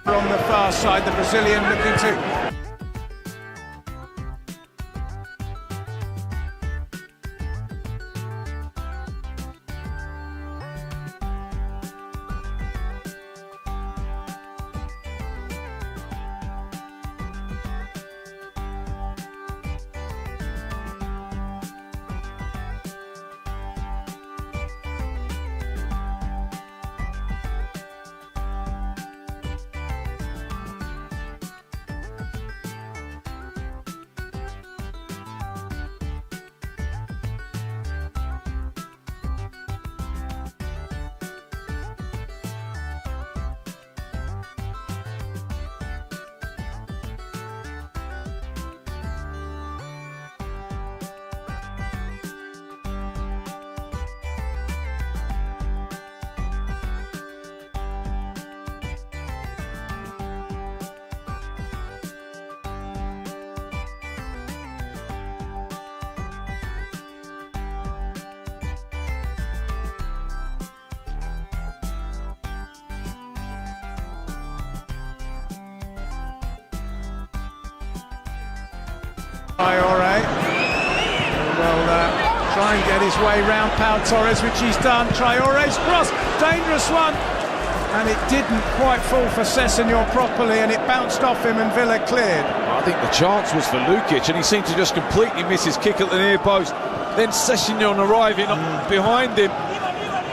On the far side, the Brazilian looking to... Traoré will try and get his way round Pau Torres, which he's done. Traoré's cross, dangerous one, and it didn't quite fall for Sessegnon properly, and it bounced off him and Villa cleared. I think the chance was for Lukic, and he seemed to just completely miss his kick at the near post. Then Sessegnon arriving behind him,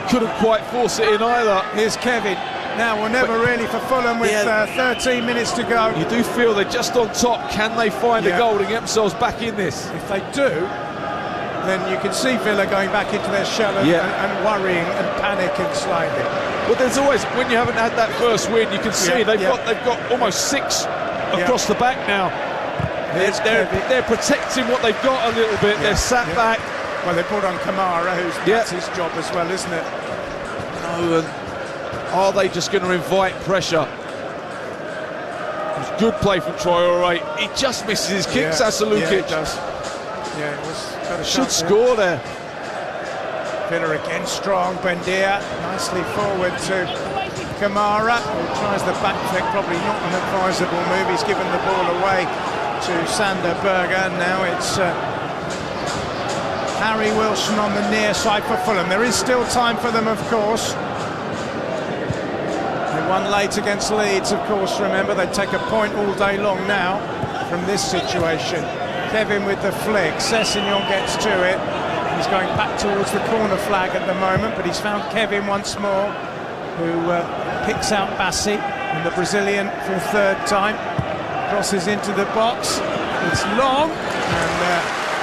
couldn't quite force it in either. Here's Kevin. Now we're never really for Fulham with 13 minutes to go. You do feel they're just on top. Can they find a goal and get themselves back in this? If they do, then you can see Villa going back into their shell and worrying and panicking slightly. But there's always, when you haven't had that first win, you can see they've got almost 6 across the back now. They're protecting what they've got a little bit. They're sat back. Well, they put on Kamara, that's his job as well, isn't it? No, are they just going to invite pressure? It was good play from Traoré. He just misses his kicks, Lukic. Yeah, it does. Yeah, it was should score there. Villa again strong. Bendia nicely forward to Kamara, who tries the back flick. Probably not an advisable move. He's given the ball away to Sander Berge. Now it's Harry Wilson on the near side for Fulham. There is still time for them, of course. They won late against Leeds, of course, remember. They take a point all day long now from this situation. Kevin with the flick. Sessegnon gets to it. He's going back towards the corner flag at the moment, but he's found Kevin once more, who picks out Bassi, and the Brazilian for a third time. Crosses into the box. It's long, and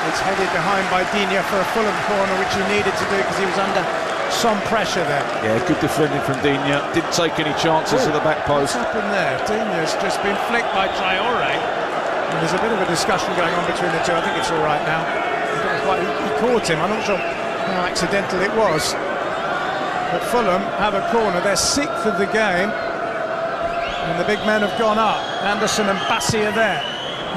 it's headed behind by Digne for a Fulham corner, which he needed to do because he was under some pressure there. Yeah, good defending from Digne. Didn't take any chances to the back post. What's happened there? Digne's just been flicked by Traoré. And there's a bit of a discussion going on between the two. I think it's all right now. He caught him. I'm not sure how accidental it was. But Fulham have a corner. They're 6th of the game. And the big men have gone up. Anderson and Bassi are there.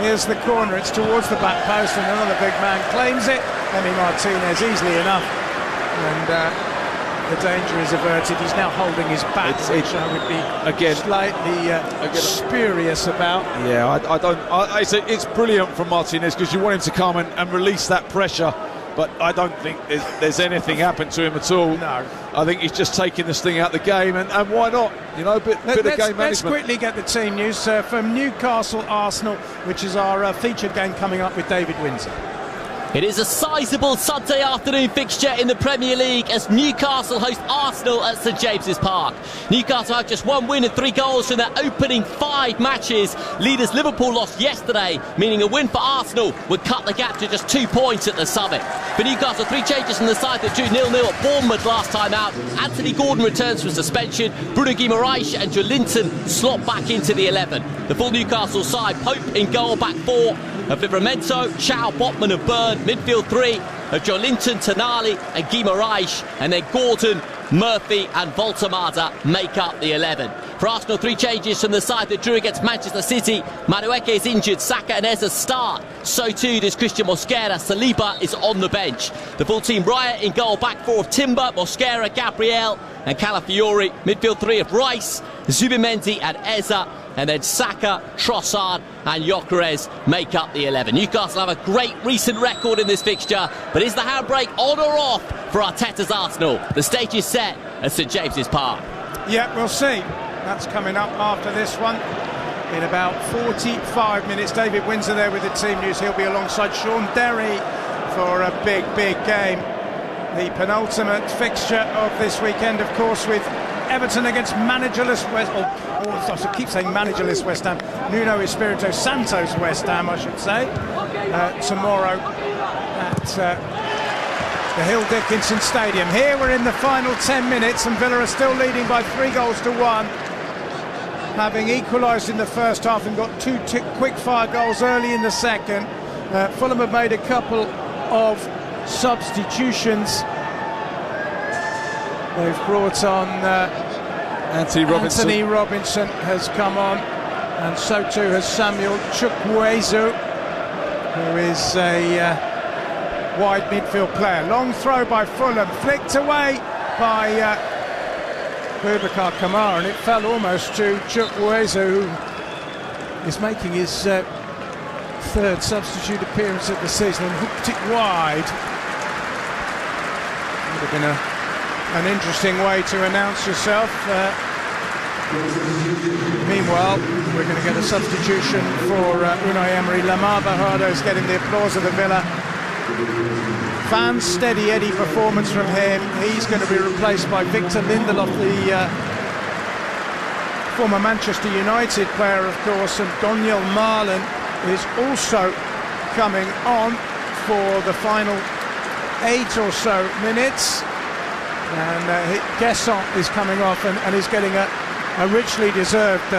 Here's the corner. It's towards the back post, and another big man claims it. Emi Martinez easily enough. And the danger is averted. He's now holding his back, which I would be slightly spurious about. Yeah, it's brilliant from Martinez, because you want him to come and release that pressure, but I don't think there's anything happened to him at all. No. I think he's just taking this thing out of the game, and why not? You know, a bit of game management. Let's quickly get the team news from Newcastle Arsenal, which is our featured game coming up with David Windsor. It is a sizable Sunday afternoon fixture in the Premier League as Newcastle host Arsenal at St James's Park. Newcastle have just 1 win and 3 goals from their opening 5 matches. Leaders Liverpool lost yesterday, meaning a win for Arsenal would cut the gap to just 2 points at the summit. For Newcastle, 3 changes from the side that drew 0-0 at Bournemouth last time out. Anthony Gordon returns from suspension. Bruno Guimaraes and Joelinton slot back into the 11. The full Newcastle side, Pope in goal, back 4 of Livramento, Chow, Botman and Byrne. Midfield 3 of Joelinton, Tonali and Guimaraes, and then Gordon, Murphy and Voltemada make up the 11. For Arsenal, 3 changes from the side that drew against Manchester City. Madueke is injured, Saka and Eza start. So too does Christian Mosquera. Saliba is on the bench. The full team, Raya in goal, back 4 of Timber, Mosquera, Gabriel and Calafiori. Midfield 3 of Rice, Zubimendi and Eza. and then Saka, Trossard and Gyökeres make up the 11. Newcastle have a great recent record in this fixture, but is the handbrake on or off for Arteta's Arsenal? The stage is set at St James's Park. Yeah, we'll see. That's coming up after this one in about 45 minutes. David Windsor there with the team news. He'll be alongside Sean Derry for a big game. The penultimate fixture of this weekend, of course, with Everton against managerless West. I keep saying managerless West Ham. Nuno Espirito Santo's West Ham, I should say. Tomorrow at the Hill Dickinson Stadium. Here we're in the final 10 minutes, and Villa are still leading by 3-1, having equalised in the first half and got two quick-fire goals early in the second. Fulham have made a couple of substitutions. They've brought on Anthony Robinson has come on, and so too has Samuel Chukwueze, who is a wide midfield player. Long throw by Fulham, flicked away by Boubacar Kamara, and it fell almost to Chukwueze, who is making his third substitute appearance of the season, and hooked it wide. Would have been an interesting way to announce yourself. Meanwhile, we're going to get a substitution for Unai Emery. Lamar Bajado is getting the applause of the Villa fans. Steady Eddie performance from him. He's going to be replaced by Victor Lindelof, the former Manchester United player, of course, and Daniel Marlon is also coming on for the final 8 or so minutes. And Gesson is coming off and he's getting a richly deserved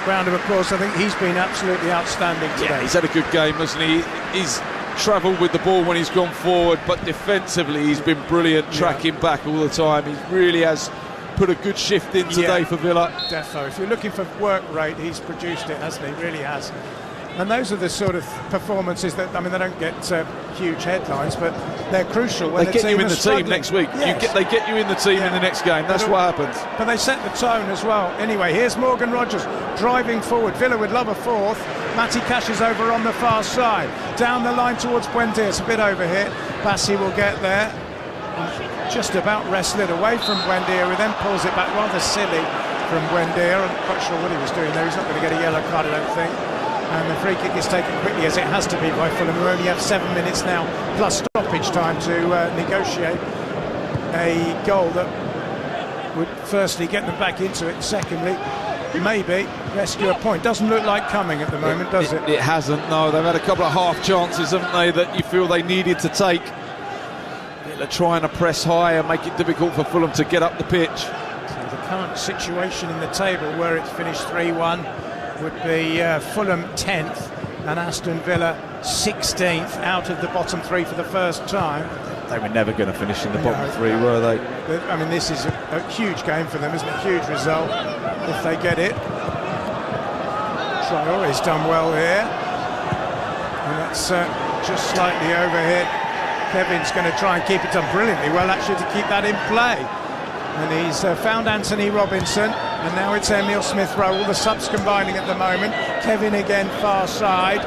round of applause. I think he's been absolutely outstanding today. Yeah, he's had a good game, hasn't he? He's travelled with the ball when he's gone forward, but defensively he's been brilliant, tracking back all the time. He really has put a good shift in today for Villa. Defo. If you're looking for work rate, he's produced it, hasn't he? Really has. And those are the sort of performances that, I mean, they don't get huge headlines, but they're crucial when they get you in the team next week. Yes. They get you in the team in the next game. That's what happens. But they set the tone as well. Anyway, here's Morgan Rogers driving forward. Villa would love a fourth. Matty Cash is over on the far side. Down the line towards Buendia. It's a bit over here. Bassi will get there. Just about wrestled it away from Buendia, who then pulls it back rather silly from Buendia. I'm not quite sure what he was doing there. He's not going to get a yellow card, I don't think. And the free kick is taken quickly, as it has to be, by Fulham, who only have 7 minutes now plus stoppage time to negotiate a goal that would firstly get them back into it, and secondly maybe rescue a point. Doesn't look like coming at the moment, does it? It hasn't, no. They've had a couple of half chances, haven't they, that you feel they needed to take. They're trying to press high and make it difficult for Fulham to get up the pitch. So the current situation in the table, where it's finished 3-1, would be Fulham 10th and Aston Villa 16th, out of the bottom three for the first time. They were never going to finish in the bottom three, were they? I mean, this is a huge game for them, isn't it? A huge result if they get it. Traore's done well here, and that's just slightly overhit. Kevin's going to try and keep it done brilliantly well, actually, to keep that in play. And he's found Anthony Robinson, and now it's Emile Smith-Rowe. All the subs combining at the moment. Kevin again far side,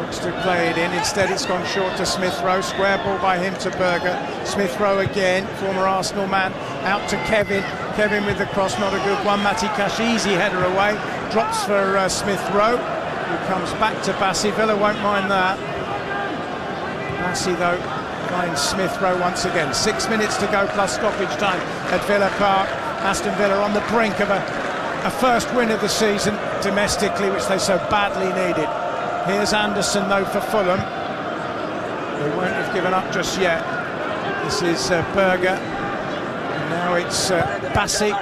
looks to play it in. Instead it's gone short to Smith-Rowe. Square ball by him to Berger. Smith-Rowe again, former Arsenal man, out to Kevin. Kevin with the cross, not a good one. Matty Cash, easy header away. Drops for Smith-Rowe, who comes back to Bassi. Villa won't mind that. Bassi though finds Smith-Rowe once again. 6 minutes to go plus stoppage time at Villa Park. Aston Villa on the brink of a first win of the season domestically, which they so badly needed. Here's Anderson though for Fulham. They won't have given up just yet. This is Berger. And now it's Bassi.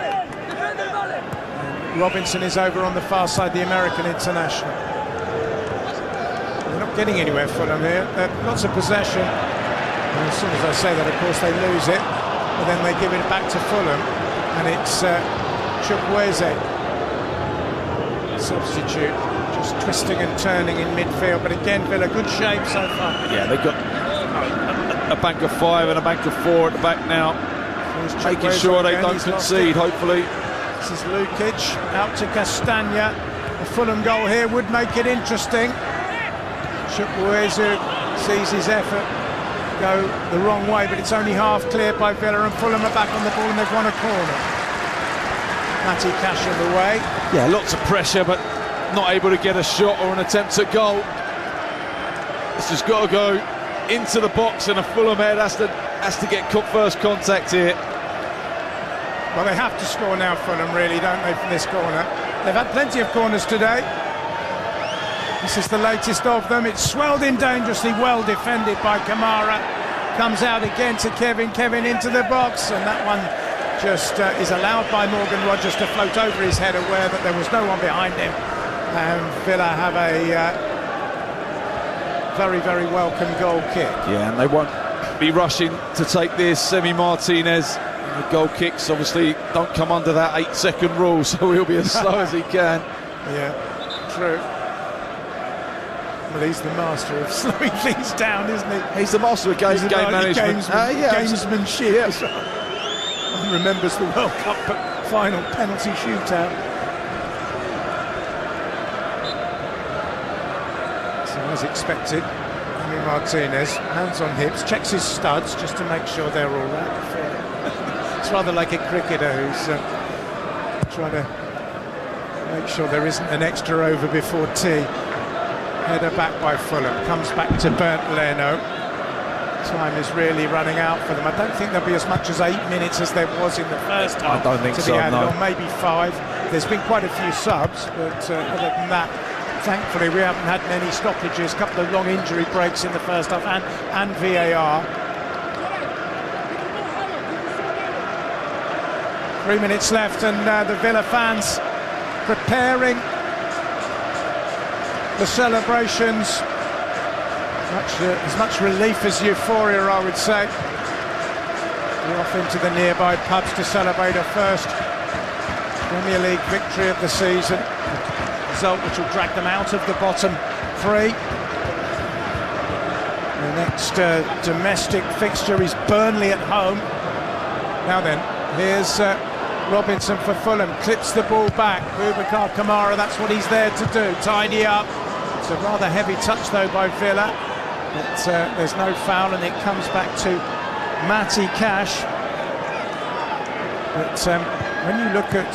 Robinson is over on the far side, the American international. They're not getting anywhere, Fulham here. Lots of possession. And as soon as I say that, of course, they lose it. But then they give it back to Fulham. And it's Chukwueze, substitute, just twisting and turning in midfield. But again, Villa, good shape so far. Yeah, they've got a bank of 5 and a bank of 4 at the back now, making sure they don't concede, hopefully. This is Lukic, out to Castagna. Fulham goal here would make it interesting. Chukwueze sees his effort go the wrong way, but it's only half cleared by Villa, and Fulham are back on the ball and they've won a corner. Matty Cash in the way. Yeah, lots of pressure, but not able to get a shot or an attempt at goal. It's just got to go into the box, and a Fulham head has to get first contact here. Well, they have to score now, Fulham, really, don't they, from this corner? They've had plenty of corners today. This is the latest of them. It's swelled in dangerously, well defended by Kamara. Comes out again to Kevin. Kevin into the box, and that one just is allowed by Morgan Rogers to float over his head, aware that there was no one behind him. And Villa have a very, very welcome goal kick. Yeah, and they won't be rushing to take this. Semi Martinez. The goal kicks obviously don't come under that 8-second rule, so he'll be as slow as he can. Yeah, true. Well, he's the master of slowing things down, isn't he? He's the master of game management. Gamesmanship. Yeah. One remembers the World Cup final penalty shootout. So as expected, Emi Martinez, hands on hips, checks his studs just to make sure they're all right. It's rather like a cricketer who's trying to make sure there isn't an extra over before tea. Header back by Fulham, comes back to Bernd Leno. Time is really running out for them. I don't think there'll be as much as 8 minutes as there was in the first half. I don't think so, no. no. Or maybe 5. There's been quite a few subs, but other than that, thankfully we haven't had many stoppages. A couple of long injury breaks in the first half and VAR. 3 minutes left, and the Villa fans preparing the celebrations. As much relief as euphoria, I would say. We're off into the nearby pubs to celebrate a first Premier League victory of the season. A result which will drag them out of the bottom 3. The next domestic fixture is Burnley at home. Now then, here's Robinson for Fulham, clips the ball back. Boubacar Kamara, that's what he's there to do, tidy up. It's a rather heavy touch though by Villa, but there's no foul, and it comes back to Matty Cash. But when you look at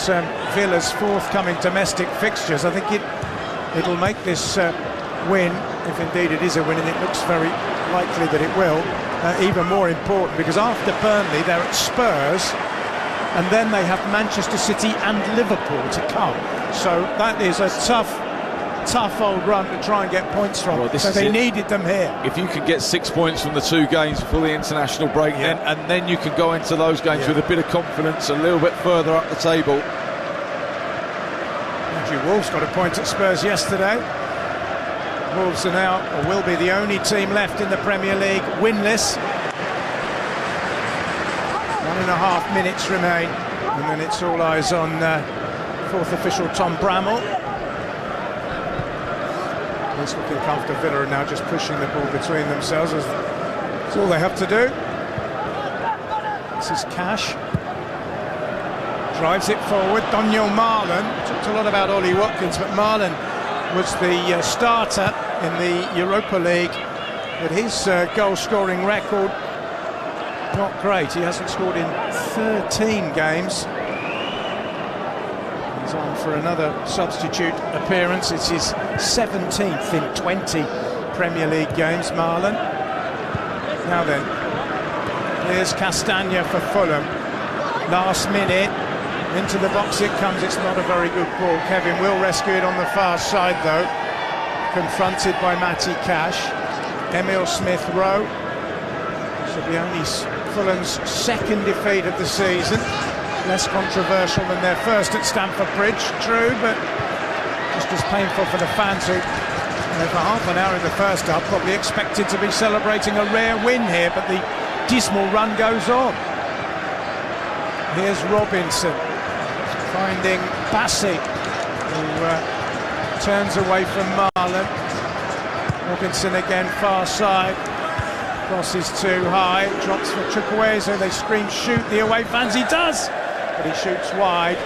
Villa's forthcoming domestic fixtures, I think it'll make this win, if indeed it is a win, and it looks very likely that it will, even more important, because after Burnley they're at Spurs, and then they have Manchester City and Liverpool to come. So that is a tough old run to try and get points from. Well, so they needed them here. If you can get 6 points from the 2 games before the international break, then you can go into those games with a bit of confidence, a little bit further up the table. Andrew Wolves got a point at Spurs yesterday. Wolves are now, or will be, the only team left in the Premier League winless. 1.5 minutes remain, and then it's all eyes on 4th official Tom Bramall. He's looking comfortable. Villa are now just pushing the ball between themselves. That's all they have to do. This is Cash. Drives it forward. Daniel Marlon. Talked a lot about Ollie Watkins, but Marlon was the starter in the Europa League, but his goal-scoring record not great. He hasn't scored in 13 games. He's on for another substitute appearance. It's his 17th in 20 Premier League games, Marlon. Now then, here's Castagna for Fulham. Last minute, into the box it comes. It's not a very good ball. Kevin will rescue it on the far side though. Confronted by Matty Cash. Emil Smith-Rowe. This will be only Fulham's 2nd defeat of the season. Less controversial than their first at Stamford Bridge, true, but just as painful for the fans who, for half an hour in the first half, probably expected to be celebrating a rare win here, but the dismal run goes on. Here's Robinson finding Bassi, who turns away from Marlon. Robinson again far side. Crosses too high, drops for Chukwueze. They scream shoot, the away fans, he does, but he shoots wide.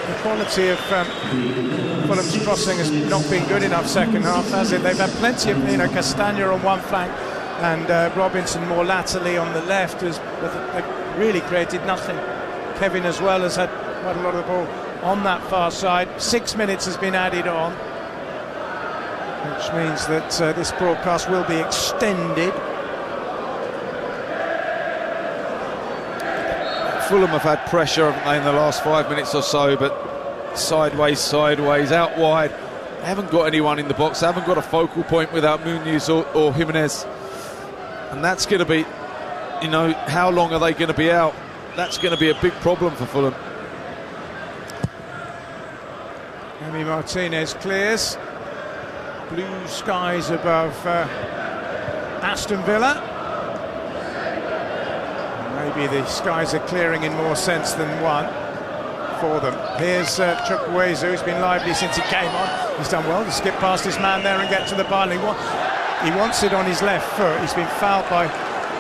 The quality of Fulham's crossing has not been good enough second half, has it? They've had plenty of, Castagna on one flank and Robinson more laterally on the left, but they've really created nothing. Kevin as well has had quite a lot of the ball on that far side. 6 minutes has been added on, which means that this broadcast will be extended. Fulham have had pressure, haven't they, in the last 5 minutes or so, but sideways, out wide. They haven't got anyone in the box, they haven't got a focal point without Munoz or Jimenez. And that's going to be, how long are they going to be out? That's going to be a big problem for Fulham. Emi Martinez clears. Blue skies above Aston Villa. Maybe the skies are clearing in more sense than one for them. Here's Chukwueze, who's been lively since he came on. He's done well to skip past his man there and get to the bar. He wants it on his left foot. He's been fouled by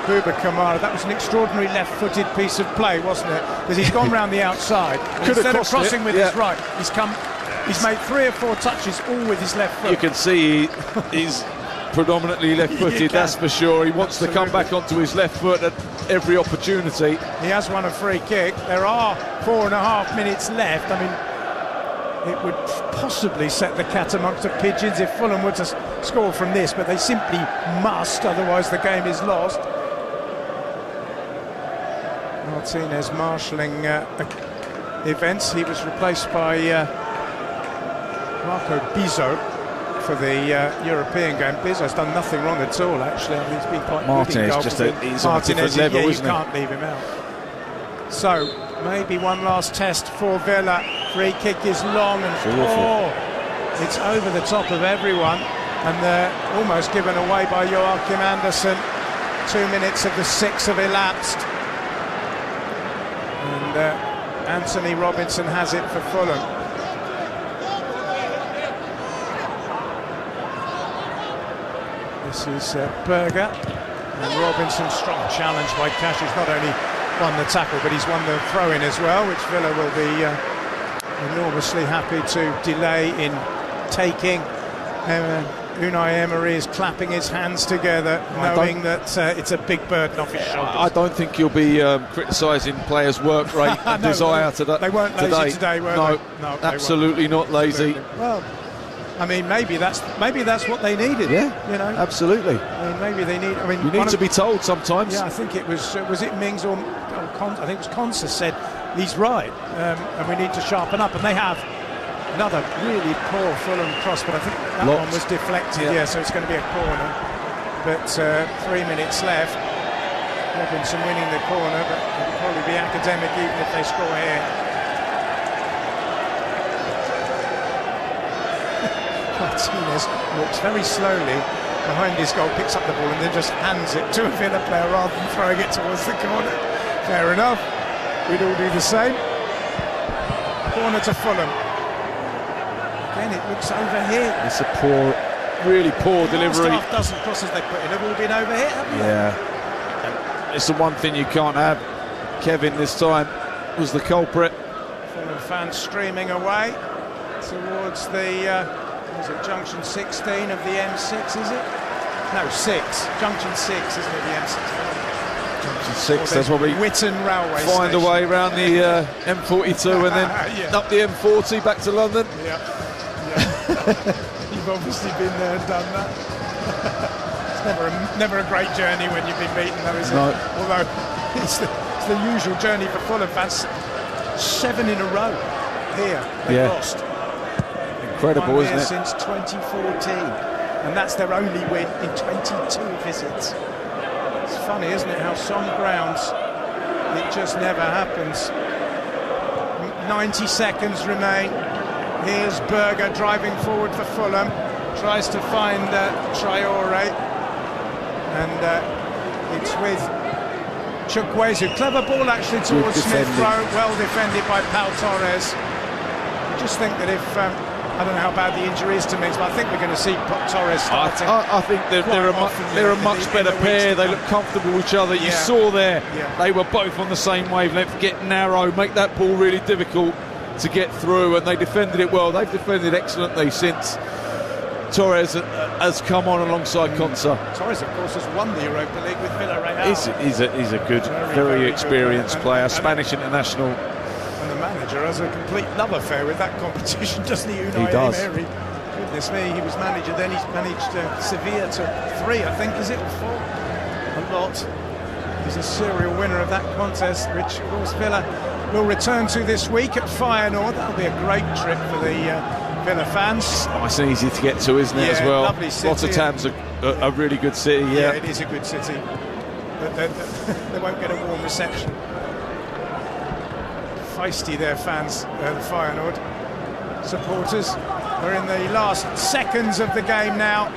Bouba Kamara. That was an extraordinary left-footed piece of play, wasn't it? Because he's gone round the outside. Instead of crossing with his right, he's made 3 or 4 touches, all with his left foot. You can see he's predominantly left-footed, that's for sure. He wants to come back onto his left foot at every opportunity. He has won a free kick. There are 4.5 minutes left. I mean, it would possibly set the cat amongst the pigeons if Fulham were to score from this, but they simply must, otherwise the game is lost. Martinez marshalling events. He was replaced by Marco Bizzo for the European game. Bizzo's done nothing wrong at all, actually. I mean, he's been quite Martinez good in goal. he's on a different level, you isn't he? can't leave him out. So maybe one last test for Villa. Free kick is long and it's over the top of everyone, and they're almost given away by Joachim Andersen. 2 minutes of the 6 have elapsed, and Anthony Robinson has it for Fulham. This is Berger, and Robinson, strong challenge by Cash. He's not only won the tackle, but he's won the throw-in as well, which Villa will be enormously happy to delay in taking. Unai Emery is clapping his hands together, knowing that it's a big burden off his shoulders. I don't think you'll be criticising players' work rate and desire today. They weren't lazy today, were they? No, absolutely not lazy. Absolutely. Well, I mean, maybe that's what they needed. Yeah, absolutely. I mean, maybe they need. I mean, you need to be told sometimes. Yeah, I think it was it Mings or I think it was Consa said he's right, and we need to sharpen up, and they have. Another really poor Fulham cross, but I think that one was deflected. Yeah, so it's going to be a corner. But 3 minutes left. Robinson winning the corner, but it'll probably be academic even if they score here. Martinez walks very slowly behind his goal, picks up the ball and then just hands it to a Villa player rather than throwing it towards the corner. Fair enough. We'd all do the same. Corner to Fulham. Again, it looks over here. It's a really poor delivery. Half dozen crosses they put in have all been over here, haven't they? Yeah. It's the one thing you can't have. Kevin this time was the culprit. Fulham fans streaming away towards the is it junction 16 of the M6, is it? No, 6. Junction 6, isn't it, the M6? Junction 6, that's what we Witten Railway find station. a way around the M42 and then up the M40 back to London. Yeah. You've obviously been there and done that. It's never a great journey when you've been beaten, though, is it? No. Although it's the usual journey for Fulham fans. 7 in a row here they've lost. Incredible, isn't it? Since 2014, and that's their only win in 22 visits. It's funny, isn't it, how some grounds it just never happens. 90 seconds remain. Here's Berger driving forward for Fulham, tries to find Traore, and it's with Chukwueze. Clever ball actually towards Smith Rowe, well defended by Pau Torres. I just think that if I don't know how bad the injury is to Mings, but I think we're going to see Torres starting. I think they're a much better pair. They look comfortable with each other. You saw there, they were both on the same wavelength. Get narrow, make that ball really difficult. to get through, and they defended it well. They've defended excellently since Torres has come on alongside Konsa. Torres, of course, has won the Europa League with Villarreal. He's a good, very experienced good player, Spanish international. And the manager has a complete love affair with that competition, doesn't he? He does. Emery. Goodness me, he was manager then. He's managed Sevilla to 3, I think, is it, or 4? A lot. He's a serial winner of that contest, which, of course, Villa will return to this week at Feyenoord. That'll be a great trip for the Villa fans. Nice and easy to get to, isn't it, as well? Lovely city. Rotterdam's a really good city, yeah. It is a good city. But they won't get a warm reception. Feisty, their fans, the Feyenoord supporters. We're in the last seconds of the game now.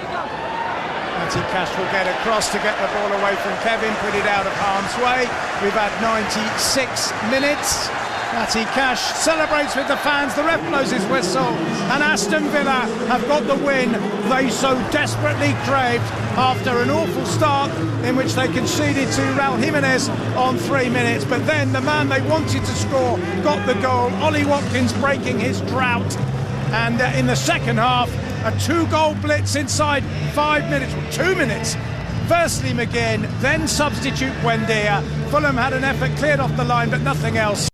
Matty Cash will get across to get the ball away from Kevin, put it out of harm's way. We've had 96 minutes. Matty Cash celebrates with the fans, the ref blows his whistle, and Aston Villa have got the win they so desperately craved after an awful start in which they conceded to Raul Jimenez on 3 minutes. But then the man they wanted to score got the goal, Ollie Watkins breaking his drought. And in the second half, a 2-goal blitz inside 5 minutes, or 2 minutes. Firstly McGinn, then substitute Buendia. Fulham had an effort, cleared off the line, but nothing else.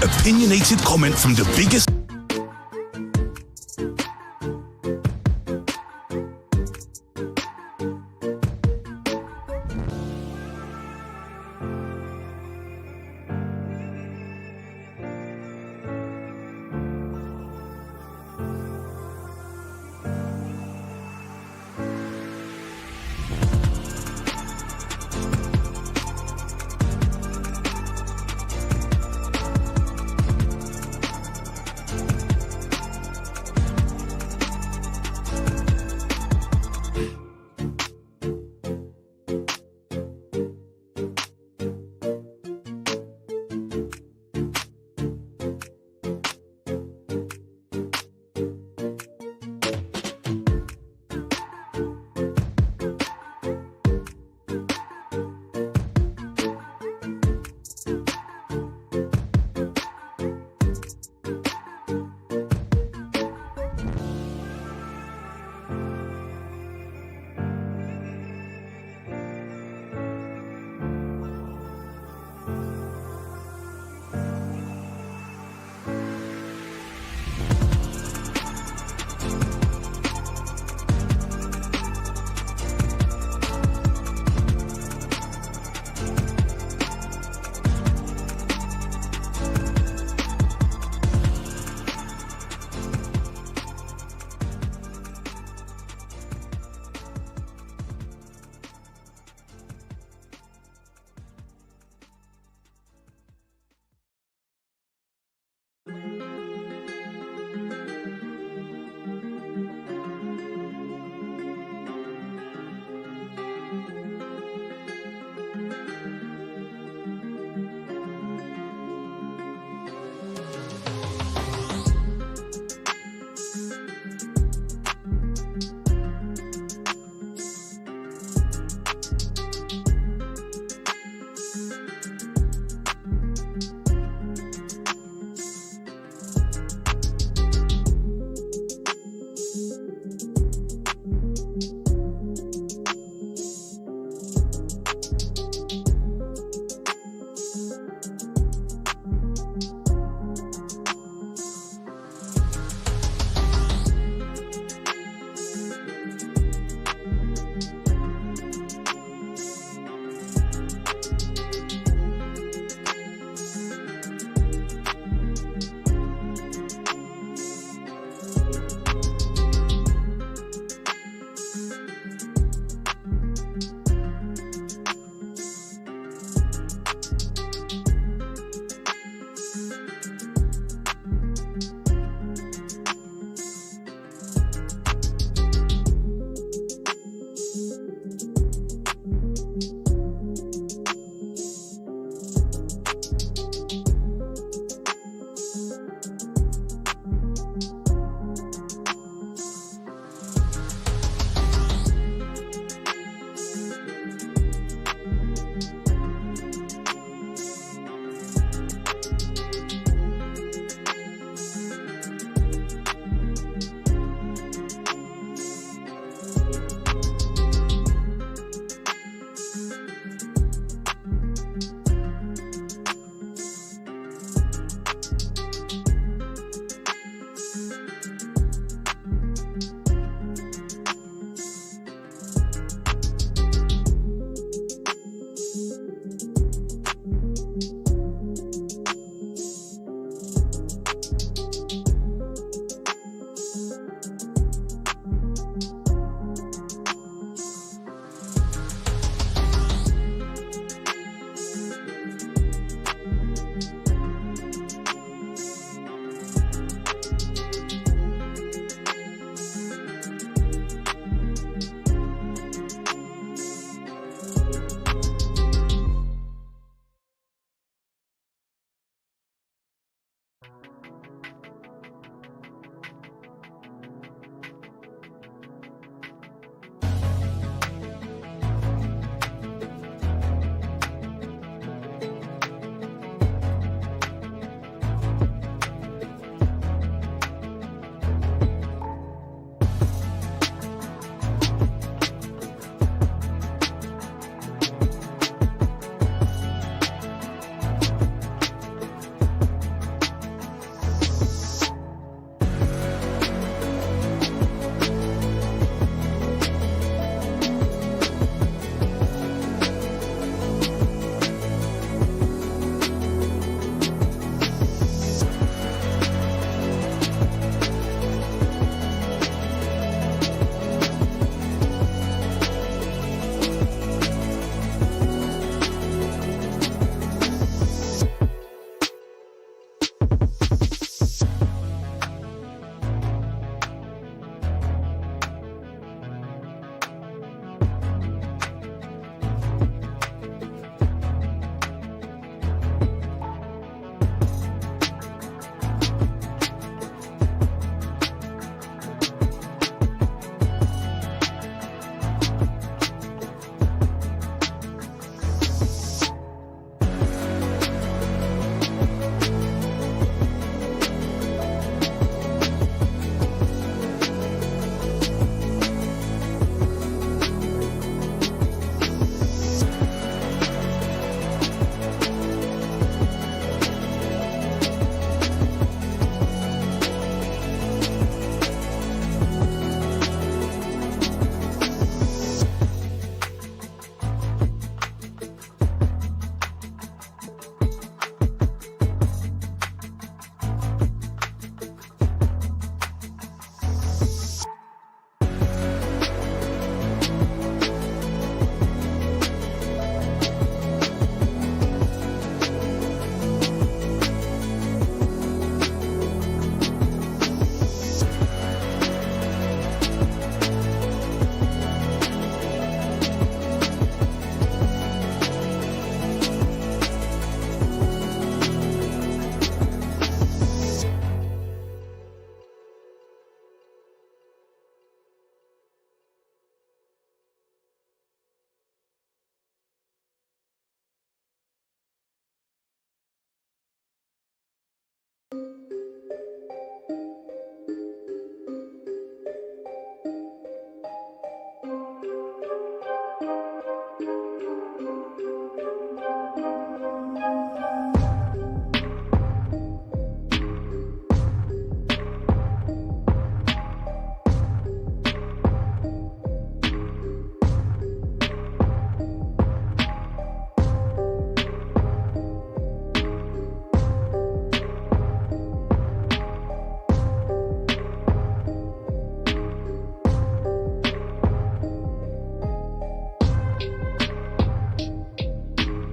opinionated comment from the biggest...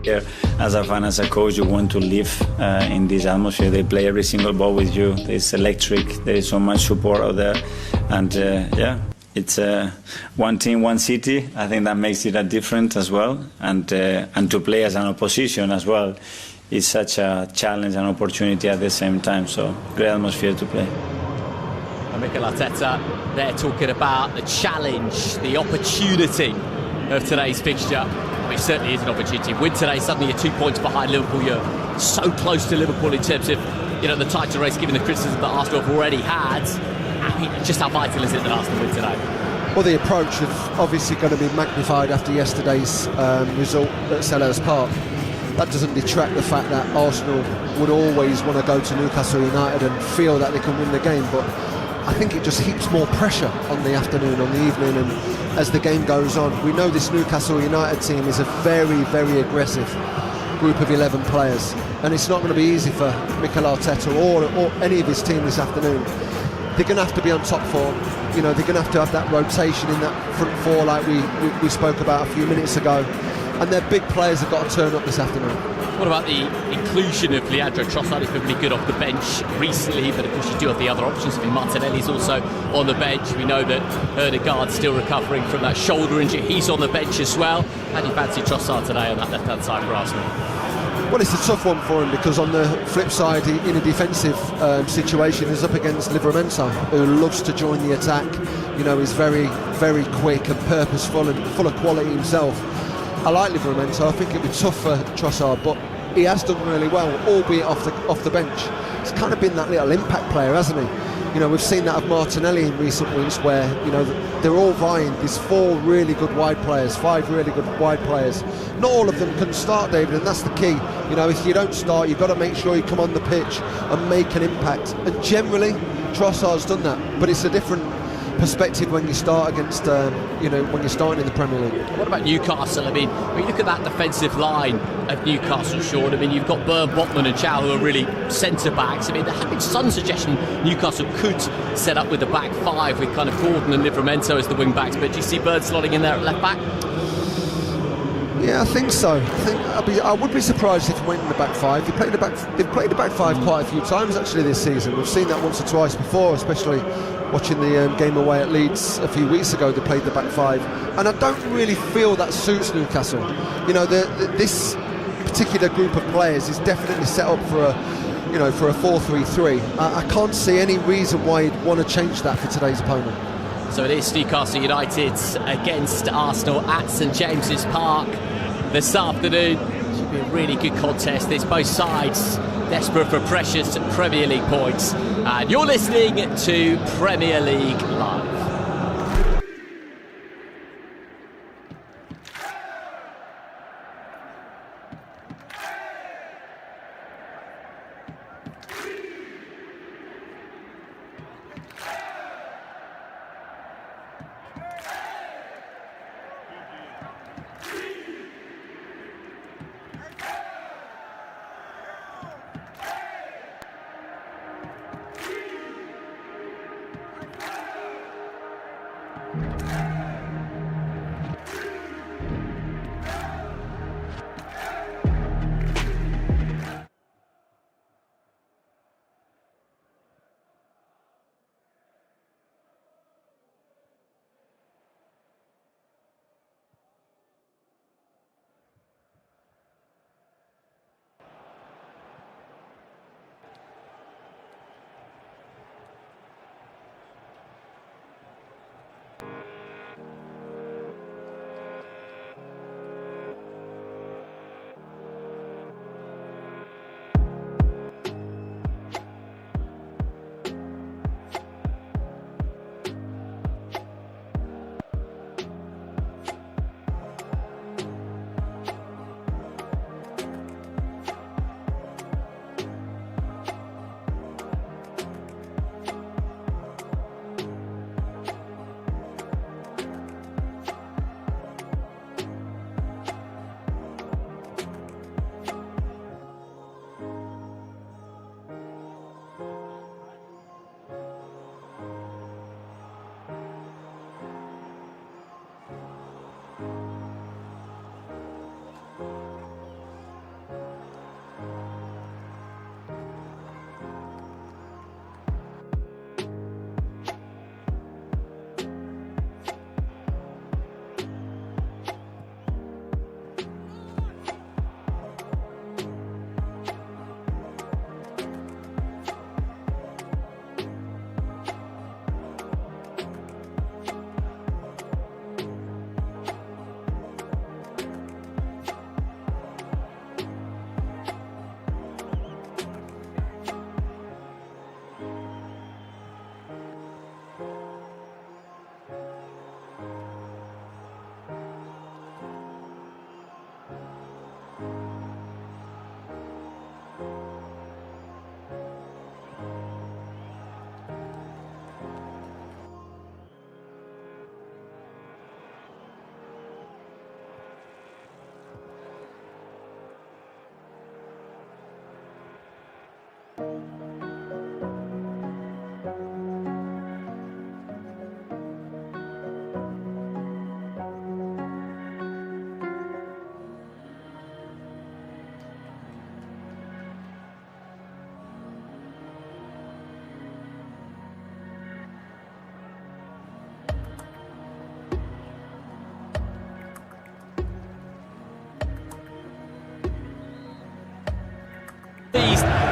As a fan, as a coach, you want to live in this atmosphere. They play every single ball with you. It's electric. There is so much support out there, and it's one team, one city. I think that makes it a different as well, and to play as an opposition as well is such a challenge and opportunity at the same time. So great atmosphere to play. And Mikel Arteta, they're talking about the challenge, the opportunity of today's fixture. It certainly is an opportunity. Win today, suddenly you're 2 points behind Liverpool. You're so close to Liverpool in terms of, the title race, given the criticism that Arsenal have already had. I mean, just how vital is it that Arsenal win today? Well, the approach is obviously going to be magnified after yesterday's result at Selhurst Park. That doesn't detract the fact that Arsenal would always want to go to Newcastle United and feel that they can win the game, but I think it just heaps more pressure on the afternoon, on the evening, and as the game goes on. We know this Newcastle United team is a very, very aggressive group of 11 players, and it's not going to be easy for Mikel Arteta or any of his team this afternoon. They're going to have to be on top form. They're going to have that rotation in that front four like we spoke about a few minutes ago, and their big players have got to turn up this afternoon. What about the inclusion of Leandro Trossard? He's been really good off the bench recently, but of course you do have the other options. I mean, Martinelli's also on the bench. We know that Ødegaard's still recovering from that shoulder injury. He's on the bench as well. How do you fancy Trossard today on that left-hand side for Arsenal? Well, it's a tough one for him because on the flip side, in a defensive situation, he's up against Livramento, who loves to join the attack. He's very, very quick and purposeful and full of quality himself. I like Livramento. I think it'd be tough for Trossard, but he has done really well, albeit off the bench. He's kind of been that little impact player, hasn't he? We've seen that of Martinelli in recent weeks, where they're all vying. There's 4 really good wide players, 5 really good wide players. Not all of them can start, David, and that's the key. If you don't start, you've got to make sure you come on the pitch and make an impact. And generally, Trossard's done that, but it's a different perspective when you start against, when you're starting in the Premier League. What about Newcastle? I mean, when you look at that defensive line of Newcastle, Sean, I mean, you've got Burn, Botman and Chow, who are really centre-backs. I mean, there had been some suggestion Newcastle could set up with the back 5 with kind of Gordon and Livramento as the wing-backs, but do you see Bird slotting in there at left-back? Yeah, I think so. I would be surprised if he went in the back 5. They've played the back 5 quite a few times actually this season. We've seen that once or twice before, especially watching the game away at Leeds a few weeks ago. They played the back 5, and I don't really feel that suits Newcastle. This particular group of players is definitely set up for a 4-3-3. I can't see any reason why you'd want to change that for today's opponent. So it is Newcastle United against Arsenal at St James's Park this afternoon. Should be a really good contest. There's both sides desperate for precious Premier League points. And you're listening to Premier League Live.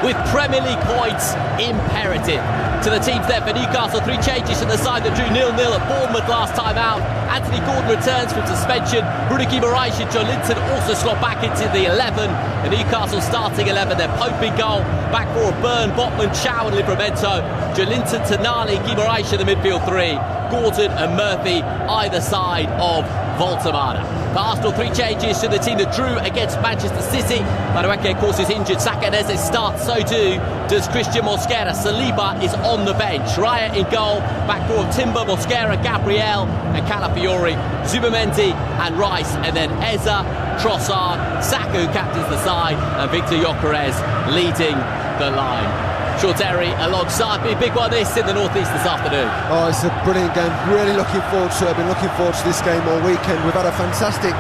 With Premier League points imperative to the teams there for Newcastle. 3 changes to the side that drew 0-0 at Bournemouth last time out. Anthony Gordon returns from suspension. Bruno Guimaraes and Joelinton also slot back into the 11. The Newcastle starting 11. They're Pope in goal. Back four, Byrne, Botman, Chow and Livramento. Joelinton, Tonali, Guimaraes in the midfield 3. Gordon and Murphy either side of Voltemada. For Arsenal, 3 changes to the team that drew against Manchester City. Madueke, of course, is injured. Sakanese starts, so too does Christian Mosquera. Saliba is on the bench. Raya in goal. Back four, Timber, Mosquera, Gabriel and Calafiori. Zubamendi and Rice. And then Eza, Trossard, Saka, who captains the side, and Victor Gyökeres leading the line. Sean Terry alongside me. Big one this in the northeast this afternoon. Oh, it's a brilliant game. Really looking forward to it. I've been looking forward to this game all weekend. We've had a fantastic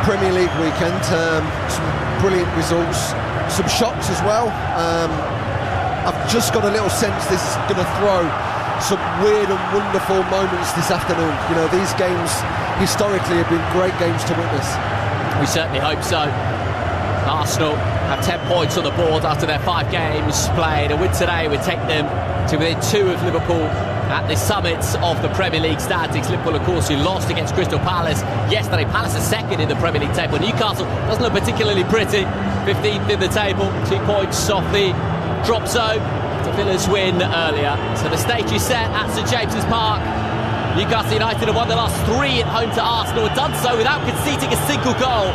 Premier League weekend. Some brilliant results. Some shocks as well. I've just got a little sense this is going to throw some weird and wonderful moments this afternoon. You know, these games historically have been great games to witness. We certainly hope so. Arsenal have 10 points on the board after their 5 games played. A win today would take them to within 2 of Liverpool at the summit of the Premier League standings. Liverpool, of course, who lost against Crystal Palace yesterday. Palace is second in the Premier League table. Newcastle doesn't look particularly pretty. 15th in the table, 2 points off the drop zone to Villa's win earlier. So the stage is set at St James's Park. Newcastle United have won the last 3 at home to Arsenal and done so without conceding a single goal.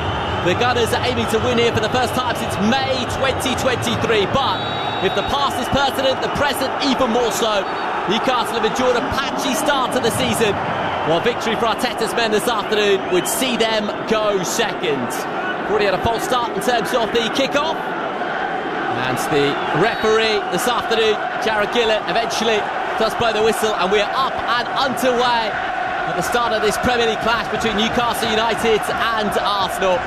The Gunners are aiming to win here for the first time since May 2023. But if the past is pertinent, the present even more so. Newcastle have endured a patchy start to the season, while victory for Arteta's men this afternoon would see them go second. Already had a false start in terms of the kick-off. And the referee this afternoon, Jared Gillett, eventually does blow the whistle, and we are up and underway at the start of this Premier League clash between Newcastle United and Arsenal.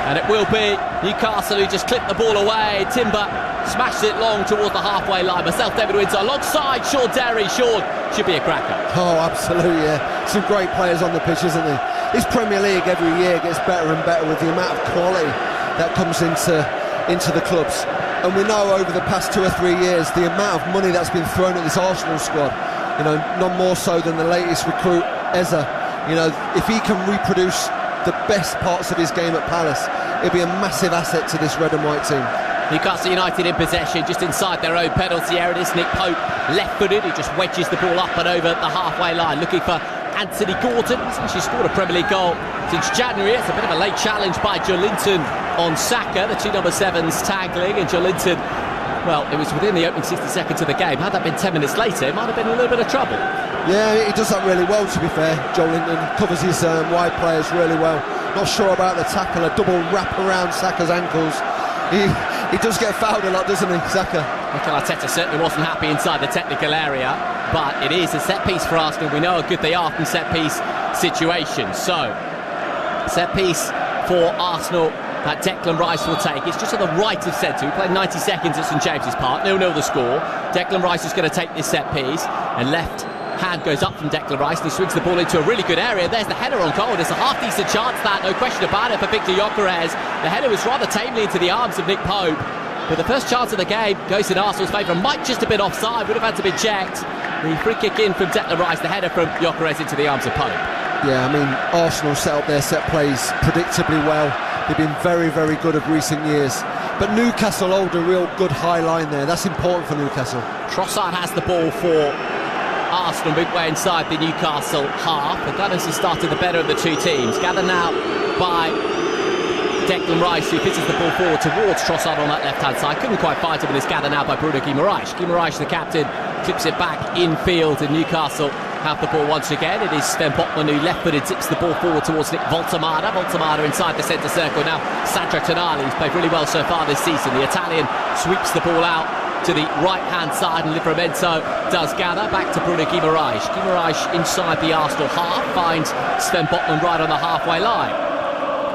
And it will be Newcastle who just clipped the ball away. Timber smashed it long towards the halfway line. Myself, David Winter, alongside Sean Terry. Sean, should be a cracker. Oh, absolutely, yeah. Some great players on the pitch, isn't there? This Premier League every year gets better and better with the amount of quality that comes into the clubs. And we know over the past 2 or 3 years the amount of money that's been thrown at this Arsenal squad. You know, none more so than the latest recruit, Eza. You know, if he can reproduce the best parts of his game at Palace, it'll be a massive asset to this red and white team. Newcastle United in possession, just inside their own penalty area. It is Nick Pope, left-footed, who just wedges the ball up and over the halfway line, looking for Anthony Gordon. He's actually scored a Premier League goal since January. It's a bit of a late challenge by Joelinton on Saka. The 2 number 7s tangling, and Joelinton, well, it was within the opening 60 seconds of the game. Had that been 10 minutes later, it might have been a little bit of trouble. Yeah, he does that really well, to be fair. Joelinton covers his wide players really well. Not sure about the tackle, a double wrap around Saka's ankles. He does get fouled a lot, doesn't he, Saka? Mikel Arteta certainly wasn't happy inside the technical area, but it is a set piece for Arsenal. We know how good they are from set piece situations. So, set piece for Arsenal that Declan Rice will take. It's just to the right of centre. We played 90 seconds at St James's Park. 0-0 the score. Declan Rice is going to take this set piece, and left hand goes up from Declan Rice, and he swings the ball into a really good area. There's the header on goal. There's a half-decent chance, that, no question about it, for Victor Gyökeres. The header was rather tamely into the arms of Nick Pope, but the first chance of the game goes in Arsenal's favour. Might just have been offside, would have had to be checked. The free kick in from Declan Rice, the header from Gyökeres into the arms of Pope. Yeah, I mean, Arsenal set up their set plays predictably well. They've been very, very good of recent years. But Newcastle hold a real good high line there. That's important for Newcastle. Trossard has the ball for Arsenal midway inside the Newcastle half. The Gunners have started the better of the 2 teams. Gathered now by Declan Rice, who pitches the ball forward towards Trossard on that left-hand side. Couldn't quite find him, and it's gathered now by Bruno Guimaraes. Guimaraes, the captain, clips it back infield, and Newcastle have the ball once again. It is Sven Botman who left-footed tips the ball forward towards Nick Voltemada. Voltemada inside the centre circle. Now Sandro Tonali, who's played really well so far this season. The Italian sweeps the ball out to the right-hand side, and Livramento does gather. Back to Bruno Guimaraes. Guimaraes inside the Arsenal half, finds Sven Botman right on the halfway line.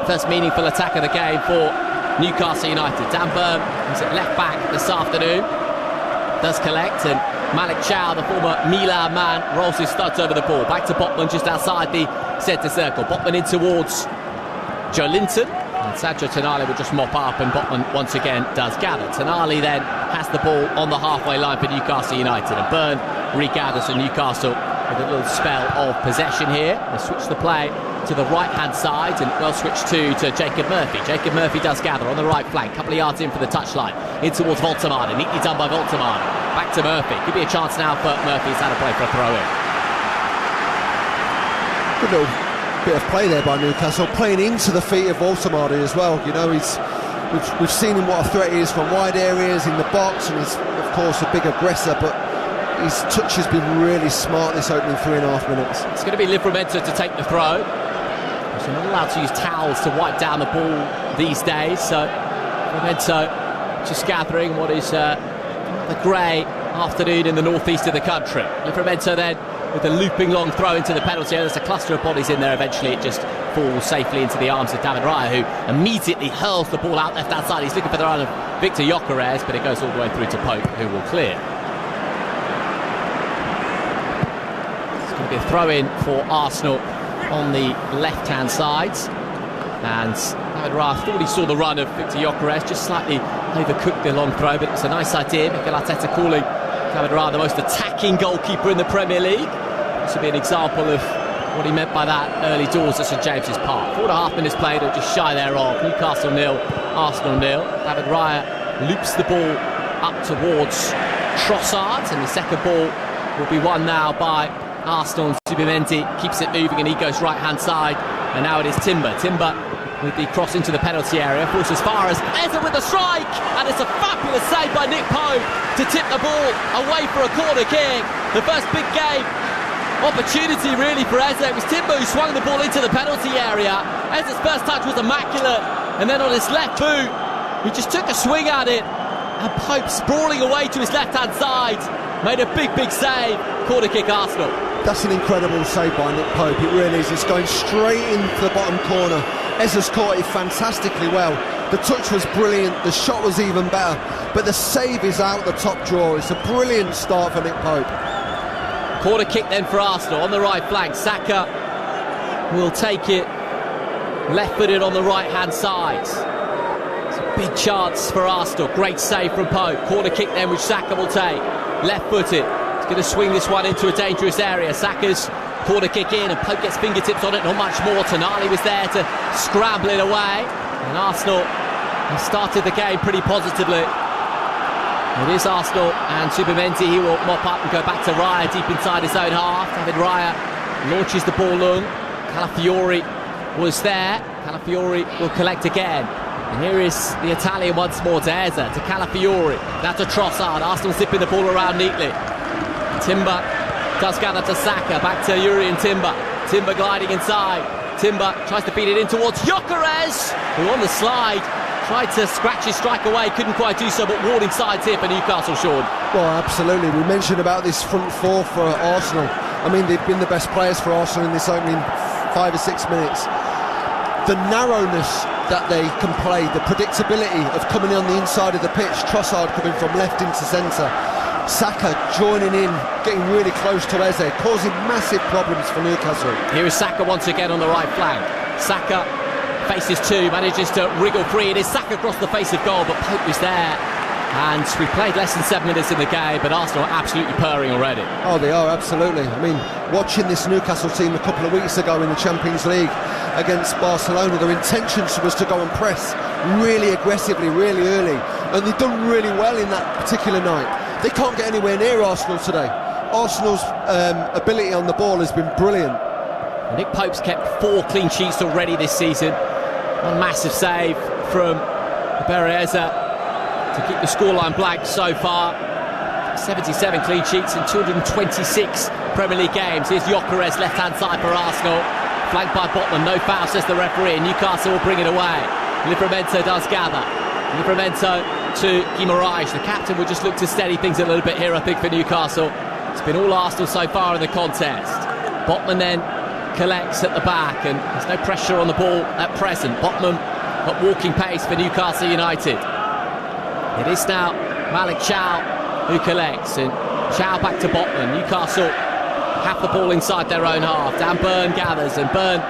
First meaningful attack of the game for Newcastle United. Dan Burn, who's at left-back this afternoon, does collect, and Malik Chow, the former Milan man, rolls his studs over the ball. Back to Botman just outside the centre circle. Botman in towards Joe Linton. And Sadio Tonali will just mop up, and Botman once again does gather. Tonali then has the ball on the halfway line for Newcastle United, and Burn regathers, and Newcastle with a little spell of possession here. They switch the play to the right-hand side, and well switched to Jacob Murphy. Jacob Murphy does gather on the right flank, couple of yards in for the touchline, in towards Voltemade, neatly done by Voltemade. Back to Murphy, could be a chance now for Murphy. He's had a play for a throw-in. Good little bit of play there by Newcastle, playing into the feet of Voltemade as well. You know, we've seen him what a threat he is from wide areas, in the box, and he's of course a big aggressor, but his touch has been really smart this opening 3.5 minutes. It's going to be Livramento to take the throw. So not allowed to use towels to wipe down the ball these days, so Livramento just gathering what is the grey afternoon in the northeast of the country. Livramento then with a looping long throw into the penalty area. There's a cluster of bodies in there. Eventually it just falls safely into the arms of David Raya, who immediately hurls the ball out left outside. He's looking for the run of Victor Gyökeres, but it goes all the way through to Pope, who will clear. It's going to be a throw-in for Arsenal on the left-hand side, and David Raya thought he saw the run of Victor Gyökeres, just slightly overcooked the long throw, but it's a nice idea. Mikel Arteta calling David Raya the most attacking goalkeeper in the Premier League. This will be an example of what he meant by that early doors at St James's Park. 4.5 minutes played, or just shy thereof. Newcastle 0, Arsenal 0. David Raya loops the ball up towards Trossard, and the second ball will be won now by Arsenal. Subimendi keeps it moving, and he goes right-hand side, and now it is Timber with the cross into the penalty area, forced as far as Eze with the strike, and it's a fabulous save by Nick Pope to tip the ball away for a corner kick. The first big game opportunity really for Eze. It was Timber who swung the ball into the penalty area. Eze's first touch was immaculate, and then on his left boot he just took a swing at it, and Pope, sprawling away to his left-hand side, made a big save. Corner kick Arsenal. That's an incredible save by Nick Pope, it really is. It's going straight into the bottom corner. Eze's caught it fantastically well. The touch was brilliant, the shot was even better, but the save is out the top drawer. It's a brilliant start for Nick Pope. Corner kick then for Arsenal on the right flank. Saka will take it left-footed on the right-hand side. It's a big chance for Arsenal. Great save from Pope. Corner kick then, which Saka will take. Left-footed. He's going to swing this one into a dangerous area. Saka's corner kick in, and Pope gets fingertips on it, not much more. Tonali was there to scramble it away, and Arsenal have started the game pretty positively. It is Arsenal, and Subimendi, he will mop up and go back to Raya deep inside his own half. David Raya launches the ball long. Calafiori was there. Calafiori will collect again, and here is the Italian once more to Eze, to Calafiori, now to Trossard. Arsenal zipping the ball around neatly. Timber does gather to Saka, back to Yuri and Timber. Timber gliding inside. Timber tries to feed it in towards Gyökeres, who on the slide tried to scratch his strike away, couldn't quite do so, but warning sides here for Newcastle, Sean. Well, absolutely. We mentioned about this front four for Arsenal. I mean, they've been the best players for Arsenal in this opening 5 or 6 minutes. The narrowness that they can play, the predictability of coming on the inside of the pitch, Trossard coming from left into centre, Saka joining in, getting really close to Eze, causing massive problems for Newcastle. Here is Saka once again on the right flank. Saka faces two, manages to wriggle free. It is Saka across the face of goal, but Pope is there. And we played less than 7 minutes in the game, but Arsenal are absolutely purring already. Oh, they are, absolutely. I mean, watching this Newcastle team a couple of weeks ago in the Champions League against Barcelona, their intentions was to go and press really aggressively, really early, and they've done really well in that particular night. They can't get anywhere near Arsenal today. Arsenal's ability on the ball has been brilliant. Nick Pope's kept 4 clean sheets already this season. One massive save from Eze to keep the scoreline blank so far. 77 clean sheets in 226 Premier League games. Here's Gyökeres, left-hand side for Arsenal. Flanked by Botman, no foul, says the referee. Newcastle will bring it away. Livramento does gather. Livramento to Guimaraes. The captain will just look to steady things a little bit here, I think, for Newcastle. It's been all Arsenal so far in the contest. Botman then collects at the back, and there's no pressure on the ball at present. Botman got walking pace for Newcastle United. It is now Malik Chow who collects, and Chow back to Botman. Newcastle have the ball inside their own half. Dan Burn gathers, and Burn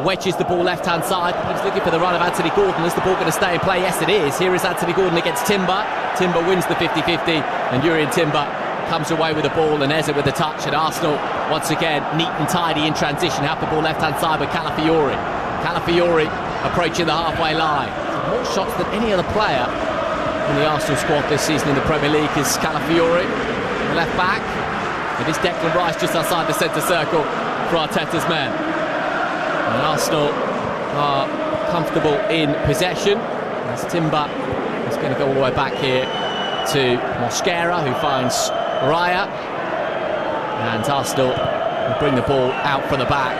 wedges the ball left-hand side. He's looking for the run of Anthony Gordon. Is the ball going to stay in play? Yes, it is. Here is Anthony Gordon against Timber. Timber wins the 50-50, and Urian Timber comes away with the ball, and Eze with the touch. And Arsenal, once again, neat and tidy in transition. Have the ball left-hand side with Calafiori. Calafiori approaching the halfway line. More shots than any other player in the Arsenal squad this season in the Premier League is Calafiori. The left back. It is Declan Rice just outside the centre circle for Arteta's men. And Arsenal are comfortable in possession, as Timber is going to go all the way back here to Mosquera, who finds Raya, and Arsenal will bring the ball out from the back,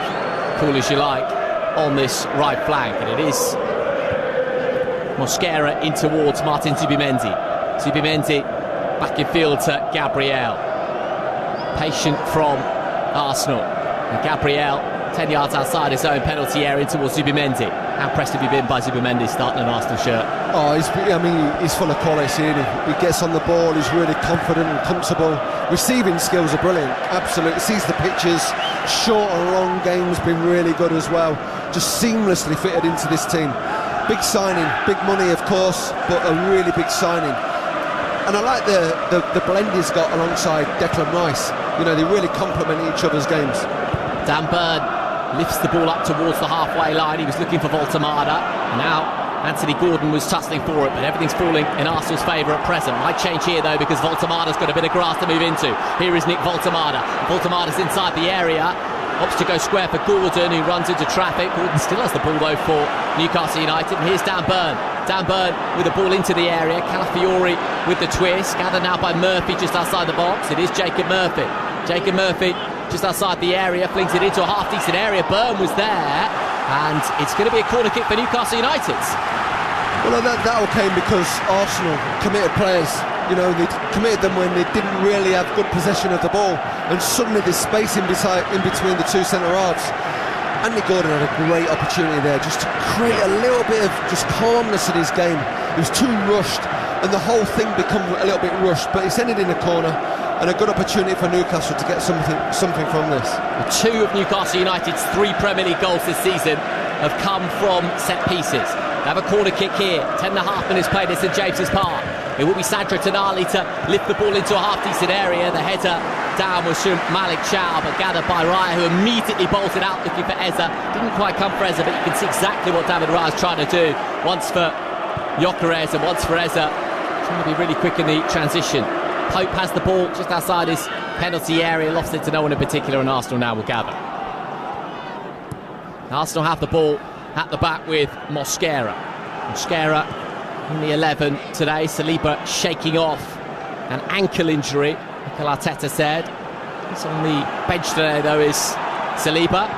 cool as you like, on this right flank. And it is Mosquera in towards Martin Zubimendi. Zubimendi back in field to Gabriel. Patient from Arsenal. And Gabriel 10 yards outside his own penalty area towards Zubimendi. How impressed have you been by Zubimendi starting an Arsenal shirt? Oh, he's full of quality, isn't he? He gets on the ball, he's really confident and comfortable. Receiving skills are brilliant, absolutely. Sees the pitches, short and long game's been really good as well. Just seamlessly fitted into this team. Big signing, big money of course, but a really big signing. And I like the blend he's got alongside Declan Rice. You know, they really complement each other's games. Dan Burn lifts the ball up towards the halfway line. He was looking for Voltemada. Now Anthony Gordon was tussling for it, but everything's falling in Arsenal's favour at present. Might change here though, because Voltemada's got a bit of grass to move into. Here is Nick Voltemada. Voltemada's inside the area. Opts to go square for Gordon, who runs into traffic. Gordon still has the ball though for Newcastle United. And here's Dan Burn. Dan Burn with the ball into the area. Calafiori with the twist. Gathered now by Murphy just outside the box. It is Jacob Murphy. Jacob Murphy just outside the area, flings it into a half-decent area. Burn was there, and it's going to be a corner kick for Newcastle United. Well, that all came because Arsenal committed players. You know, they committed them when they didn't really have good possession of the ball, and suddenly there's space in between the two centre-halves. Anthony Gordon had a great opportunity there just to create a little bit of just calmness in his game. He was too rushed, and the whole thing became a little bit rushed, but it's ended in a corner, and a good opportunity for Newcastle to get something from this. Two of Newcastle United's 3 Premier League goals this season have come from set pieces. They have a corner kick here, 10.5 minutes played at St James's Park. It will be Sandro Tonali to lift the ball into a half-decent area. The header down was from Malik Chow, but gathered by Raya, who immediately bolted out looking for Eze. Didn't quite come for Eze, but you can see exactly what David Raya's trying to do. Once for Gyökeres and once for Eze. Trying to be really quick in the transition. Pope has the ball just outside his penalty area, lost it to no one in particular, and Arsenal now will gather. Arsenal have the ball at the back with Mosquera. Mosquera in the 11 today. Saliba shaking off an ankle injury, Mikel Arteta said. He's on the bench today though is Saliba.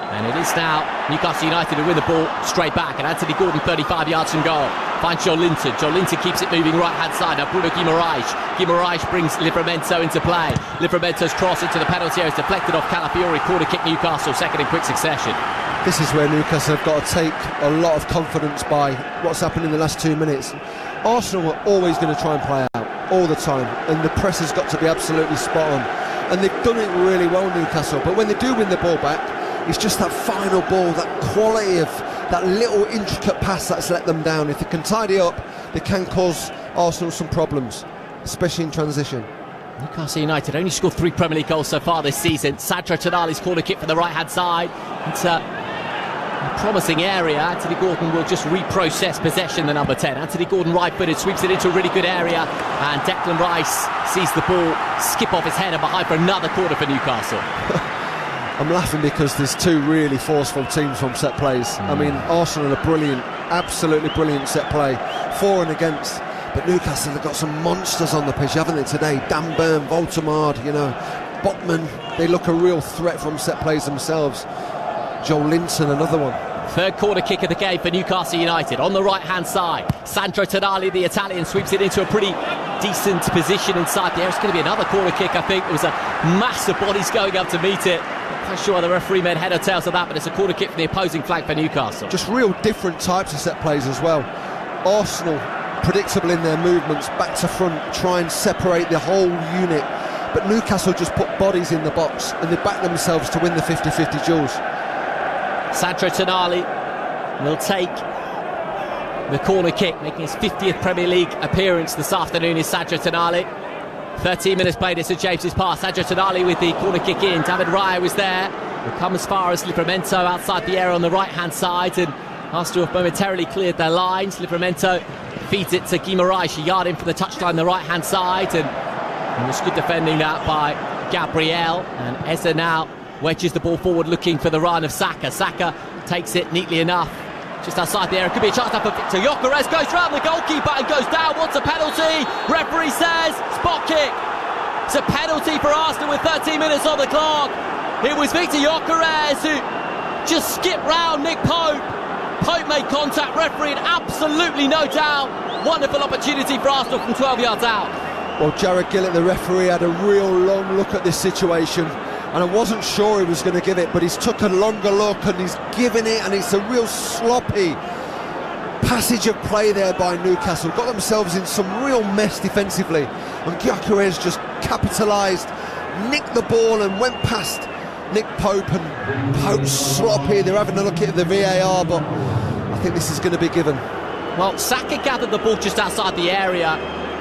And it is now Newcastle United who win the ball straight back, and Anthony Gordon 35 yards from goal. Finds Joe Linton. Joe Linton keeps it moving right-hand side. Now Bruno Guimaraes. Guimaraes brings Livramento into play. Livramento's cross into the penalty area is deflected off Calafiori. Corner kick Newcastle, second in quick succession. This is where Newcastle have got to take a lot of confidence by what's happened in the last 2 minutes. Arsenal are always going to try and play out all the time, and the press has got to be absolutely spot on. And they've done it really well, Newcastle. But when they do win the ball back, it's just that final ball, that quality of that little intricate pass that's let them down. If they can tidy up, they can cause Arsenal some problems, especially in transition. Newcastle United only scored 3 Premier League goals so far this season. Sandro Tonali's corner kick from the right-hand side. It's a promising area. Anthony Gordon will just reprocess possession, the number 10. Anthony Gordon right-footed, sweeps it into a really good area, and Declan Rice sees the ball skip off his head and behind for another corner for Newcastle. I'm laughing because there's 2 really forceful teams from set plays. I mean, Arsenal are brilliant, absolutely brilliant set play, for and against. But Newcastle have got some monsters on the pitch, haven't they, today? Dan Burn, Voltemade, you know, Botman. They look a real threat from set plays themselves. Joe Linton, another one. Third corner kick of the game for Newcastle United. On the right-hand side, Sandro Tonali, the Italian, sweeps it into a pretty decent position inside the area. It's going to be another corner kick, I think. There was a mass of bodies going up to meet it. Not quite sure the referee made head or tails of that, but it's a corner kick from the opposing flank for Newcastle. Just real different types of set plays as well. Arsenal, predictable in their movements, back to front, try and separate the whole unit. But Newcastle just put bodies in the box and they back themselves to win the 50-50 duels. Sandro Tonali will take the corner kick, making his 50th Premier League appearance this afternoon is Sandro Tonali. 13 minutes played at St James's Park. Sandro Tonali with the corner kick in. David Raya was there. Will come as far as Livramento outside the area on the right-hand side, and Arsenal have momentarily cleared their lines. Livramento feeds it to Guimaraes, a yard in from the touchline on the right-hand side, and it was good defending that by Gabriel. And Eze now wedges the ball forward looking for the run of Saka. Saka takes it neatly enough just outside the area. Could be a chance now for Victor Gyökeres. Goes round the goalkeeper and goes down. Wants a penalty. Referee says spot kick. It's a penalty for Arsenal with 13 minutes on the clock. It was Victor Gyökeres who just skipped round Nick Pope. Pope made contact. Referee in absolutely no doubt. Wonderful opportunity for Arsenal from 12 yards out. Well, Jared Gillett, the referee, had a real long look at this situation, and I wasn't sure he was going to give it, but he's took a longer look and he's given it, and it's a real sloppy passage of play there by Newcastle. Got themselves in some real mess defensively, and Gyökeres just capitalised, nicked the ball and went past Nick Pope, and Pope's sloppy. They're having a look at the VAR, but I think this is going to be given. Well, Saka gathered the ball just outside the area,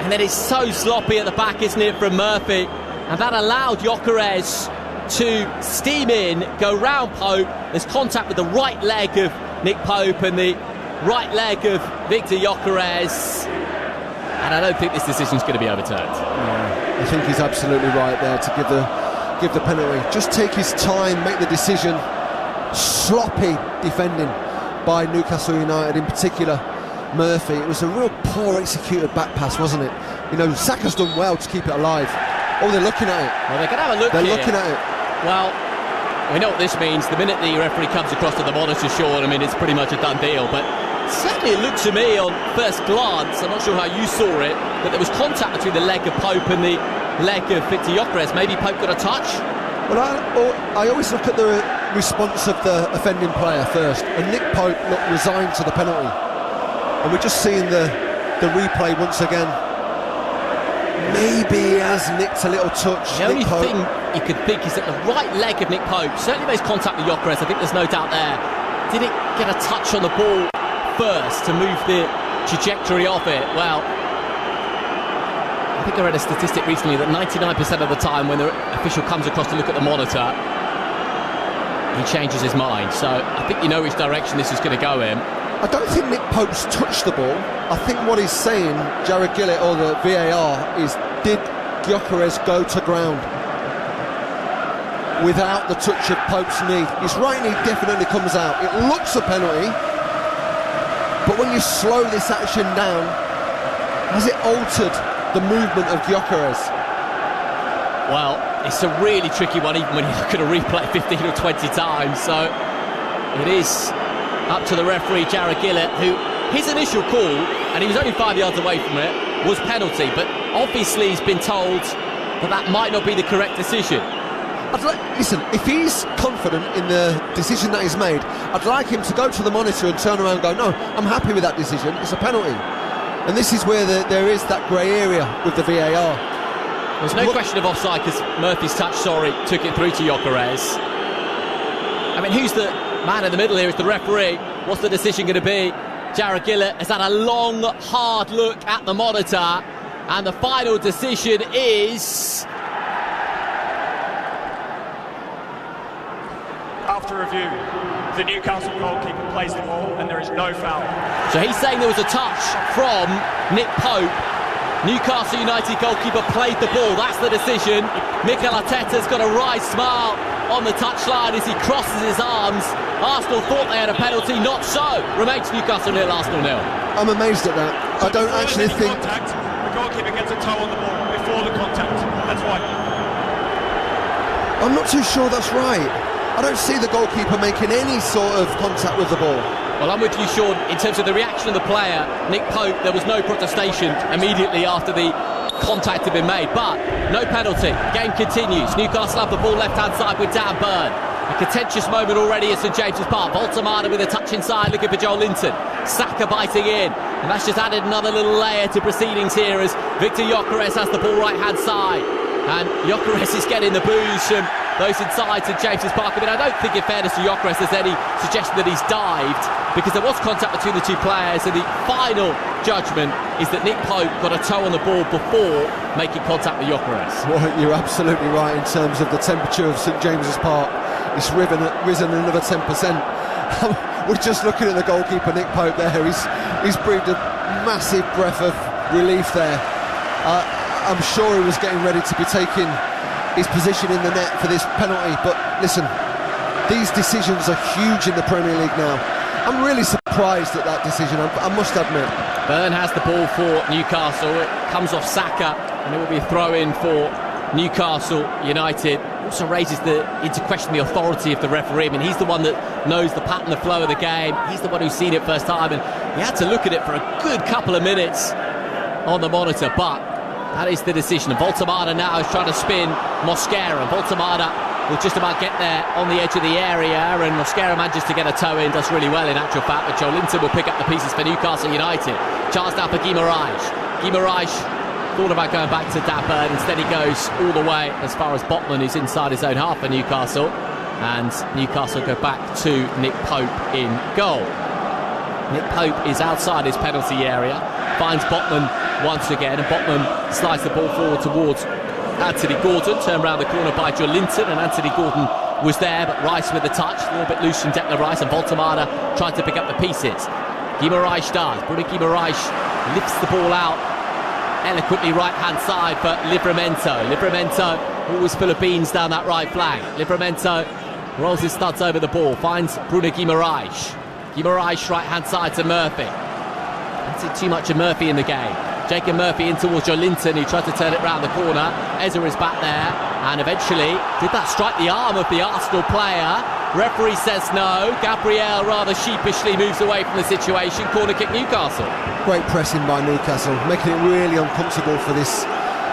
and then it's so sloppy at the back, isn't it, from Murphy? And that allowed Gyökeres to steam in, go round Pope. There's contact with the right leg of Nick Pope and the right leg of Victor Gyökeres, and I don't think this decision's going to be overturned. No, I think he's absolutely right there to give the penalty. Just take his time, make the decision. Sloppy defending by Newcastle United, in particular Murphy. It was a real poor executed back pass, wasn't it? You know, Saka's done well to keep it alive. Oh, they're looking at it. Well, they can have a look. They're here. looking at it. Well, we know what this means. The minute the referee comes across to the monitor, Sean, I mean, it's pretty much a done deal. But certainly it looked to me on first glance, I'm not sure how you saw it, that there was contact between the leg of Pope and the leg of Victor Gyökeres. Maybe Pope got a touch? Well, I always look at the response of the offending player first, and Nick Pope looked resigned to the penalty. And we're just seeing the replay once again. Maybe he has nicked a little touch. The only thing you could think is that the right leg of Nick Pope certainly makes contact with Gyökeres. I think there's no doubt there. Did it get a touch on the ball first to move the trajectory of it? Well, I think I read a statistic recently that 99% of the time when the official comes across to look at the monitor, he changes his mind. So I think you know which direction this is going to go in. I don't think Nick Pope's touched the ball. I think what he's saying, Jared Gillett or the VAR, is did Gyökeres go to ground without the touch of Pope's knee? His right knee definitely comes out. It looks a penalty, but when you slow this action down, has it altered the movement of Gyökeres? Well, it's a really tricky one, even when you look at a replay 15 or 20 times. So it is up to the referee, Jared Gillett, who his initial call, and he was only 5 yards away from it, was penalty, but obviously he's been told that that might not be the correct decision. Listen, if he's confident in the decision that he's made, I'd like him to go to the monitor and turn around and go, no, I'm happy with that decision, it's a penalty. And this is where there is that grey area with the VAR. There's no question of offside because Murphy's touch, took it through to Gyökeres. I mean, who's the man in the middle here? Is the referee. What's the decision going to be? Jared Gillett has had a long, hard look at the monitor, and the final decision is... After review, the Newcastle goalkeeper plays the ball and there is no foul. So he's saying there was a touch from Nick Pope. Newcastle United goalkeeper played the ball. That's the decision. Mikel Arteta's got a wry smile on the touchline as he crosses his arms. Arsenal thought they had a penalty, not so. Remains Newcastle 0, Arsenal 0. I'm amazed at that. I don't actually think... Contact, the goalkeeper gets a toe on the ball before the contact. That's right. I'm not too sure that's right. I don't see the goalkeeper making any sort of contact with the ball. Well, I'm with you, Sean, in terms of the reaction of the player. Nick Pope, there was no protestation immediately after the contact had been made, but no penalty. Game continues. Newcastle have the ball left-hand side with Dan Burn. A contentious moment already at St James's Park. Voltemada with a touch inside, looking for Joel Linton. Saka biting in, and that's just added another little layer to proceedings here as Victor Gyökeres has the ball right-hand side. And Gyökeres is getting the boos from those inside St James's Park. I mean, I don't think, in fairness to Gyökeres, there's any suggestion that he's dived, because there was contact between the two players, and the final judgment is that Nick Pope got a toe on the ball before making contact with Gyökeres. Well, you're absolutely right in terms of the temperature of St James's Park. It's risen another 10%. We're just looking at the goalkeeper, Nick Pope, there. He's breathed a massive breath of relief there. I'm sure he was getting ready to be taking his position in the net for this penalty, but listen, these decisions are huge in the Premier League now. I'm really surprised at that decision, I must admit. Burn has the ball for Newcastle. It comes off Saka, and it will be a throw-in for Newcastle United. Also raises into question the authority of the referee. I mean, he's the one that knows the pattern, the flow of the game. He's the one who's seen it first time, and he had to look at it for a good couple of minutes on the monitor, but that is the decision. And Voltemada now is trying to spin Mosquera, and Voltemada will just about get there on the edge of the area, and Mosquera manages to get a toe in, does really well in actual fact, but Joe Linton will pick up the pieces for Newcastle United. Chance now for Guimaraes. Guimaraes thought about going back to Dapper, instead he goes all the way as far as Botman, who's inside his own half for Newcastle, and Newcastle go back to Nick Pope in goal. Nick Pope is outside his penalty area, finds Botman once again, and Botman slides the ball forward towards Anthony Gordon, turned round the corner by Joe Linton, and Anthony Gordon was there, but Rice with the touch, a little bit loose from Declan Rice, and Voltemada tried to pick up the pieces. Guimaraes does. Bruno Guimaraes lifts the ball out eloquently right-hand side for Livramento. Livramento, always full of beans down that right flank. Livramento rolls his studs over the ball, finds Bruno Guimaraes. Guimaraes right-hand side to Murphy. Don't see too much of Murphy in the game. Jacob Murphy in towards Joe Linton, who tried to turn it round the corner. Ezra is back there, and eventually, did that strike the arm of the Arsenal player? Referee says no. Gabriel rather sheepishly moves away from the situation. Corner kick Newcastle. Great pressing by Newcastle, making it really uncomfortable for this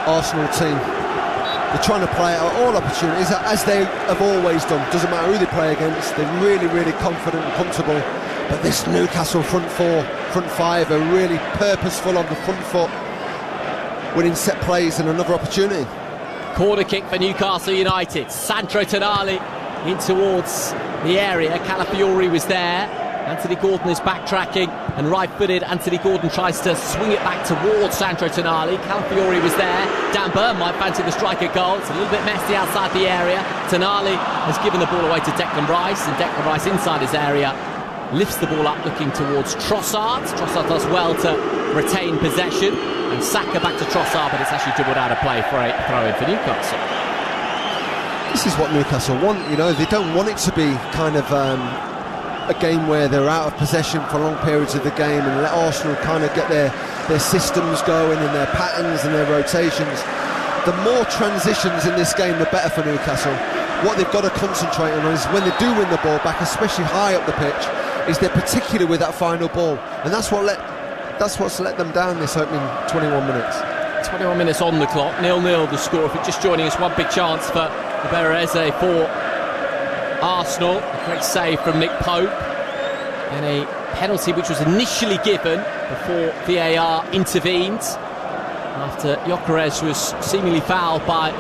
Arsenal team. They're trying to play out all opportunities, as they have always done. Doesn't matter who they play against, they're really, really confident and comfortable. But this Newcastle front five are really purposeful on the front foot, winning set plays and another opportunity. Corner kick for Newcastle United. Sandro Tonali in towards the area. Calafiori was there. Anthony Gordon is backtracking, and right-footed Anthony Gordon tries to swing it back towards Sandro Tonali. Calafiori was there. Dan Burn might fancy the striker goal. It's a little bit messy outside the area. Tonali has given the ball away to Declan Rice, and Declan Rice inside his area lifts the ball up looking towards Trossard. Trossard does well to retain possession, and Saka back to Trossard, but it's actually dribbled out of play for a throw-in for Newcastle. This is what Newcastle want, you know. They don't want it to be kind of a game where they're out of possession for long periods of the game and let Arsenal kind of get their systems going and their patterns and their rotations. The more transitions in this game, the better for Newcastle. What they've got to concentrate on is when they do win the ball back, especially high up the pitch, is they're particular with that final ball, and that's what's let them down this opening 21 minutes. 21 minutes on the clock, 0-0 the score. If you're just joining us, one big chance for Bereze for Arsenal. A great save from Nick Pope, and a penalty which was initially given before VAR intervened after Gyökeres was seemingly fouled by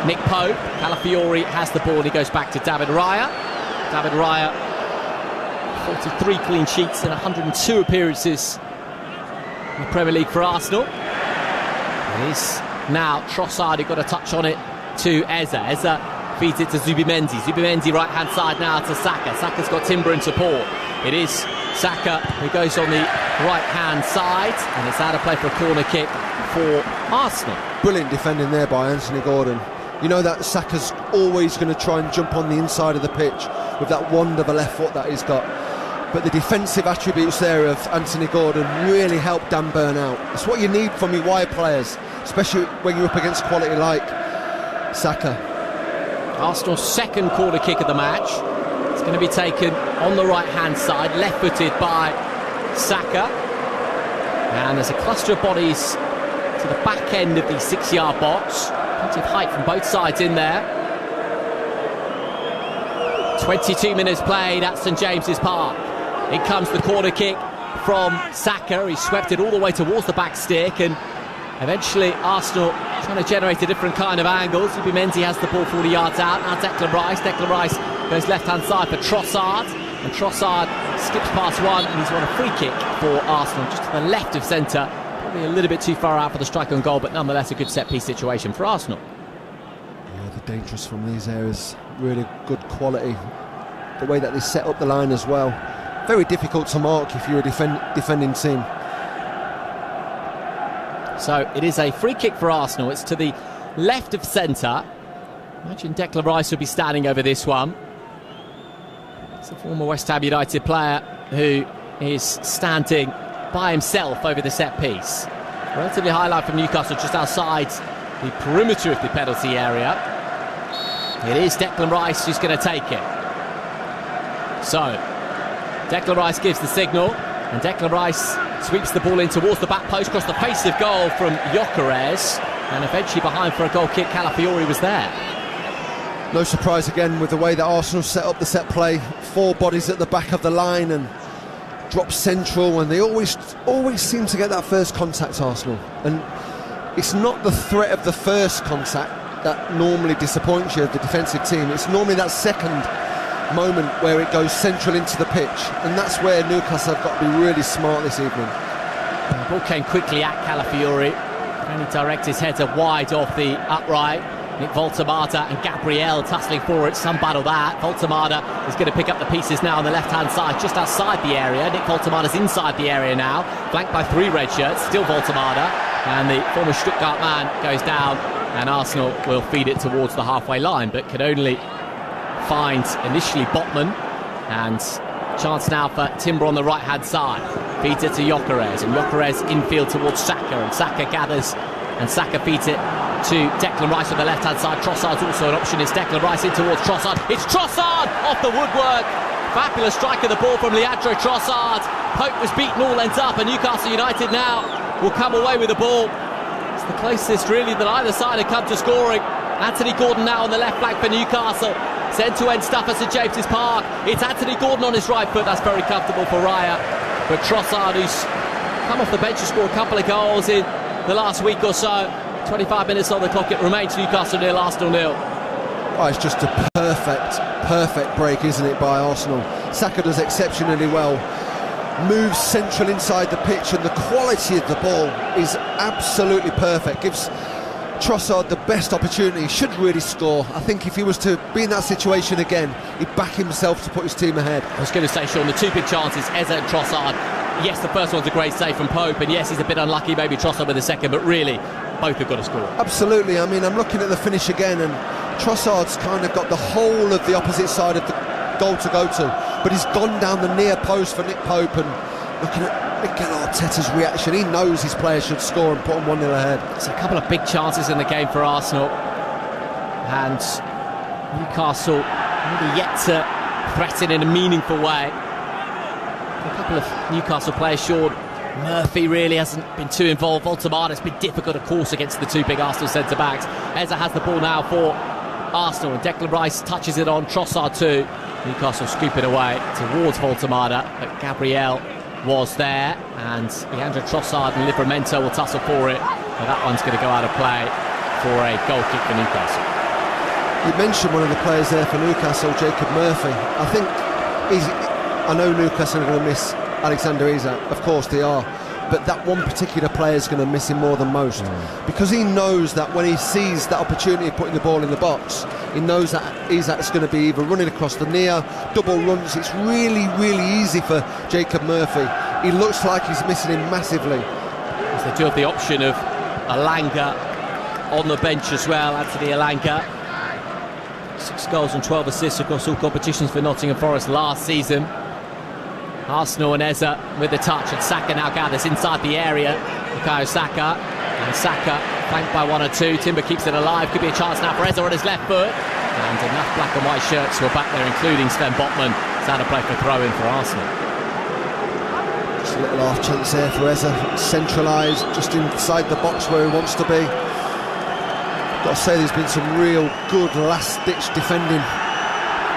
Nick Pope. Calafiori has the ball, and he goes back to David Raya. David Raya, 43 clean sheets in 102 appearances in the Premier League for Arsenal. It is now Trossard who got a touch on it to Eza. Eza feeds it to Zubimendi. Zubimendi right hand side now to Saka. Saka's got Timber in support. It is Saka who goes on the right hand side, and it's out of play for a corner kick for Arsenal. Brilliant defending there by Anthony Gordon. You know that Saka's always going to try and jump on the inside of the pitch with that wand of a left foot that he's got. But the defensive attributes there of Anthony Gordon really help Dan Burn out. It's what you need from your wide players, especially when you're up against quality like Saka. Arsenal's second corner kick of the match. It's going to be taken on the right-hand side, left-footed by Saka. And there's a cluster of bodies to the back end of the 6-yard box. Plenty of height from both sides in there. 22 minutes played at St James's Park. In comes the corner kick from Saka. He swept it all the way towards the back stick, and eventually Arsenal trying to generate a different kind of angle. Zubimendi has the ball 40 yards out. Now Declan Rice. Declan Rice goes left-hand side for Trossard, and Trossard skips past one, and he's won a free kick for Arsenal just to the left of centre. Probably a little bit too far out for the strike on goal, but nonetheless a good set-piece situation for Arsenal. Yeah, they're dangerous from these areas. Really good quality. The way that they set up the line as well. Very difficult to mark if you're a defending team. So it is a free kick for Arsenal. It's to the left of centre. Imagine Declan Rice will be standing over this one. It's a former West Ham United player who is standing by himself over the set piece. Relatively high line from Newcastle, just outside the perimeter of the penalty area. It is Declan Rice who's going to take it. So Declan Rice gives the signal, and Declan Rice sweeps the ball in towards the back post, across the face of goal from Gyökeres, and eventually behind for a goal kick. Calafiori was there. No surprise again with the way that Arsenal set up the set play. 4 bodies at the back of the line and drop central, and they always seem to get that first contact, Arsenal. And it's not the threat of the first contact that normally disappoints you, the defensive team. It's normally that second moment where it goes central into the pitch, and that's where Newcastle have got to be really smart this evening. The ball came quickly at Calafiori, and he directs his header wide off the upright. Nick Voltemada and Gabriel tussling for it. Some battle that. Voltemada is going to pick up the pieces now on the left-hand side, just outside the area. Nick Voltemada's inside the area now, flanked by 3 red shirts. Still Voltemada, and the former Stuttgart man goes down, and Arsenal will feed it towards the halfway line, but can only find initially Botman, and chance now for Timber on the right-hand side. Feeds it to Gyökeres, and Gyökeres infield towards Saka, and Saka gathers, and Saka feeds it to Declan Rice on the left-hand side. Trossard's also an option. It's Declan Rice in towards Trossard. It's Trossard off the woodwork. Fabulous strike of the ball from Leandro Trossard. Pope was beaten all ends up, and Newcastle United now will come away with the ball. It's the closest really that either side have come to scoring. Anthony Gordon now on the left flank for Newcastle. It's end-to-end stuff at St James's Park. It's Anthony Gordon on his right foot. That's very comfortable for Raya. But Trossard, who's come off the bench to score a couple of goals in the last week or so. 25 minutes on the clock. It remains Newcastle 0, Arsenal 0. Oh, it's just a perfect break, isn't it, by Arsenal? Saka does exceptionally well. Moves central inside the pitch, and the quality of the ball is absolutely perfect. Gives Trossard the best opportunity. He should really score. I think if he was to be in that situation again, he'd back himself to put his team ahead. I was going to say, Sean, the 2 big chances, Eze and Trossard. Yes, the first one's a great save from Pope, and yes, he's a bit unlucky, maybe Trossard with the second, but really, both have got to score. Absolutely. I mean, I'm looking at the finish again, and Trossard's kind of got the whole of the opposite side of the goal to go to, but he's gone down the near post for Nick Pope, and looking at Mikel Arteta's reaction, he knows his players should score and put them 1-0 ahead. It's a couple of big chances in the game for Arsenal, and Newcastle really yet to threaten in a meaningful way. A couple of Newcastle players short. Murphy really hasn't been too involved. Voltemada's been difficult, of course, against the 2 big Arsenal centre-backs. Eze has the ball now for Arsenal, and Declan Rice touches it on Trossard too. Newcastle scoop it away towards Voltemada, but Gabriel was there, and Leandro Trossard and Livramento will tussle for it, and that one's going to go out of play for a goal kick for Newcastle. You mentioned one of the players there for Newcastle, Jacob Murphy. I know Newcastle are going to miss Alexander Isak, of course they are, but that one particular player is going to miss him more than most, because he knows that when he sees that opportunity of putting the ball in the box, he knows that Isak's going to be either running across the near, double runs. It's really easy for Jacob Murphy. He looks like he's missing him massively. As they do have the option of Elanga on the bench as well. Anthony Elanga, 6 goals and 12 assists across all competitions for Nottingham Forest last season. Arsenal and Eze with the touch, and Saka now gathers inside the area. Bukayo Saka, and Saka flanked by 1 or 2. Timber keeps it alive. Could be a chance now for Eze on his left foot. And enough black and white shirts were back there, including Sven Botman. It's had a play for throw-in for Arsenal. Just a little half chance there for Eza, centralised, just inside the box where he wants to be. Got to say there's been some real good last-ditch defending.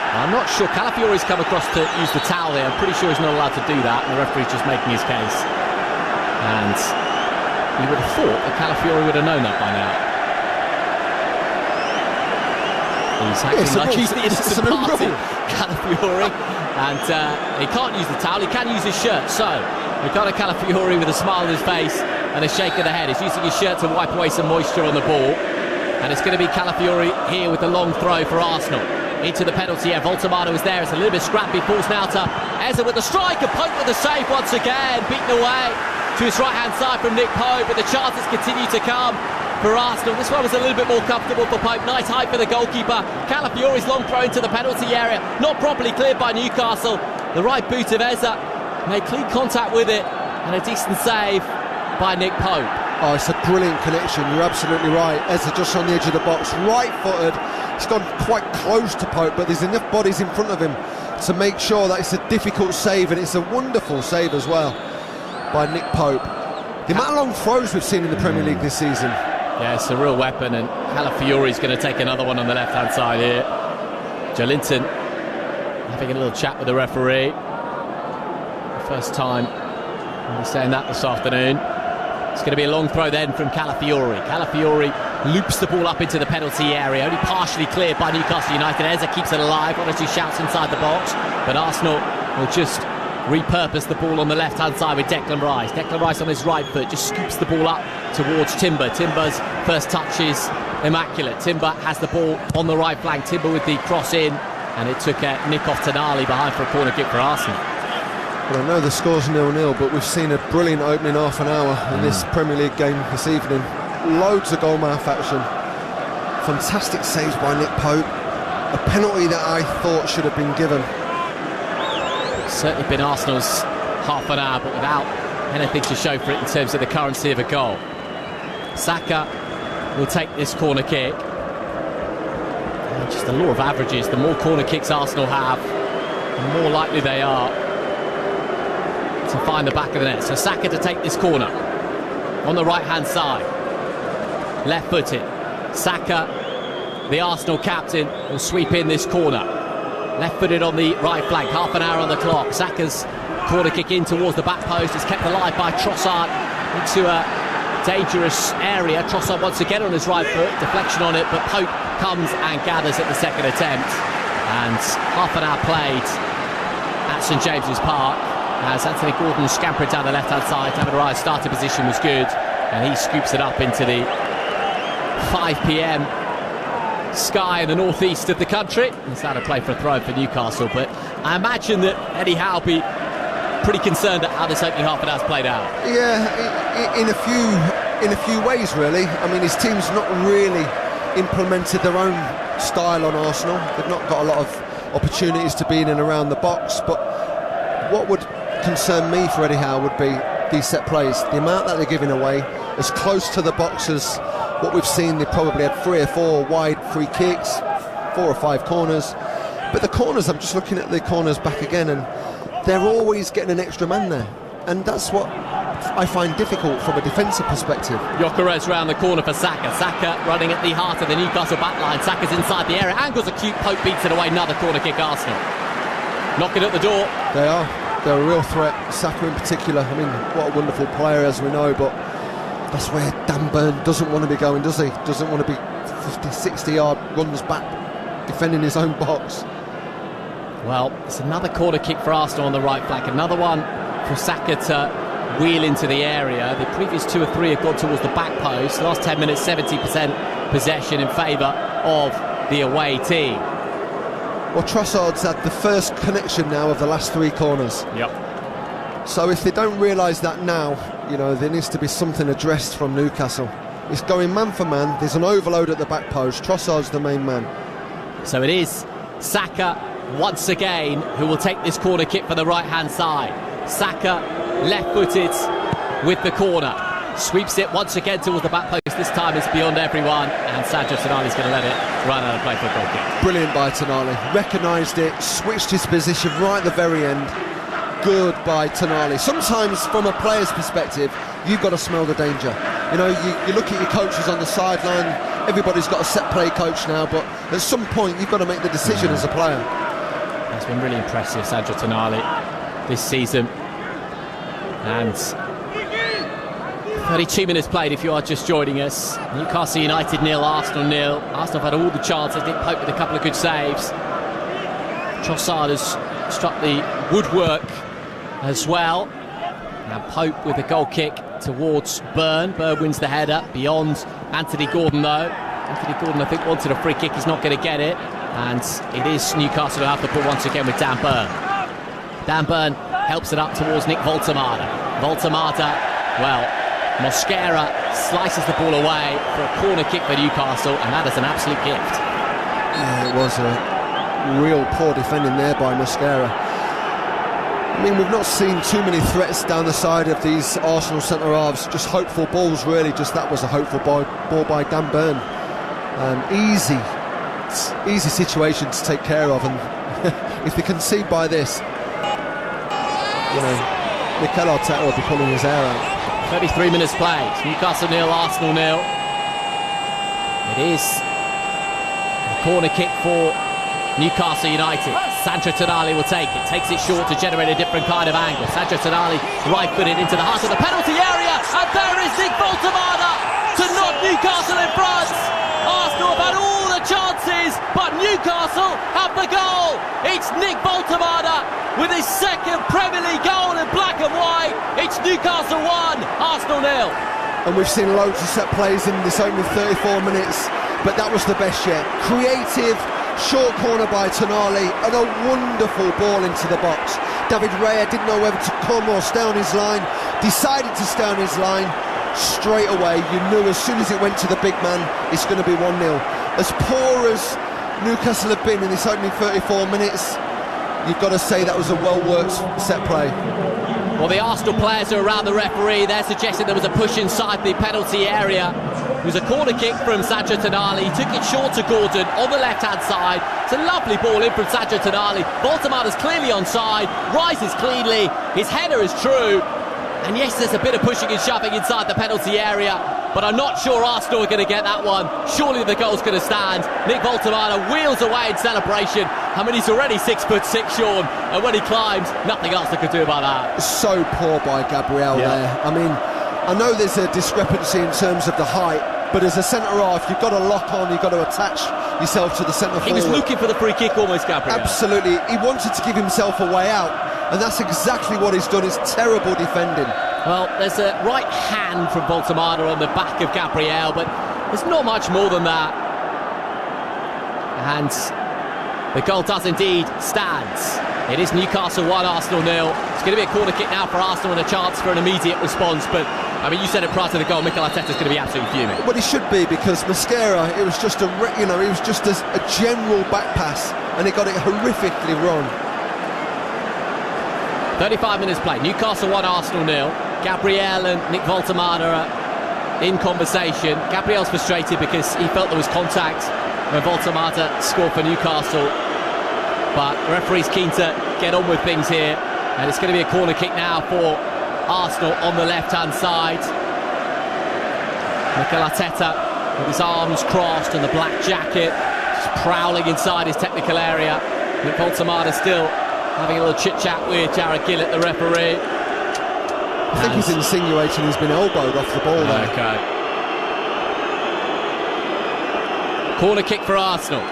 I'm not sure, Calafiori's come across to use the towel there. I'm pretty sure he's not allowed to do that, and the referee's just making his case. And you would have thought that Calafiori would have known that by now. He's acting like he's the innocent party, Calafiori, and he can't use the towel, he can use his shirt. So Ricardo Calafiori with a smile on his face and a shake of the head. He's using his shirt to wipe away some moisture on the ball, and it's going to be Calafiori here with the long throw for Arsenal into the penalty area. Voltamano is there, it's a little bit scrappy, falls now to Eza with the strike, and Pope with the save once again, beaten away to his right hand side from Nick Pope, but the chances continue to come for Arsenal. This one was a little bit more comfortable for Pope. Nice height for the goalkeeper. Calafiori's long throw into the penalty area, not properly cleared by Newcastle. The right boot of Eza made clean contact with it, and a decent save by Nick Pope. Oh, it's a brilliant connection, you're absolutely right. Eza just on the edge of the box, right-footed. He's gone quite close to Pope, but there's enough bodies in front of him to make sure that it's a difficult save, and it's a wonderful save as well by Nick Pope. The amount of long throws we've seen in the Premier League this season. Yeah, it's a real weapon, and Calafiori's going to take another one on the left-hand side here. Joelinton having a little chat with the referee. First time he's saying that this afternoon. It's going to be a long throw then from Calafiori. Calafiori loops the ball up into the penalty area, only partially cleared by Newcastle United. Eza keeps it alive, one or two shouts inside the box, but Arsenal will just repurpose the ball on the left-hand side with Declan Rice. Declan Rice on his right foot just scoops the ball up towards Timber. Timber's first touch is immaculate. Timber has the ball on the right flank. Timber with the cross in, and it took Nick off Tonali behind for a corner kick for Arsenal. Well, I know the score's 0-0, but we've seen a brilliant opening half an hour in this Premier League game this evening. Loads of goal-mouth action. Fantastic saves by Nick Pope. A penalty that I thought should have been given. Certainly been Arsenal's half an hour, but without anything to show for it in terms of the currency of a goal. Saka will take this corner kick. And just the law of averages, the more corner kicks Arsenal have, the more likely they are to find the back of the net. So Saka to take this corner on the right hand side, left footed. Saka, the Arsenal captain, will sweep in this corner, left footed on the right flank. Half an hour on the clock. Saka's corner kick in towards the back post is kept alive by Trossard into a dangerous area. Trossard once again on his right foot, deflection on it, but Pope comes and gathers at the second attempt. And half an hour played at St James's Park as Anthony Gordon scampered down the left-hand side. David Raya's starting position was good, and he scoops it up into the 5 p.m. sky in the northeast of the country. He's had a play for a throw for Newcastle, but I imagine that Eddie Howe will be pretty concerned at how this opening half an hour's played out. Yeah, in a few ways, really. I mean, his team's not really implemented their own style on Arsenal. They've not got a lot of opportunities to be in and around the box, but what would concern me for Eddie Howe would be these set plays. The amount that they're giving away, as close to the box as what we've seen. They probably had 3 or 4 wide free kicks, 4 or 5 corners, but the corners, I'm just looking at the corners back again, and they're always getting an extra man there, and that's what I find difficult from a defensive perspective. Gyökeres round the corner for Saka. Saka running at the heart of the Newcastle backline. Saka's inside the area, angles a cute Pope, beats it away. Another corner kick Arsenal. Knocking at the door. They are. They're a real threat. Saka in particular. I mean, what a wonderful player, as we know, but that's where Dan Burn doesn't want to be going, does he? Doesn't want to be 50, 60 yard runs back defending his own box. Well, it's another corner kick for Arsenal on the right flank. Another one for Saka to wheel into the area. The previous 2 or 3 have gone towards the back post. Last 10 minutes, 70% possession in favour of the away team. Well, Trossard's had the first connection now of the last 3 corners. Yep. So if they don't realise that now, you know, there needs to be something addressed from Newcastle. It's going man for man. There's an overload at the back post. Trossard's the main man. So it is Saka once again who will take this corner kick for the right hand side. Saka left footed with the corner. Sweeps it once again towards the back post. This time it's beyond everyone, and Sandro Tonali's going to let it run out of play for a goal kick. Brilliant by Tonali. Recognised it, switched his position right at the very end. Good by Tonali. Sometimes, from a player's perspective, you've got to smell the danger. You know, you look at your coaches on the sideline. Everybody's got a set play coach now, but at some point you've got to make the decision as a player. It's been really impressive, Sandro Tonali, this season. And 32 minutes played if you are just joining us. Newcastle United 0, Arsenal 0. Arsenal have had all the chances. Nick Pope with a couple of good saves. Trossard has struck the woodwork as well. Now Pope with a goal kick towards Burn. Burn wins the header beyond Anthony Gordon though. Anthony Gordon I think wanted a free kick. He's not going to get it. And it is Newcastle who have the ball once again with Dan Burn. Dan Burn helps it up towards Nick Voltemada. Voltemada, well, Mosquera slices the ball away for a corner kick for Newcastle, and that is an absolute gift. Yeah, it was a real poor defending there by Mosquera. I mean, we've not seen too many threats down the side of these Arsenal centre-halves, just hopeful balls really. Just that was a hopeful ball by Dan Burn. Easy situation to take care of, and if they concede by this, you know, Mikel Arteta will be pulling his hair out. 33 minutes played. Newcastle 0, Arsenal 0. It is a corner kick for Newcastle United. Sandro Tonali will take it. Takes it short to generate a different kind of angle. Sandro Tonali right-footed into the heart of the penalty area. And there is Nick Voltemada to knock Newcastle in front. Arsenal have had all the chances, but Newcastle have the goal. It's Nick Voltemada with his second Premier League goal in black and white. It's Newcastle 1, Arsenal 0. And we've seen loads of set plays in this only 34 minutes, but that was the best yet. Creative, short corner by Tonali, and a wonderful ball into the box. David Raya didn't know whether to come or stay on his line, decided to stay on his line. Straight away, you knew as soon as it went to the big man, it's going to be 1-0. As poor as Newcastle have been in this opening 34 minutes, you've got to say that was a well-worked set play. Well, the Arsenal players are around the referee. They're suggesting there was a push inside the penalty area. It was a corner kick from Sandro Tonali. He took it short to Gordon on the left-hand side. It's a lovely ball in from Sandro Tonali. Voltemada's clearly onside, rises cleanly. His header is true. And yes, there's a bit of pushing and shoving inside the penalty area, but I'm not sure Arsenal are going to get that one. Surely the goal's going to stand. Nick Voltemada wheels away in celebration. I mean, he's already 6'6", Sean, and when he climbs, nothing else they could do about that. So poor by Gabriel there. I mean, I know there's a discrepancy in terms of the height, but as a centre-half, you've got to lock on, you've got to attach yourself to the centre-forward. He was looking for the free kick almost, Gabriel. Absolutely. He wanted to give himself a way out, and that's exactly what he's done. It's terrible defending. Well, there's a right hand from Voltemada on the back of Gabriel, but there's not much more than that. And the goal does indeed stand. It is Newcastle 1, Arsenal 0. It's going to be a corner kick now for Arsenal and a chance for an immediate response. But, I mean, you said it prior to the goal, Mikel Arteta's going to be absolutely fuming. Well, he should be, because Mosquera, it was just a general back pass, and he got it horrifically wrong. 35 minutes played. Newcastle 1, Arsenal 0. Gabriel and Nick Voltemada are in conversation. Gabriel's frustrated because he felt there was contact when Voltemada scored for Newcastle. But the referee's keen to get on with things here. And it's going to be a corner kick now for Arsenal on the left-hand side. Mikel Arteta with his arms crossed and the black jacket, just prowling inside his technical area. Nick Voltemada still having a little chit-chat with Jared Gillett, the referee. I think he's insinuating he's been elbowed off the ball there. Okay. Corner kick for Arsenal.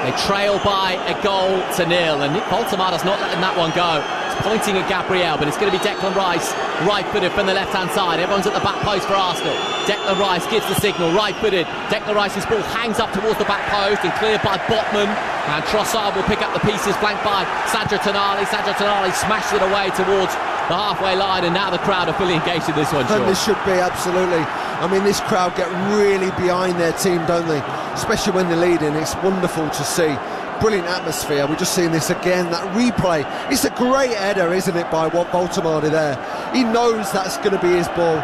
They trail by a goal to nil, and Nick Voltemada's not letting that one go. He's pointing at Gabriel, but it's going to be Declan Rice, right-footed from the left-hand side. Everyone's at the back post for Arsenal. Declan Rice gives the signal, right-footed. Declan Rice's ball hangs up towards the back post and cleared by Botman. And Trossard will pick up the pieces, flanked by Sandro Tonali. Sandro Tonali smashed it away towards the halfway line, and now the crowd are fully engaged in this one, Sean. And this should be, absolutely. I mean, this crowd get really behind their team, don't they? Especially when they're leading. It's wonderful to see. Brilliant atmosphere. We're just seeing this again, that replay. It's a great header, isn't it, by Voltemada there. He knows that's going to be his ball.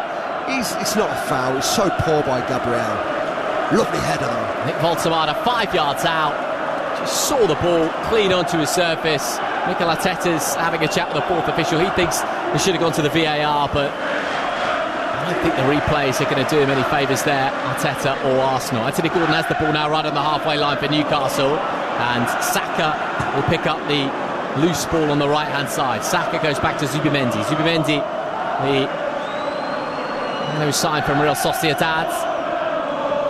It's not a foul, it's so poor by Gabriel. Lovely header though. Nick Voltemada 5 yards out, just saw the ball clean onto his surface. Mikel Arteta's having a chat with the fourth official. He thinks he should have gone to the VAR, but I don't think the replays are going to do him any favours there, Arteta or Arsenal. Anthony Gordon has the ball now right on the halfway line for Newcastle, and Saka will pick up the loose ball on the right-hand side. Saka goes back to Zubimendi. Zubimendi, the signed from Real Sociedad,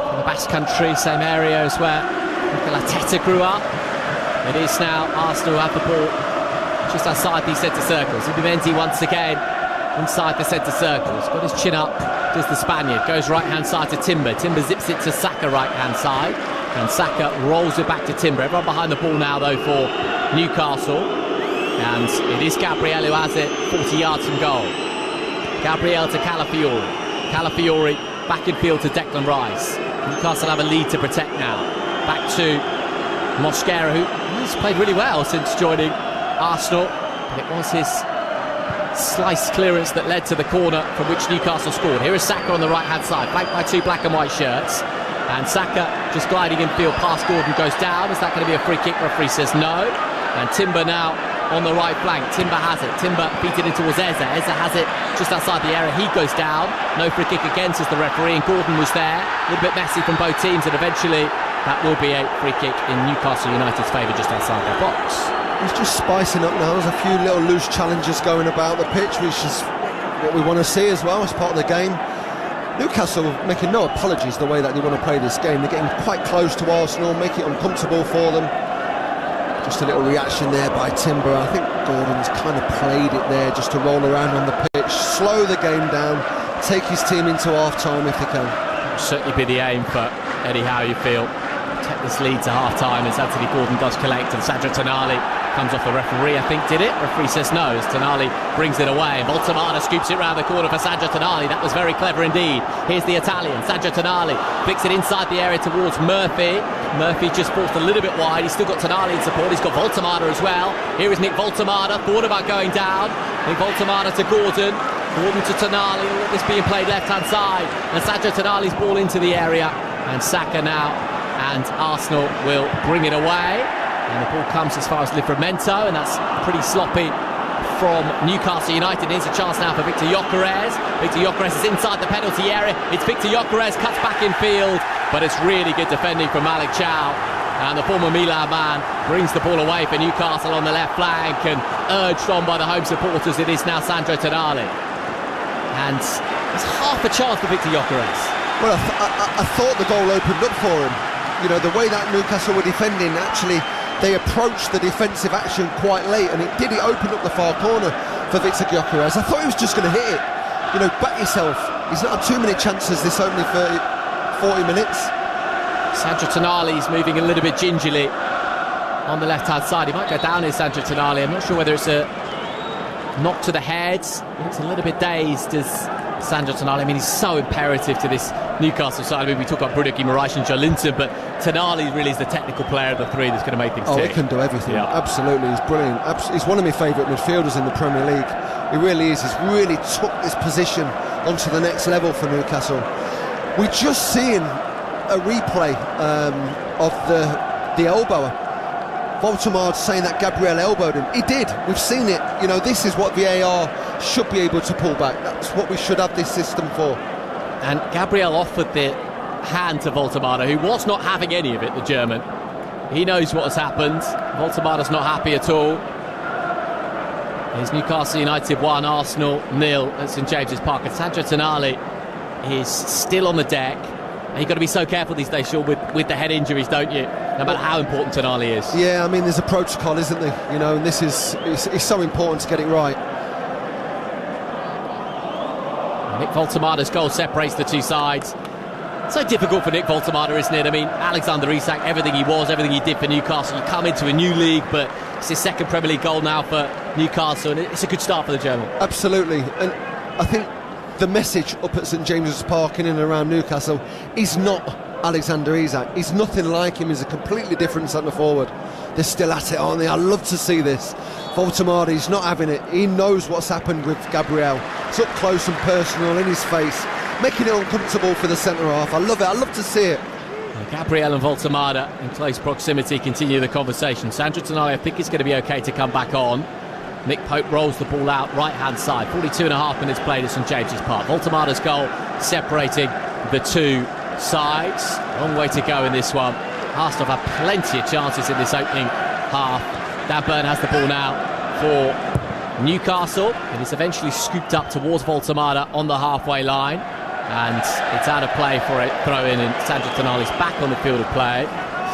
from the Basque Country, same area as where Mikel Arteta grew up. It is now Arsenal have the ball just outside the centre circle. Zubimendi once again inside the centre circle. He's got his chin up, does the Spaniard. Goes right-hand side to Timber. Timber zips it to Saka right-hand side. And Saka rolls it back to Timber. Everyone behind the ball now, though, for Newcastle. And it is Gabriel who has it 40 yards from goal. Gabriel to Calafiori. Calafiori back in field to Declan Rice. Newcastle have a lead to protect now. Back to Mosquera, who has played really well since joining Arsenal. But it was his slice clearance that led to the corner from which Newcastle scored. Here is Saka on the right-hand side, flanked by two black and white shirts. And Saka just gliding in field past Gordon, goes down. Is that going to be a free kick? Referee says no. And Timber now on the right flank. Timber has it. Timber beat it in towards Eze. Eze has it just outside the area. He goes down. No free kick again, says the referee. And Gordon was there. A little bit messy from both teams. And eventually that will be a free kick in Newcastle United's favour just outside their box. He's just spicing up now. There's a few little loose challenges going about the pitch, which is what we want to see as well as part of the game. Newcastle making no apologies the way that they want to play this game. They're getting quite close to Arsenal, making it uncomfortable for them. Just a little reaction there by Timber. I think Gordon's kind of played it there just to roll around on the pitch, slow the game down, take his team into half-time if they can. That will certainly be the aim for Eddie Howe, you feel. Take this lead to half-time as Anthony Gordon does collect, and Sandro Tonali comes off the referee, I think, did it? Referee says no, as Tonali brings it away. Voltemada scoops it round the corner for Sandro Tonali. That was very clever indeed. Here's the Italian, Sandro Tonali, flicks it inside the area towards Murphy. Murphy just forced a little bit wide. He's still got Tonali in support. He's got Voltemada as well. Here is Nick Voltemada, thought about going down. Nick Voltemada to Gordon. Gordon to Tonali. All of this being played left-hand side. And Sandro Tonali's ball into the area. And Saka now, and Arsenal will bring it away. And the ball comes as far as Livramento, and that's pretty sloppy from Newcastle United. Here's a chance now for Victor Gyökeres. Victor Gyökeres is inside the penalty area. It's Victor Gyökeres, cuts back in field, but it's really good defending from Malik Chow. And the former Milan man brings the ball away for Newcastle on the left flank, and urged on by the home supporters, it is now Sandro Tonali. And there's half a chance for Victor Gyökeres. Well, I thought the goal opened up for him. You know, the way that Newcastle were defending, actually, they approached the defensive action quite late, and it opened up the far corner for Victor Gyökeres. I thought he was just going to hit it. You know, back yourself. He's not had too many chances this opening 40 minutes. Sandro Tonali's moving a little bit gingerly on the left-hand side. He might go down here, Sandro Tonali. I'm not sure whether it's a knock to the head. He looks a little bit dazed as Sandro Tonali. I mean, he's so imperative to this Newcastle side. I mean, we talk about Bruno Guimaraes and Joelinton, but Tonali really is the technical player of the three that's going to make things tick. He can do everything. Yeah. Absolutely, he's brilliant. He's one of my favourite midfielders in the Premier League. He really is. He's really took this position onto the next level for Newcastle. We're just seeing a replay of the elbow. Voltemada saying that Gabriel elbowed him. He did. We've seen it. You know, this is what VAR should be able to pull back. That's what we should have this system for. And Gabriel offered the hand to Voltemada, who was not having any of it, the German. He knows what has happened. Voltemada's not happy at all. Here's Newcastle United 1, Arsenal 0 at St James's Park. And Sandro Tonali is still on the deck. And you've got to be so careful these days, Sean, with the head injuries, don't you? No matter how important Tonali is. Yeah, I mean, there's a protocol, isn't there? You know, and this is it's so important to get it right. Nick Voltemada's goal separates the two sides. So difficult for Nick Voltemada, isn't it? I mean, Alexander Isak, everything he was, everything he did for Newcastle. You come into a new league, but it's his second Premier League goal now for Newcastle, and it's a good start for the German. Absolutely, and I think the message up at St James's Park in and around Newcastle is not Alexander Isak. He's nothing like him. He's a completely different centre forward. They're still at it, aren't they? I love to see this. Voltemada, he's not having it. He knows what's happened with Gabriel. It's up close and personal in his face. making it uncomfortable for the centre-half. I love it, I love to see it. Gabriel and Voltemada in close proximity continue the conversation. Sandro Tonali, I think it's going to be okay to come back on. Nick Pope rolls the ball out right-hand side. 42.5 minutes played at St James's Park. Voltemada's goal separating the two sides. Long way to go in this one. Arsenal have had plenty of chances in this opening half. Dan Burn has the ball now for Newcastle. It is eventually scooped up towards Voltemada on the halfway line. And it's out of play for a throw-in, and Sandro Tonali's back on the field of play.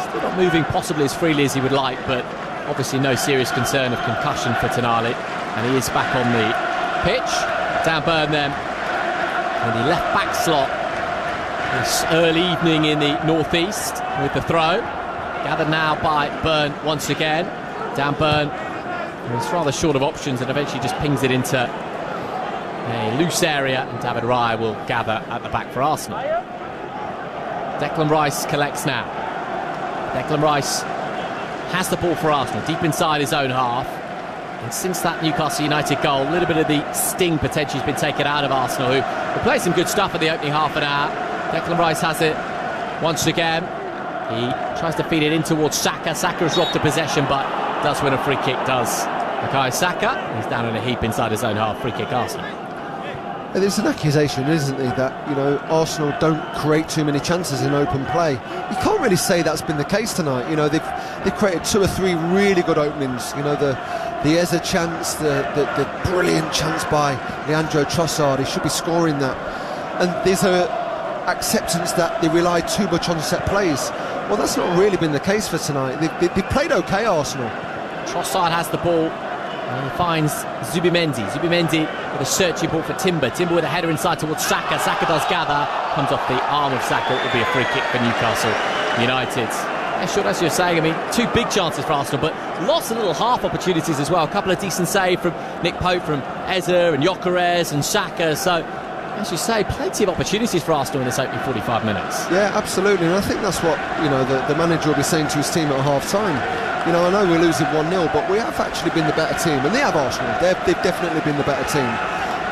Still not moving possibly as freely as he would like, but obviously no serious concern of concussion for Tonali. And he is back on the pitch. Dan Burn then in the left-back slot. This early evening in the northeast with the throw. Gathered now by Burn once again. Dan Burn is rather short of options and eventually just pings it into a loose area, and David Raya will gather at the back for Arsenal. Declan Rice collects now. Declan Rice has the ball for Arsenal, deep inside his own half. And since that Newcastle United goal, a little bit of the sting potentially has been taken out of Arsenal, who played some good stuff in the opening half an hour. Declan Rice has it once again. He tries to feed it in towards Saka. Saka has robbed the possession, but does win a free kick, does Bukayo Saka. He's down in a heap inside his own half. Free kick Arsenal. There's an accusation, isn't there, that, you know, Arsenal don't create too many chances in open play. You can't really say that's been the case tonight. You know, they've created 2 or 3 really good openings. You know, the Eze chance, the brilliant chance by Leandro Trossard. He should be scoring that. And there's a acceptance that they rely too much on set plays. Well, that's not really been the case for tonight. They played okay, Arsenal. Trossard has the ball. And he finds Zubimendi. Zubimendi with a searching ball for Timber. Timber with a header inside towards Saka. Saka does gather. Comes off the arm of Saka. It will be a free kick for Newcastle United. Yeah, sure, as you're saying, I mean, 2 big chances for Arsenal, but lots of little half opportunities as well. A couple of decent saves from Nick Pope, from Eze and Gyökeres and Saka. So, as you say, plenty of opportunities for Arsenal in this opening 45 minutes. Yeah, absolutely. And I think that's what, you know, the manager will be saying to his team at half-time. You know, I know we're losing 1-0, but we have actually been the better team. And they have Arsenal. They've definitely been the better team.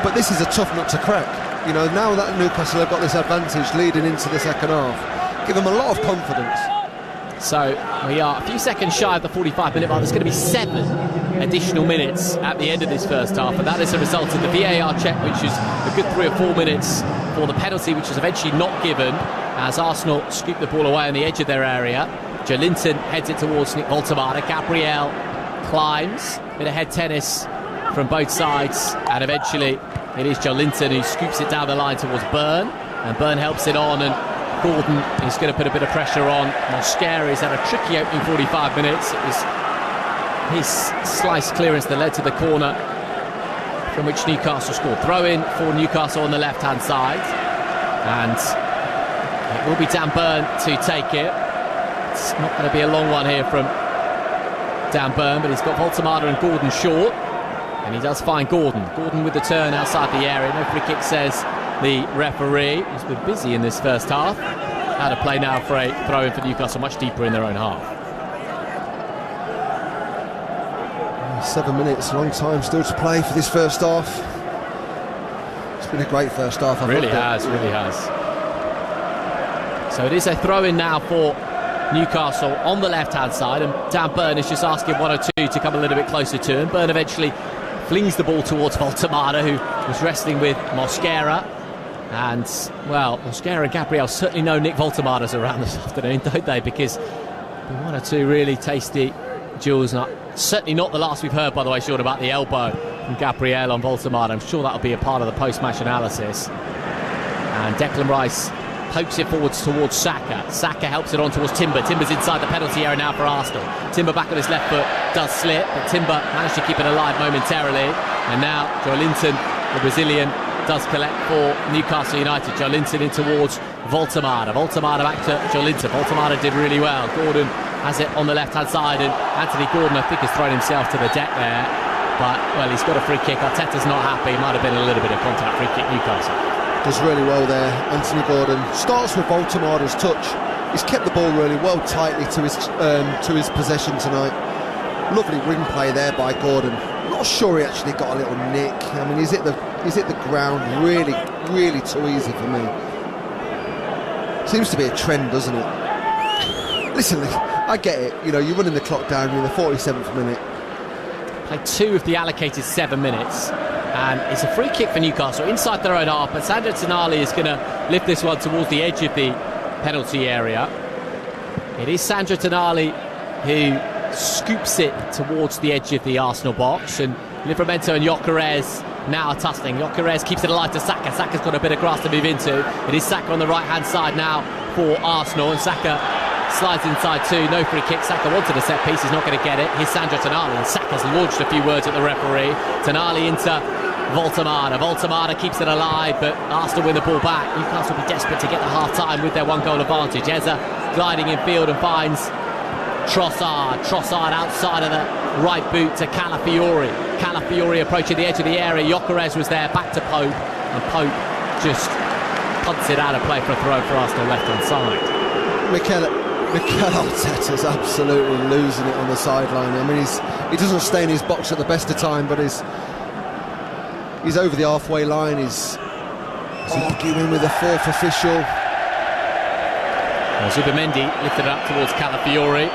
But this is a tough nut to crack. You know, now that Newcastle have got this advantage leading into the second half, give them a lot of confidence. So we are a few seconds shy of the 45-minute mark. There's going to be 7 additional minutes at the end of this first half, and that is a result of the VAR check, which is a good 3 or 4 minutes for the penalty, which was eventually not given, as Arsenal scooped the ball away on the edge of their area. Joelinton heads it towards Nick Voltemada. Gabriel climbs. Bit of head tennis from both sides, and eventually it is Joelinton who scoops it down the line towards Burn, and Burn helps it on, and Gordon is going to put a bit of pressure on. Mosquera has had a tricky opening 45 minutes. It was his slice clearance that led to the corner from which Newcastle scored. Throw in for Newcastle on the left-hand side, and it will be Dan Burn to take it. It's not going to be a long one here from Dan Burn, but he's got Voltemada and Gordon short, and he does find Gordon. Gordon with the turn outside the area. No free kick, says the referee. He's been busy in this first half. Out of play now for a throw-in for Newcastle, much deeper in their own half. 7 minutes, long time still to play for this first half. It's been a great first half. Really has. So it is a throw-in now for Newcastle on the left-hand side, and Dan Burn is just asking 1 or 2 to come a little bit closer to him. Burn eventually flings the ball towards Voltemada, who was wrestling with Mosquera. And, well, Mosquera and Gabriel certainly know Nick Voltemada's around this afternoon, don't they? Because 1 or 2 really tasty duels. Certainly not the last we've heard, by the way, Sean, about the elbow from Gabriel on Voltemada. I'm sure that'll be a part of the post-match analysis. And Declan Rice pokes it forwards towards Saka. Saka helps it on towards Timber. Timber's inside the penalty area now for Arsenal. Timber back on his left foot, does slip, but Timber managed to keep it alive momentarily. And now Joelinton, the Brazilian, does collect for Newcastle United. Joelinton in towards Voltemada. Voltemada back to Joelinton. Voltemada did really well. Gordon has it on the left-hand side, and Anthony Gordon, I think, has thrown himself to the deck there. But, well, he's got a free kick. Arteta's not happy. Might have been a little bit of contact. Free kick Newcastle. Does really well there, Anthony Gordon. Starts with Voltemada's touch. He's kept the ball really well tightly to his possession tonight. Lovely ring play there by Gordon. Not sure he actually got a little nick. I mean, he's hit the He's hit the ground really, really too easy for me. Seems to be a trend, doesn't it? Listen, I get it. You know, you're running the clock down in the 47th minute. Played 2 of the allocated 7 minutes. And it's a free kick for Newcastle inside their own half, but Sandro Tonali is going to lift this one towards the edge of the penalty area. It is Sandro Tonali who scoops it towards the edge of the Arsenal box, and Livramento and Gyökeres now are tussling. Gyökeres keeps it alive to Saka. Saka's got a bit of grass to move into. It is Saka on the right-hand side now for Arsenal, and Saka slides inside too. No free kick. Saka wanted a set piece. He's not going to get it. Here's Sandro Tonali, and Saka's launched a few words at the referee. Tonali into Voltemada. Voltemada keeps it alive, but Arsenal win the ball back. Newcastle will be desperate to get the half-time with their 1-goal advantage. Eza gliding in field and finds Trossard. Trossard outside of the right boot to Calafiori. Calafiori approaching the edge of the area. Gyökeres was there, back to Pope, and Pope just punts it out of play for a throw for Arsenal left-hand side. Mikel Arteta's absolutely losing it on the sideline. I mean, he doesn't stay in his box at the best of time, but he's over the halfway line. He's arguing with the 4th official. Zubimendi lifted it up towards Calafiori.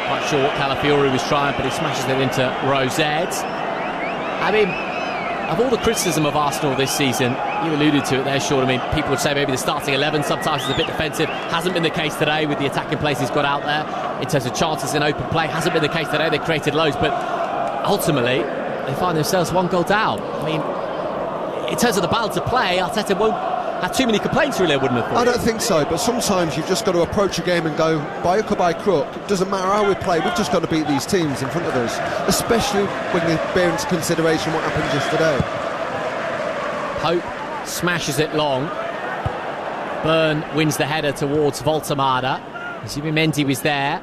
Not sure what Calafiori was trying, but he smashes it into Rosette. I mean, of all the criticism of Arsenal this season, you alluded to it there, Sean. I mean, people would say maybe the starting 11 sometimes is a bit defensive. Hasn't been the case today with the attacking plays he's got out there. In terms of chances in open play, hasn't been the case today. They created loads, but ultimately they find themselves 1 goal down. I mean, in terms of the balance of play, Arteta won't have too many complaints, really, I wouldn't have thought. I don't think so, but sometimes you've just got to approach a game and go, by hook or by crook, it doesn't matter how we play, we've just got to beat these teams in front of us, especially when you bear into consideration what happened yesterday. Pope smashes it long. Burn wins the header towards Voltemada. Zubimendi was there,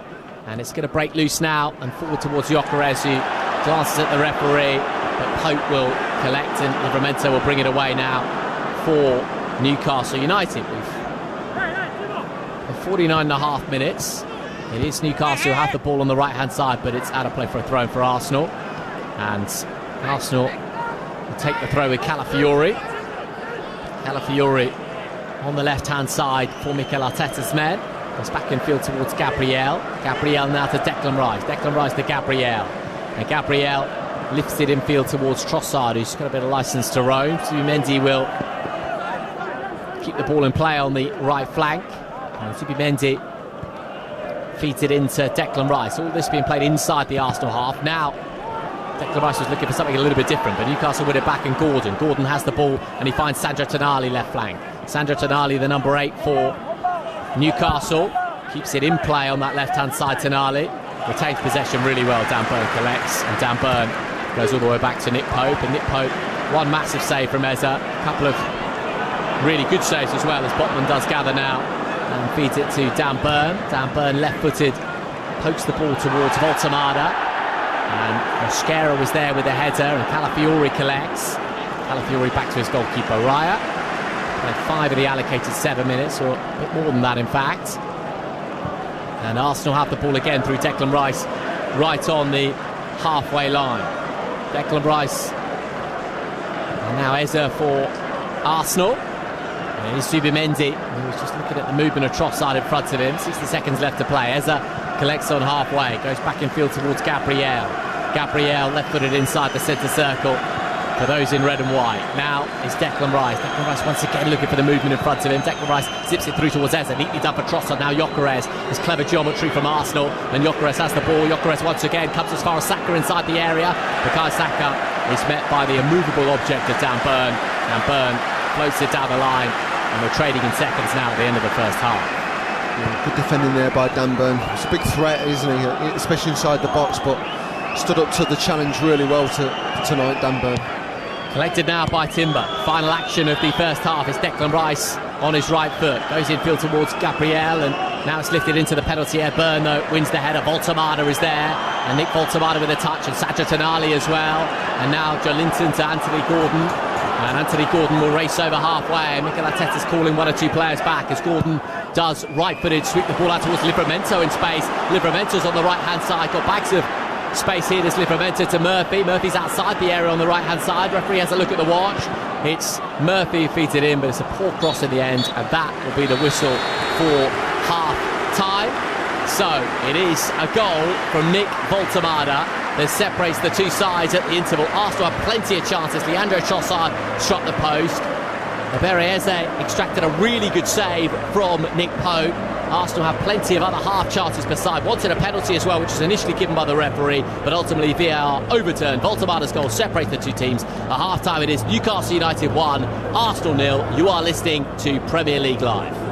and it's going to break loose now and forward towards Gyökeres, who glances at the referee, but Pope will collect, and Livramento will bring it away now for Newcastle United. With 49.5 minutes, it is Newcastle who have the ball on the right-hand side, but it's out of play for a throw for Arsenal, and Arsenal will take the throw with Calafiori. Calafiori on the left-hand side for Mikel Arteta's men. Goes back in field towards Gabriel. Gabriel now to Declan Rice. Declan Rice to Gabriel, and Gabriel lifts it in field towards Trossard, who's got a bit of licence to roam. Zubimendi will keep the ball in play on the right flank, and Zubimendi feeds it into Declan Rice. All this being played inside the Arsenal half. Now Declan Rice was looking for something a little bit different, but Newcastle win it back, and Gordon has the ball, and he finds Sandro Tonali left flank. Sandro Tonali, the number 8 for Newcastle, keeps it in play on that left-hand side. Tonali retains possession really well. Dan Burn collects, and Dan Burn goes all the way back to Nick Pope, and Nick Pope, one massive save from Eza, a couple of really good saves as well, as Botman does gather now, and feeds it to Dan Burn. Dan Burn left-footed, pokes the ball towards Voltemada, and Mosquera was there with the header, and Calafiori collects. Calafiori back to his goalkeeper Raya. Played 5 of the allocated 7 minutes, or a bit more than that in fact. And Arsenal have the ball again through Declan Rice, right on the halfway line. Declan Rice, and now Eza for Arsenal. And here's Zubimendi, who was just looking at the movement of Trossard in front of him. 60 seconds left to play. Eza collects on halfway, goes back in field towards Gabriel. Gabriel left-footed inside the centre circle for those in red and white. Now is Declan Rice. Declan Rice once again looking for the movement in front of him. Declan Rice zips it through towards Eza, neatly done for Trossard. Now Gyökeres, there's clever geometry from Arsenal, and Gyökeres has the ball. Gyökeres once again comes as far as Saka inside the area. Bukayo Saka is met by the immovable object of Dan Burn, and Burn floats it down the line, and we're trading in seconds now at the end of the first half. Yeah, good defending there by Dan Burn. It's a big threat, isn't he, especially inside the box, but stood up to the challenge really well tonight, Dan Burn. Collected now by Timber. Final action of the first half is Declan Rice on his right foot. Goes infield towards Gabriel, and now it's lifted into the penalty area. Burn, though, wins the header. Voltemada is there, and Nick Voltemada with a touch, and Sandro Tonali as well. And now Joelinton to Anthony Gordon. And Anthony Gordon will race over halfway. Mikel Arteta's calling 1 or 2 players back as Gordon does right-footed sweep the ball out towards Livramento in space. Livramento's on the right-hand side, got bags of Space here, there's Livramento to Murphy. Murphy's outside the area on the right-hand side. Referee has a look at the watch. It's Murphy who feeds it in, but it's a poor cross in the end, and that will be the whistle for half-time. So it is a goal from Nick Voltemada that separates the two sides at the interval. Arsenal have plenty of chances. Leandro Trossard struck the post. Berriese extracted a really good save from Nick Pope. Arsenal have plenty of other half chances beside. Wanted a penalty as well, which was initially given by the referee, but ultimately VAR overturned. Voltemada's goal separates the two teams. At half-time it is Newcastle United 1, Arsenal 0. You are listening to Premier League Live.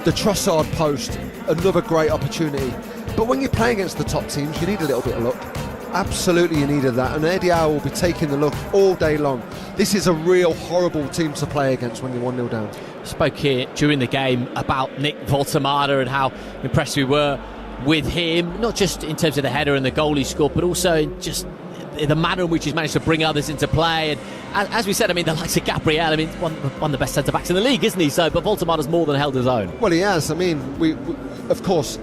The Trossard post, another great opportunity. But when you're playing against the top teams, you need a little bit of luck. Absolutely, you needed that. And Eddie Howe will be taking the luck all day long. This is a real horrible team to play against when you're 1-0 down. Spoke here during the game about Nick Voltemada and how impressed we were with him, not just in terms of the header and the goal he scored, but also in just the manner in which he's managed to bring others into play. And as we said, I mean, the likes of Gabriel, I mean, one of the best centre-backs in the league, isn't he? So, but Voltemada's more than held his own. Well, he has. I mean, we of course,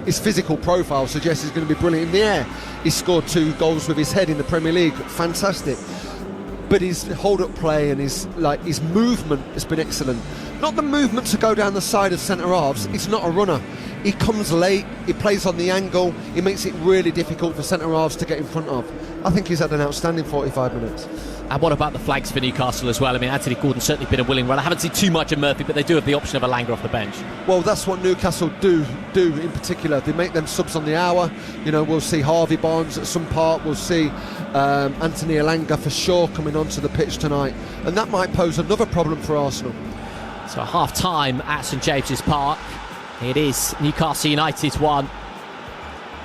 his physical profile suggests he's going to be brilliant in the air. He scored 2 goals with his head in the Premier League. Fantastic. But his hold-up play and his movement has been excellent. Not the movement to go down the side of centre-halves. He's not a runner. He comes late, he plays on the angle, he makes it really difficult for centre-halves to get in front of. I think he's had an outstanding 45 minutes. And what about the flags for Newcastle as well? I mean, Anthony Gordon's certainly been a willing runner. I haven't seen too much of Murphy, but they do have the option of Elanga off the bench. Well, that's what Newcastle do in particular. They make them subs on the hour. You know, we'll see Harvey Barnes at some part. We'll see Anthony Elanga for sure coming onto the pitch tonight. And that might pose another problem for Arsenal. So half-time at St James's Park. It is Newcastle United 1,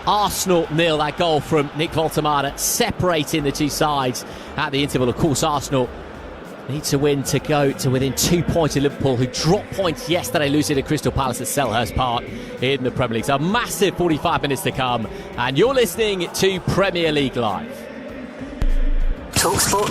Arsenal 0. That goal from Nick Voltemada separating the two sides at the interval. Of course, Arsenal need to win to go to within 2 points of Liverpool, who dropped points yesterday, losing to Crystal Palace at Selhurst Park in the Premier League. So a massive 45 minutes to come, and you're listening to Premier League Live. TalkSport.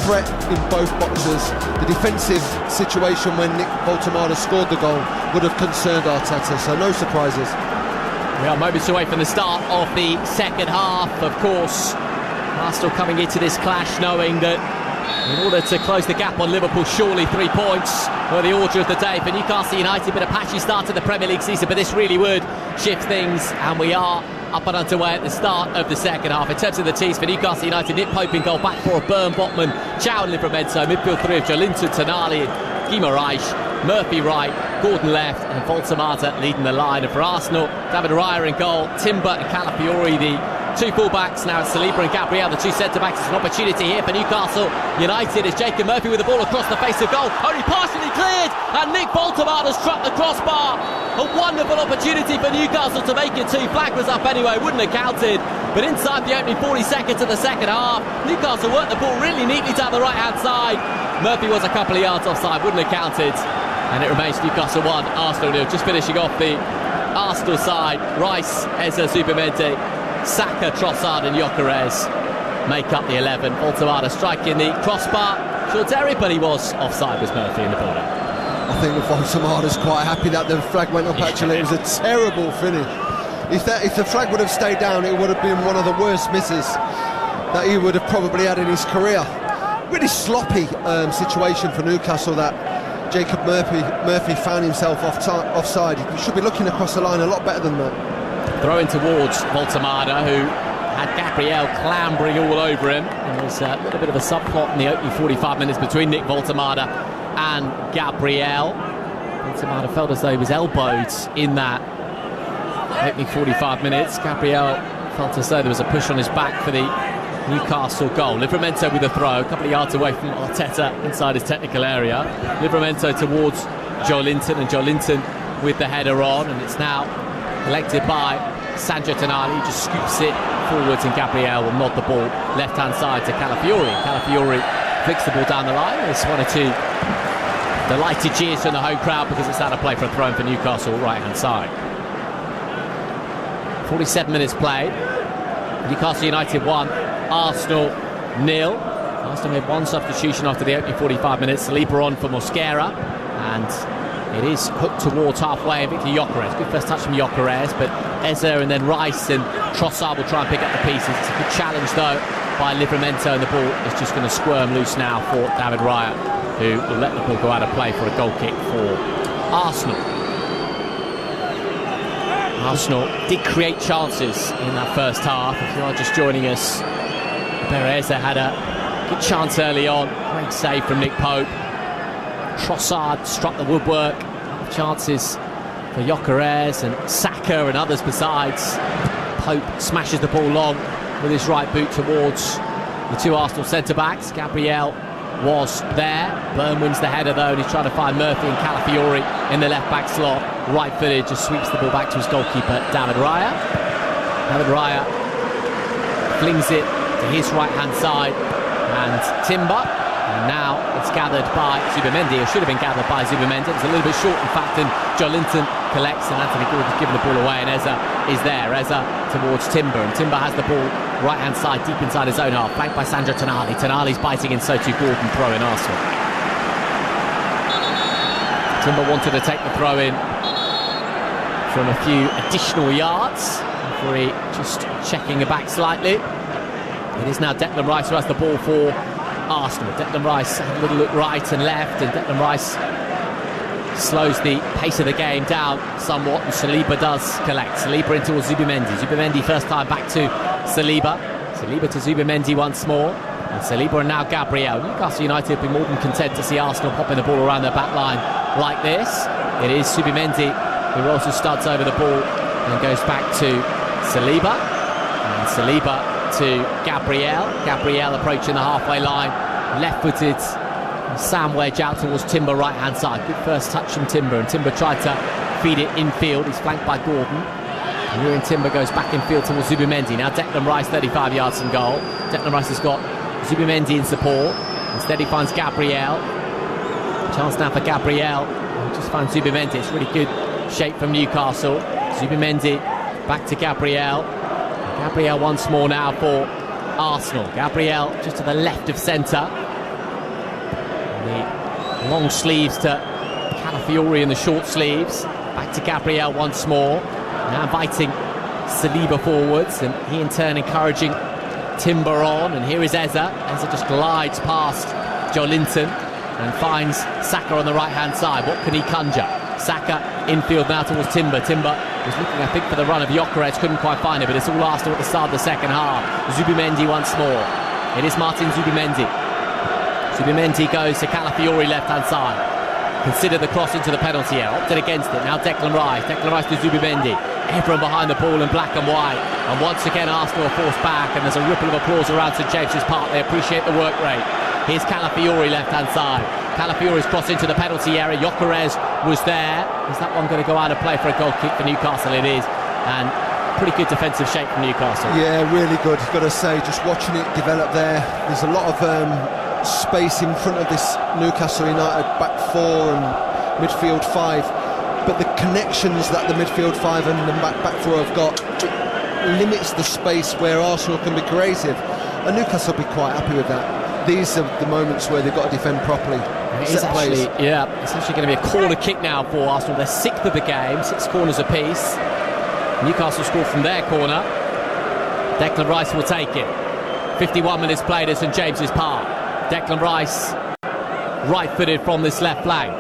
threat in both boxes. The defensive situation when Nick Voltemada scored the goal would have concerned Arteta, so no surprises. We are moments away from the start of the second half. Of course, Arsenal coming into this clash knowing that in order to close the gap on Liverpool, surely 3 points were the order of the day for Newcastle United. Been a patchy start to the Premier League season, but this really would shift things, and we are up and underway at the start of the second half. In terms of the teams for Newcastle United, Nick Pope in goal, back four of Byrne, Botman, Chow and Livramento, midfield three of Joelinton, Tonali and Guimaraes, Murphy right, Gordon left, and Voltemada leading the line. And for Arsenal, David Raya in goal, Timber and Calafiori, the two full-backs. Now it's Saliba and Gabriel, the two centre-backs. It's an opportunity here for Newcastle United as Jacob Murphy with the ball across the face of goal, only partially cleared, and Nick Voltemada struck the crossbar. A wonderful opportunity for Newcastle to make it two. Flag was up anyway, wouldn't have counted, but inside the opening 40 seconds of the second half, Newcastle worked the ball really neatly down the right-hand side. Murphy was a couple of yards offside, wouldn't have counted, and it remains Newcastle 1, Arsenal 0. Just finishing off the Arsenal side, Rice, Eze, Zubimendi, Saka, Trossard and Gyökeres make up the 11. Voltemada striking the crossbar. Sure, everybody was offside, was Murphy in the ball. I think Voltemada's quite happy that the flag went up. Actually, it was a terrible finish. If the flag would have stayed down, it would have been one of the worst misses that he would have probably had in his career. Really sloppy situation for Newcastle that Jacob Murphy found himself offside. He should be looking across the line a lot better than that. Throwing towards Voltemada, who had Gabriel clambering all over him. And there's a little bit of a subplot in the opening 45 minutes between Nick Voltemada and Gabriel. Voltemada felt as though he was elbowed in that opening 45 minutes. Gabriel felt as though there was a push on his back for the Newcastle goal. Livramento with a throw, a couple of yards away from Arteta inside his technical area. Livramento towards Joelinton, and Joelinton with the header on, and it's now collected by Sandro Tonali, who just scoops it forwards, and Gabriel will nod the ball left-hand side to Calafiori. Calafiori flicks the ball down the line. There's one or two delighted cheers from the home crowd because it's out of play for a throw-in for Newcastle right-hand side. 47 minutes played. Newcastle United 1, Arsenal 0. Arsenal made one substitution after the opening 45 minutes. Saliba on for Mosquera, and it is hooked towards halfway, and Victor Gyökeres. Good first touch from Gyökeres, but Eze and then Rice and Trossard will try and pick up the pieces. It's a good challenge though by Livramento, and the ball is just going to squirm loose now for David Raya, who will let the ball go out of play for a goal kick for Arsenal. Arsenal did create chances in that first half. If you are just joining us, Perez had a good chance early on. Great save from Nick Pope. Trossard struck the woodwork. Chances for Gyökeres and Saka and others besides. Pope smashes the ball long with his right boot towards the two Arsenal centre-backs. Gabriel was there. Byrne wins the header though, and he's trying to find Murphy and Calafiori in the left-back slot. Right-footed, just sweeps the ball back to his goalkeeper, David Raya. David Raya flings it to his right-hand side, and Timber. And now it's gathered by Zubimendi, or should have been gathered by Zubimendi. It's a little bit short, in fact, and Joelinton collects, and Anthony Gordon's given the ball away, and Eze is there. Eze towards Timber, and Timber has the ball right-hand side, deep inside his own half, flanked by Sandro Tonali. Tonali's biting in, so too Gordon, throw in Arsenal. Timber wanted to take the throw in from a few additional yards. Referee just checking it back slightly. It is now Declan Rice who has the ball for Arsenal. Declan Rice had a little look right and left, and Declan Rice slows the pace of the game down somewhat, and Saliba does collect. Saliba in towards Zubimendi. Zubimendi first time back to Saliba. Saliba to Zubimendi once more, and Saliba and now Gabriel. Newcastle United have been more than content to see Arsenal popping the ball around their back line like this. It is Zubimendi who also starts over the ball and goes back to Saliba, and Saliba to Gabriel. Gabriel approaching the halfway line, left-footed. Sam wedge out towards Timber right-hand side. Good first touch from Timber, and Timber tried to feed it infield. He's flanked by Gordon. And here in Timber goes back infield towards Zubimendi. Now Declan Rice 35 yards from goal. Declan Rice has got Zubimendi in support. Instead he finds Gabriel. Chance now for Gabriel. Just finds Zubimendi. It's really good shape from Newcastle. Zubimendi back to Gabriel. Gabriel once more now for Arsenal. Gabriel just to the left of centre. Long sleeves to Calafiori in the short sleeves. Back to Gabriel once more. Now inviting Saliba forwards, and he in turn encouraging Timber on. And here is Eze. Eze just glides past Joelinton and finds Saka on the right-hand side. What can he conjure? Saka infield now towards Timber. Timber was looking, I think, for the run of Gyökeres, couldn't quite find it, but it's all Arsenal at the start of the second half. Zubimendi once more. It is Martin Zubimendi. Zubimendi goes to Calafiori left-hand side. Considered the cross into the penalty area, opted against it. Now Declan Rice to Zubimendi. Everyone behind the ball in black and white. And once again Arsenal are forced back, and there's a ripple of applause around St James's Park. They appreciate the work rate. Here's Calafiori left-hand side. Calafiori's cross into the penalty area. Gyökeres was there. Is that one going to go out of play for a goal kick for Newcastle? It is. And pretty good defensive shape from Newcastle. Yeah, really good. Got to say, just watching it develop there. There's a lot of space in front of this Newcastle United back four and midfield five, but the connections that the midfield five and the back four have got limits the space where Arsenal can be creative, and Newcastle will be quite happy with that. These are the moments where they've got to defend properly. It's actually going to be a corner kick now for Arsenal. They're sixth of the game, 6 corners apiece. Newcastle scored from their corner. Declan Rice will take it. 51 minutes played at St James's Park. Declan Rice, right-footed from this left flank.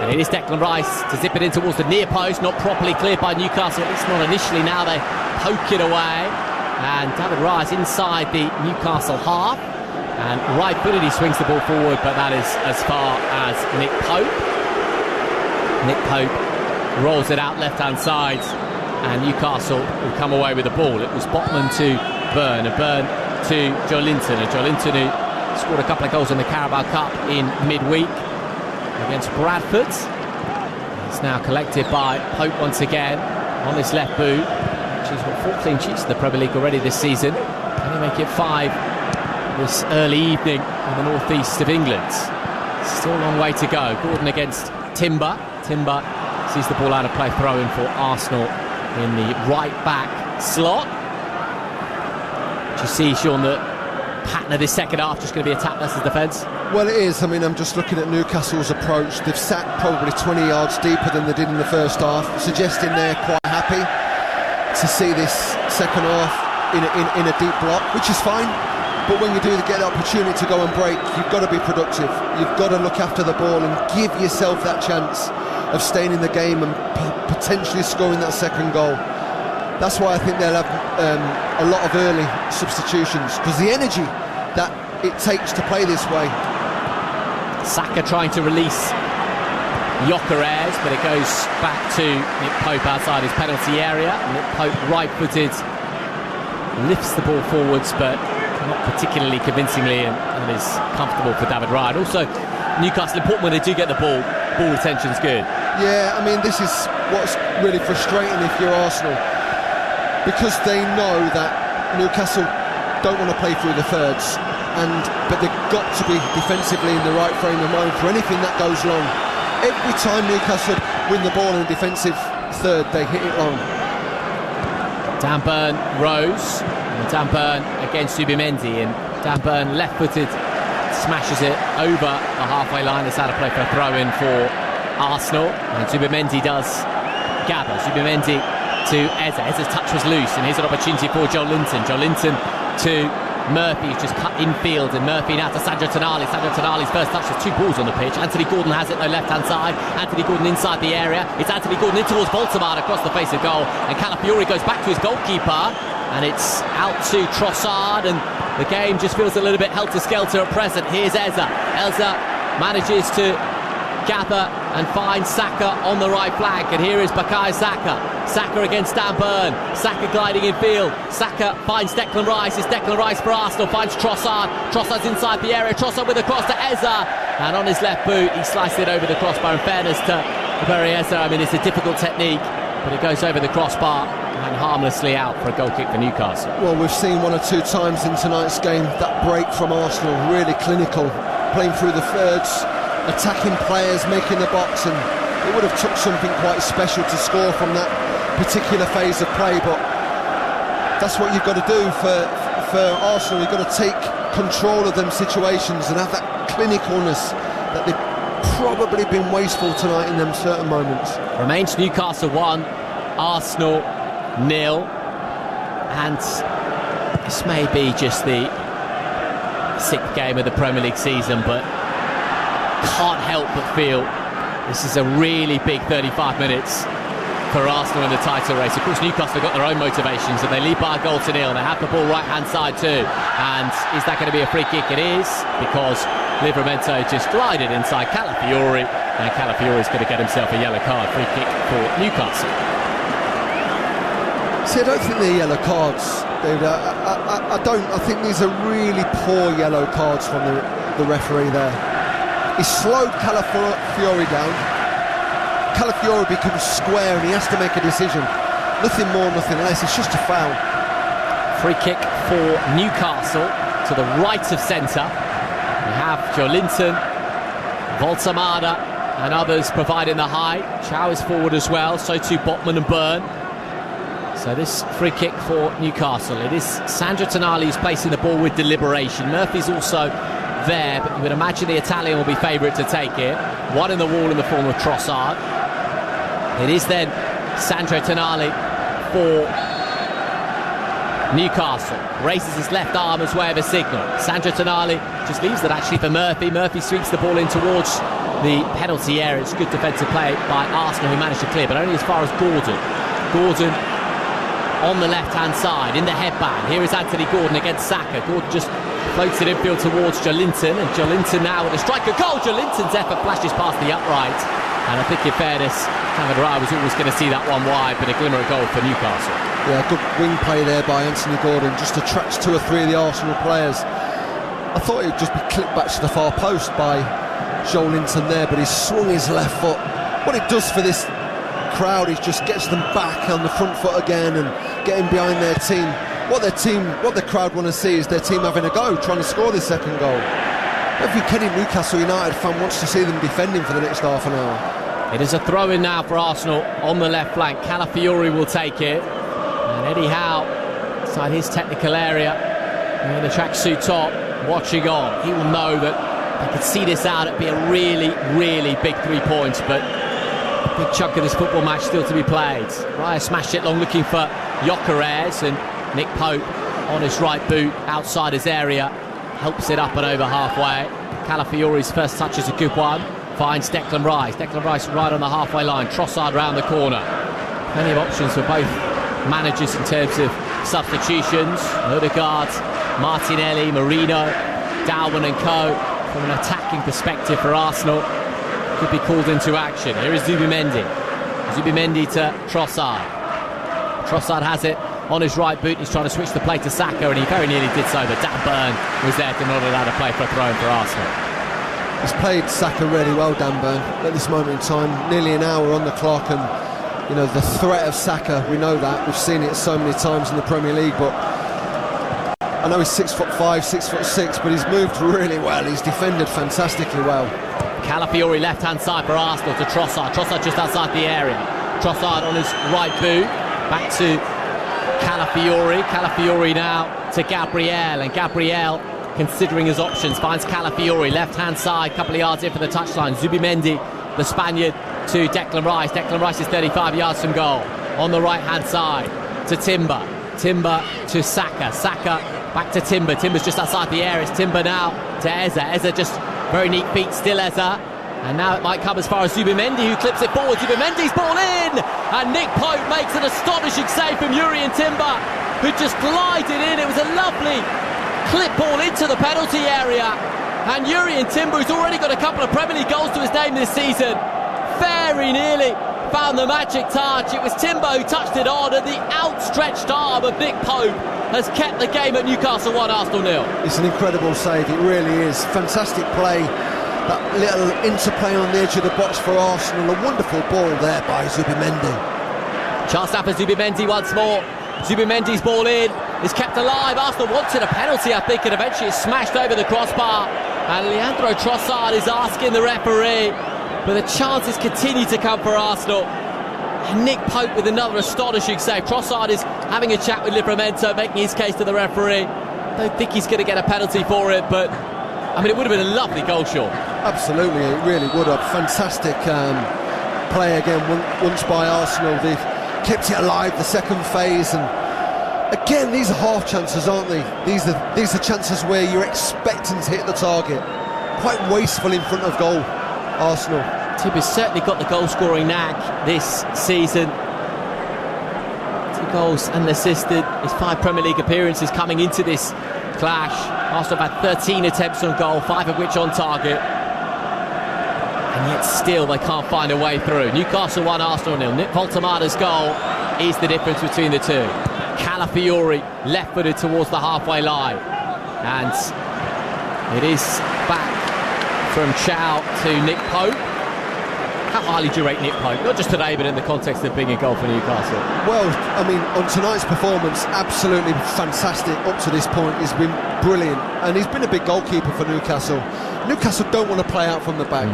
And it is Declan Rice to zip it in towards the near post, not properly cleared by Newcastle, at least not initially. Now they poke it away. And David Raya inside the Newcastle half. And right-footed, he swings the ball forward, but that is as far as Nick Pope. Nick Pope rolls it out left-hand side, and Newcastle will come away with the ball. It was Botman to Burn, and Burn to Joelinton, and Joelinton who scored a couple of goals in the Carabao Cup in midweek against Bradford. It's now collected by Pope once again on this left boot, which has got 4 clean sheets in the Premier League already this season. Can he make it 5 this early evening in the northeast of England? Still a long way to go. Gordon against Timber. Timber sees the ball out of play, throw in for Arsenal in the right back slot. Do you see, Sean, the pattern of this second half just going to be attack versus defence? Well, it is. I mean, I'm just looking at Newcastle's approach. They've sat probably 20 yards deeper than they did in the first half, suggesting they're quite happy to see this second half in a deep block, which is fine. But when you do get the opportunity to go and break, you've got to be productive. You've got to look after the ball and give yourself that chance of staying in the game and potentially scoring that second goal. That's why I think they'll have a lot of early substitutions, because the energy that it takes to play this way. Saka trying to release Gyökeres, but it goes back to Nick Pope outside his penalty area. Nick Pope, right-footed, lifts the ball forwards, but not particularly convincingly, and is comfortable for David Raya. And also, Newcastle, important when they do get the ball retention's good. Yeah, I mean, this is what's really frustrating if you're Arsenal, because they know that Newcastle don't want to play through the thirds, but they've got to be defensively in the right frame of mind for anything that goes long. Every time Newcastle win the ball in a defensive third, they hit it long. Dan Burn rose, and Dan Burn against Zubimendi, and Dan Burn left-footed smashes it over the halfway line. It's out of play for a throw-in for Arsenal, and Zubimendi does gather. Zubimendi to Eze. Eze's touch was loose, and here's an opportunity for Joelinton. Joelinton to Murphy, who's just cut infield, and Murphy now to Sandro Tonali. Sandro Tonali's first touch with 2 balls on the pitch. Anthony Gordon has it, though, left-hand side. Anthony Gordon inside the area. It's Anthony Gordon in towards Baltimore across the face of goal, and Calafiori goes back to his goalkeeper, and it's out to Trossard, and the game just feels a little bit helter-skelter at present. Here's Eze. Eze manages to gather and find Saka on the right flank, and here is Bukayo Saka. Saka against Dan Burn. Saka gliding in field. Saka finds Declan Rice. It's Declan Rice for Arsenal. Finds Trossard. Trossard's inside the area. Trossard with a cross to Eze, and on his left boot he sliced it over the crossbar. In fairness to Bukayo Eze, I mean, it's a difficult technique, but it goes over the crossbar and harmlessly out for a goal kick for Newcastle. Well, we've seen 1 or 2 times in tonight's game that break from Arsenal, really clinical, playing through the thirds, attacking players, making the box, and it would have took something quite special to score from that particular phase of play. But that's what you've got to do for Arsenal. You've got to take control of them situations and have that clinicalness that they've probably been wasteful tonight in them certain moments. Remains Newcastle 1, Arsenal 0, and this may be just the 6th game of the Premier League season, but can't help but feel this is a really big 35 minutes for Arsenal in the title race. Of course, Newcastle have got their own motivations, and they lead by a goal to 0. They have the ball right-hand side too. And is that going to be a free kick? It is, because Livramento just glided inside Calafiori, and Calafiori's going to get himself a yellow card. Free kick for Newcastle. See, I don't think they're yellow cards, David. I think these are really poor yellow cards from the referee there. He slowed Calafiori down. Calafiori becomes square and he has to make a decision. Nothing more, nothing less. It's just a foul. Free kick for Newcastle to the right of centre. We have Joelinton, Voltamada and others providing the height. Chow is forward as well, so too Botman and Byrne. So this free kick for Newcastle. It is Sandro Tonali who's placing the ball with deliberation. Murphy's also there, but you would imagine the Italian will be favourite to take it. One in the wall in the form of Trossard. It is then Sandro Tonali for Newcastle. Raises his left arm as way of a signal. Sandro Tonali just leaves it actually for Murphy. Murphy sweeps the ball in towards the penalty area. It's good defensive play by Arsenal, who managed to clear, but only as far as Gordon. Gordon on the left-hand side, in the headband. Here is Anthony Gordon against Saka. Gordon just floats it infield towards Joelinton, and Joelinton now with a striker goal. Joelinton's effort flashes past the upright, and I think in fairness, David Raya was always going to see that one wide, but a glimmer of goal for Newcastle. Yeah, good wing play there by Anthony Gordon, just attracts 2 or 3 of the Arsenal players. I thought it would just be clipped back to the far post by Joelinton there, but he swung his left foot. What it does for this crowd is just gets them back on the front foot again and getting behind their team. What the crowd want to see is their team having a go, trying to score this second goal. Every Kenny Newcastle United fan wants to see them defending for the next half an hour. It is a throw-in now for Arsenal on the left flank. Calafiori will take it, and Eddie Howe inside his technical area in the tracksuit top, watching on. He will know that they could see this out. It'd be a really, really big 3 points, but a big chunk of this football match still to be played. Raya smashed it long, looking for Gyökeres, and Nick Pope on his right boot outside his area helps it up and over halfway. Calafiori's first touch is a good one. Finds Declan Rice. Declan Rice right on the halfway line. Trossard round the corner. Plenty of options for both managers in terms of substitutions. Odegaard, Martinelli, Marino, Darwin and co. From an attacking perspective for Arsenal, could be called into action. Here is Zubimendi. Zubimendi to Trossard. Trossard has it on his right boot. He's trying to switch the play to Saka, and he very nearly did so, but Dan Burn was there to not allow the play for a throw-in for Arsenal. He's played Saka really well, Dan Burn, at this moment in time. Nearly an hour on the clock, and you know the threat of Saka, we know that. We've seen it so many times in the Premier League, but I know he's 6'5", 6'6", but he's moved really well. He's defended fantastically well. Calafiori left-hand side for Arsenal to Trossard. Trossard just outside the area. Trossard on his right boot. Back to Calafiori. Calafiori now to Gabriel, and Gabriel, considering his options, finds Calafiori left-hand side, couple of yards in for the touchline. Zubimendi, the Spaniard, to Declan Rice. Declan Rice is 35 yards from goal. On the right-hand side to Timber. Timber to Saka. Saka back to Timber. Timber's just outside the area. It's Timber now to Eza. Eza just very neat feet, still Eza. And now it might come as far as Zubimendi, who clips it forward. Zubimendi's ball in! And Nick Pope makes an astonishing save from Jurrien Timber, who just glided in. It was a lovely clip ball into the penalty area. And Jurrien Timber, who's already got a couple of Premier League goals to his name this season, very nearly found the magic touch. It was Timber who touched it on, and the outstretched arm of Nick Pope has kept the game at Newcastle 1, Arsenal 0. It's an incredible save, it really is. Fantastic play. That little interplay on the edge of the box for Arsenal. A wonderful ball there by Zubimendi. Chance now for Zubimendi once more. Zubimendi's ball in is kept alive. Arsenal wanted a penalty, I think, and eventually it's smashed over the crossbar. And Leandro Trossard is asking the referee, but the chances continue to come for Arsenal. And Nick Pope with another astonishing save. Trossard is having a chat with Livramento, making his case to the referee. Don't think he's going to get a penalty for it, but I mean, it would have been a lovely goal, Sean. Absolutely, it really would. A fantastic play again once by Arsenal. They've kept it alive the second phase, and again, these are half chances, aren't they? These are chances where you're expecting to hit the target. Quite wasteful in front of goal, Arsenal. Timber's certainly got the goal-scoring knack this season. 2 goals and assisted. His 5 Premier League appearances coming into this clash. Arsenal have had 13 attempts on goal, 5 of which on target. And yet still they can't find a way through. Newcastle 1, Arsenal 0. Nick Voltemada's goal is the difference between the two. Calafiori left-footed towards the halfway line. And it is back from Chow to Nick Pope. How highly do you rate Nick Pope? Not just today, but in the context of being a goal for Newcastle. Well, I mean, on tonight's performance, absolutely fantastic up to this point. He's been brilliant, and he's been a big goalkeeper for Newcastle. Newcastle don't want to play out from the back.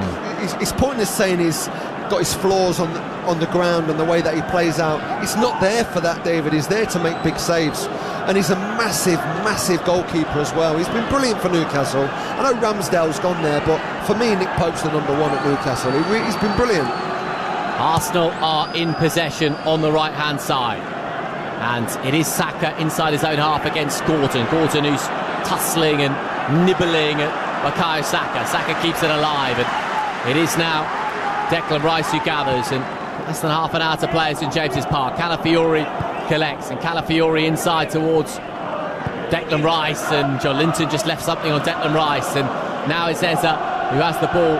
It's pointless saying he's got his flaws on the ground and the way that he plays out. He's not there for that, David. He's there to make big saves, and he's a massive goalkeeper as well. He's been brilliant for Newcastle. I know Ramsdale's gone there, but for me, Nick Pope's the number 1 at Newcastle. He's been brilliant. Arsenal are in possession on the right-hand side, and it is Saka inside his own half against Gordon. Gordon, who's tussling and nibbling at Bukayo Saka. Saka keeps it alive, and it is now Declan Rice who gathers, and less than half an hour to play at St James's Park. Calafiori collects, and Calafiori inside towards Declan Rice, and John Linton just left something on Declan Rice, and now it's Eza who has the ball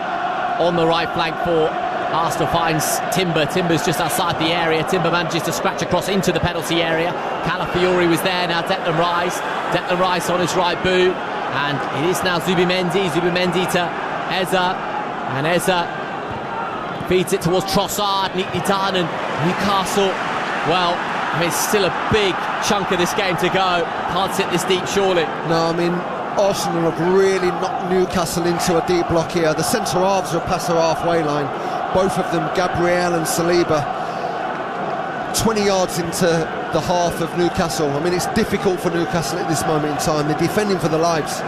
on the right flank for Arsenal. Finds Timber. Timber's just outside the area. Timber manages to scratch across into the penalty area. Calafiori was there, now Declan Rice. Declan Rice on his right boot, and it is now Zubimendi. Zubimendi to Eza, and Eza feeds it towards Trossard, neatly done, and Newcastle, well, I mean, it's still a big chunk of this game to go. Can't sit this deep, surely. No, I mean, Arsenal have really knocked Newcastle into a deep block here. The centre halves are past their halfway line. Both of them, Gabriel and Saliba, 20 yards into the half of Newcastle. I mean, it's difficult for Newcastle at this moment in time. They're defending for their lives.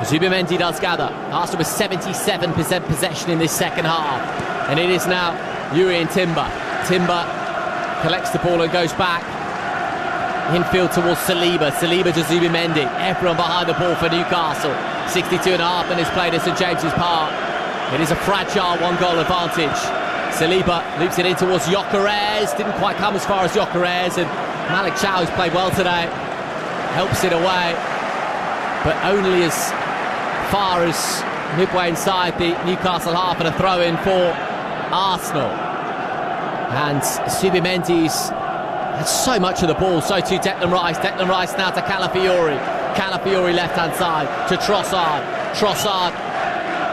Zubimendi does gather. Arsenal with 77% possession in this second half. And it is now Yuri and Timber. Timber collects the ball and goes back. Infield towards Saliba. Saliba to Zubimendi. Everyone behind the ball for Newcastle. 62.5 minutes played at St James's Park. It is a fragile 1-goal advantage. Saliba loops it in towards Gyökeres. Didn't quite come as far as Gyökeres. And Malik Chow, who's played well today, helps it away, but only as far as midway inside the Newcastle half, and a throw-in for Arsenal. And Zubimendi's had so much of the ball, so too Declan Rice. Declan Rice now to Calafiori. Calafiori left-hand side to Trossard. Trossard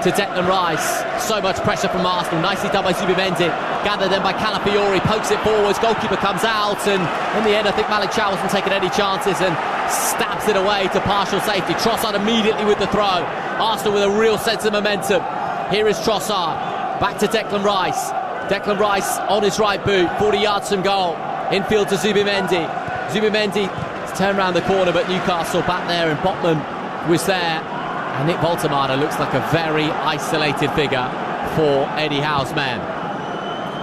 to Declan Rice. So much pressure from Arsenal. Nicely done by Zubimendi. Gathered then by Calafiori. Pokes it forwards. Goalkeeper comes out, and in the end I think Malik Chow wasn't taking any chances and stabs it away to partial safety. Trossard immediately with the throw. Arsenal with a real sense of momentum. Here is Trossard. Back to Declan Rice. Declan Rice on his right boot. 40 yards from goal. Infield to Zubimendi. Zubimendi turned round the corner, but Newcastle back there, and Botman was there. And Nick Voltemada looks like a very isolated figure for Eddie Howe's men.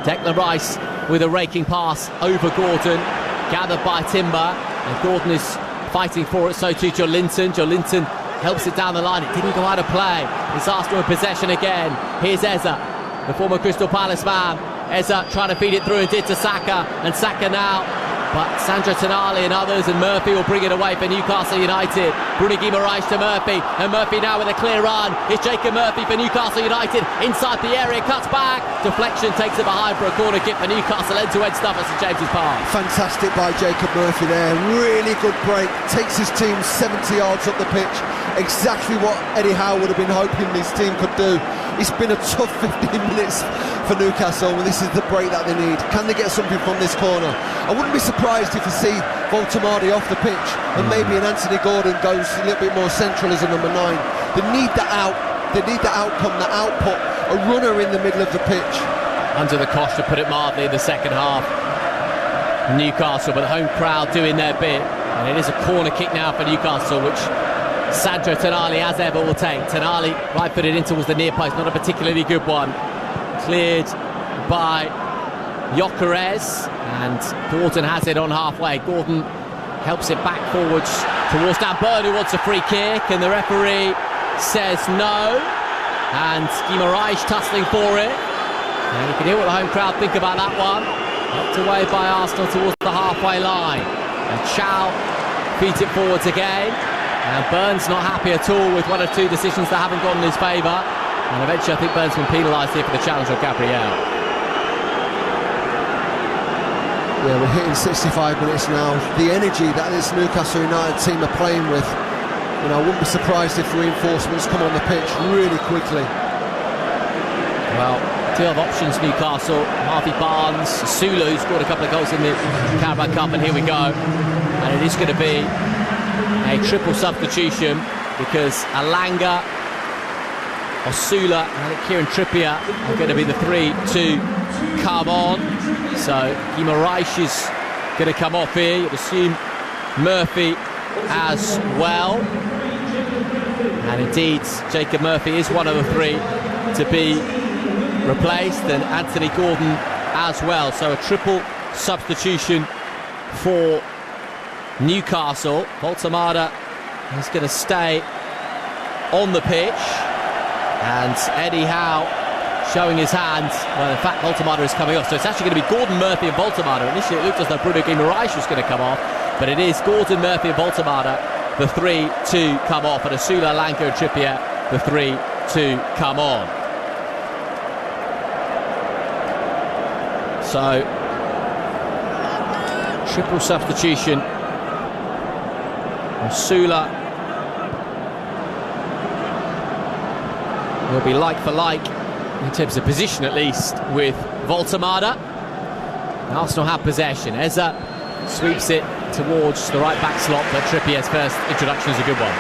Declan Rice with a raking pass over Gordon, gathered by Timber, and Gordon is fighting for it, so too John Linton. John Linton helps it down the line. It didn't go out of play. It's Arsenal in possession again. Here's Eza, the former Crystal Palace man. Eza trying to feed it through, and did to Saka, and Saka now, but Sandro Tonali and others, and Murphy will bring it away for Newcastle United. Bruno Guimaraes to Murphy, and Murphy now with a clear run. It's Jacob Murphy for Newcastle United, inside the area, cuts back, deflection, takes it behind for a corner kick for Newcastle. End-to-end stuff at St James's Park. Fantastic by Jacob Murphy there, really good break, takes his team 70 yards up the pitch. Exactly what Eddie Howe would have been hoping his team could do. It's been a tough 15 minutes for Newcastle, and this is the break that they need. Can they get something from this corner? I wouldn't be surprised if you see Voltemada off the pitch, and maybe an Anthony Gordon goes a little bit more central as a number 9. They need the outcome, the output, a runner in the middle of the pitch. Under the cosh, to put it mildly, in the second half. Newcastle, but the home crowd doing their bit, and it is a corner kick now for Newcastle, which Sandro Tonali, as ever, will take. Tonali right-footed in towards the near post, not a particularly good one. Cleared by Gyökeres, and Gordon has it on halfway. Gordon helps it back forwards towards Dan Burn, who wants a free kick, and the referee says no. And Guimaraes tussling for it. And you can hear what the home crowd think about that one. Knocked away by Arsenal towards the halfway line. And Chow feeds it forwards again. And Burns not happy at all with one or two decisions that haven't gone in his favour. And eventually I think Burns been penalised here for the challenge of Gabriel. Yeah, we're hitting 65 minutes now. The energy that this Newcastle United team are playing with, you know, I wouldn't be surprised if reinforcements come on the pitch really quickly. Well, two have options, Newcastle. Harvey Barnes, Sula, who scored a couple of goals in the Carabao Cup, and here we go. And it is going to be a triple substitution because Alanga, Osula and Kieran Trippier are going to be the three to come on. So Guimaraes is going to come off here. You'd assume Murphy as well. And indeed, Jacob Murphy is one of the three to be replaced, and Anthony Gordon as well. So a triple substitution for Newcastle. Voltemada is going to stay on the pitch, and Eddie Howe showing his hand. Well, in fact, Voltemada is coming off, so it's actually going to be Gordon, Murphy and Voltemada. Initially it looked as though Bruno Guimaraes was going to come off, but it is Gordon, Murphy and Voltemada, the three to come off, and Osula, Lanka and Trippier, the three to come on. So triple substitution. Osula will be like for like in terms of position, at least, with Voltemada. Arsenal have possession. Eza sweeps it towards the right back slot, but Trippier's first introduction is a good one.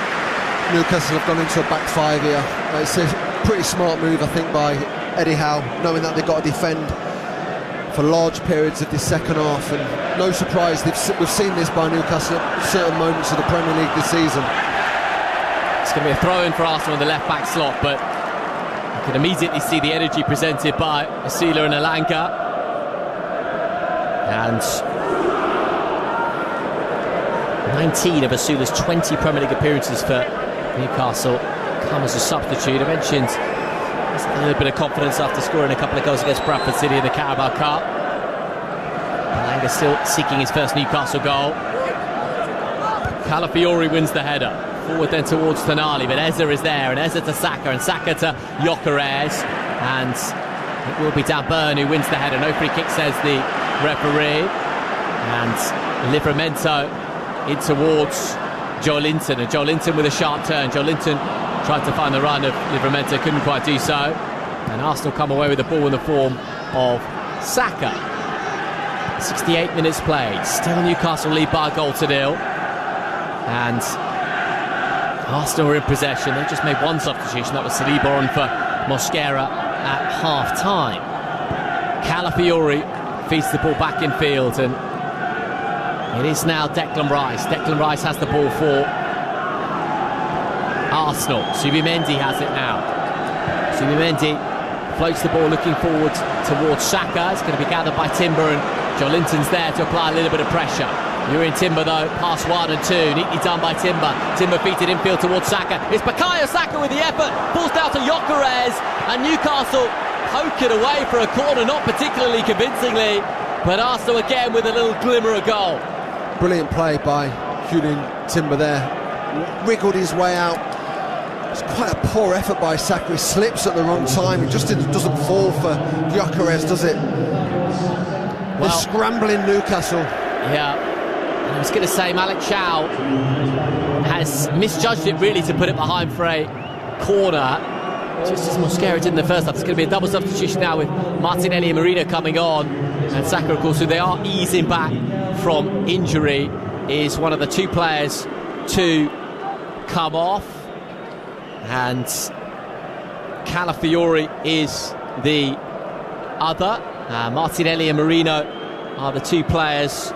Newcastle have gone into a back five here. It's a pretty smart move, I think, by Eddie Howe, knowing that they've got to defend for large periods of this second half, and no surprise we've seen this by Newcastle at certain moments of the Premier League this season. It's going to be a throw-in for Arsenal in the left back slot, but you can immediately see the energy presented by Osula and Alanga. And 19 of Osula's 20 Premier League appearances for Newcastle come as a substitute. I mentioned there's a little bit of confidence after scoring a couple of goals against Brentford City in the Carabao Cup. Alanga still seeking his first Newcastle goal. Calafiori wins the header. Forward then towards Tonali, but Eza is there, and Eza to Saka, and Saka to Gyökeres, and it will be Dan Burn who wins the header. No free kick, says the referee. And Livramento in towards Joelinton, and Joelinton with a sharp turn. Joelinton tried to find the run of Livramento, couldn't quite do so, and Arsenal come away with the ball in the form of Saka. 68 minutes played, still Newcastle lead by a goal to nil, and Arsenal were in possession. They just made one substitution, that was Saliba on for Mosquera at half-time. Calafiori feeds the ball back in field, and it is now Declan Rice. Declan Rice has the ball for Arsenal. Subimendi has it now. Subimendi floats the ball looking forward towards Saka. It's going to be gathered by Timber, and Joelinton's there to apply a little bit of pressure. You're in Timber though, pass 1 and 2, neatly done by Timber. Timber feeds it infield towards Saka. It's Bukayo Saka with the effort, falls down to Gyökeres, and Newcastle poke it away for a corner, not particularly convincingly, but Arsenal again with a little glimmer of goal. Brilliant play by Julian Timber there, wriggled his way out. It's quite a poor effort by Saka. He slips at the wrong time. It just doesn't fall for Gyökeres, does it? They're scrambling Newcastle. Yeah, I was going to say Malik Chow has misjudged it really to put it behind for a corner, just as Mosquera did in the first half. It's going to be a double substitution now with Martinelli and Marino coming on, and Saka, of course, who they are easing back from injury, is one of the two players to come off, and Calafiori is the other. Martinelli and Marino are the two players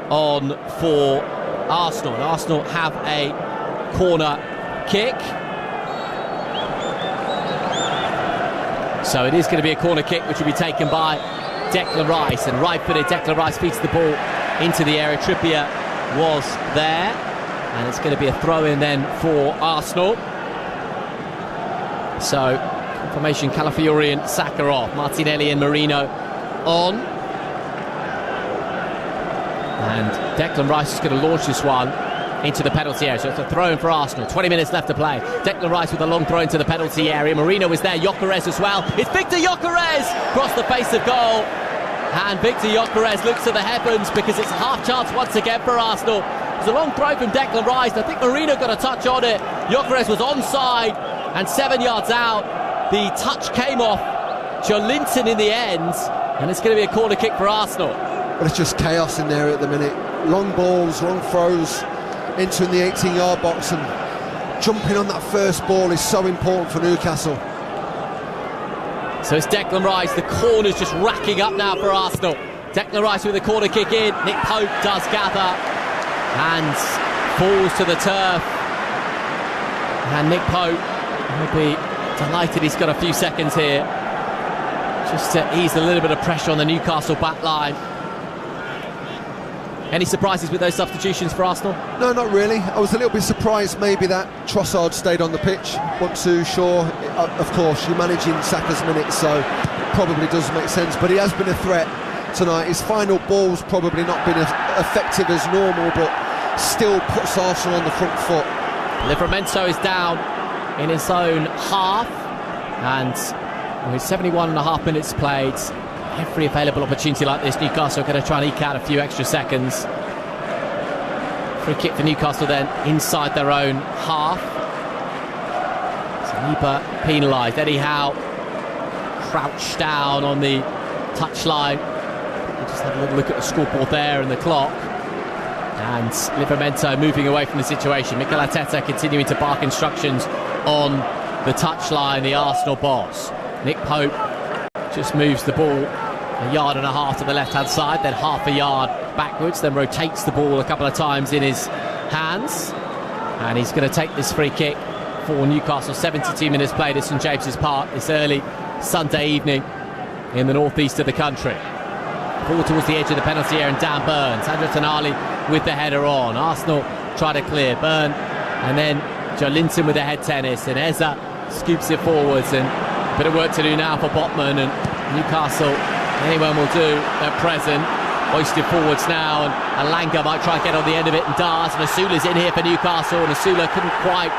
on for Arsenal, and Arsenal have a corner kick. So it is going to be a corner kick, which will be taken by Declan Rice, and right-footed Declan Rice feeds the ball into the area. Trippier was there, and it's going to be a throw-in then for Arsenal. So confirmation: Calafiori and Saka off, Martinelli and Merino on, and Declan Rice is going to launch this one into the penalty area. So it's a throw-in for Arsenal. 20 minutes left to play. Declan Rice with a long throw into the penalty area. Merino is there. Gyökeres as well. It's Victor Gyökeres across the face of goal. And Victor Gyökeres looks to the heavens because it's a half chance once again for Arsenal. It's a long throw from Declan Rice. I think Merino got a touch on it. Gyökeres was onside and 7 yards out. The touch came off Jolinton in the end, and it's going to be a corner kick for Arsenal. Well, it's just chaos in there at the minute. Long balls, long throws, entering the 18-yard box, and jumping on that first ball is so important for Newcastle. So it's Declan Rice. The corner's just racking up now for Arsenal. Declan Rice with the corner kick in. Nick Pope does gather and falls to the turf. And Nick Pope will be delighted he's got a few seconds here just to ease a little bit of pressure on the Newcastle back line. Any surprises with those substitutions for Arsenal? No, not really. I was a little bit surprised maybe that Trossard stayed on the pitch. Want to, sure, of course, you're managing Saka's minutes, so probably does make sense. But he has been a threat tonight. His final ball's probably not been as effective as normal, but still puts Arsenal on the front foot. Livramento is down in his own half, and with 71.5 minutes played, every available opportunity like this, Newcastle are going to try and eke out a few extra seconds. Free kick for Newcastle then inside their own half. Saliba penalised. Eddie Howe crouched down on the touchline. We'll just have a little look at the scoreboard there and the clock. And Livramento moving away from the situation. Mikel Arteta continuing to bark instructions on the touchline, the Arsenal boss. Nick Pope just moves the ball 1.5 yards to the left-hand side, then half a yard backwards, then rotates the ball a couple of times in his hands. And he's going to take this free kick for Newcastle. 72 minutes played at St James's Park this early Sunday evening in the northeast of the country. Ball towards the edge of the penalty area, and Dan Burn. Sandro Tonali with the header on. Arsenal try to clear. Burn, and then Jolinton with the head tennis, and Eza scoops it forwards, and a bit of work to do now for Botman, and Newcastle, anyone will do at present. Hoisted forwards now, and Alanga might try and get on the end of it, and does. And Asula's in here for Newcastle, and Asula couldn't quite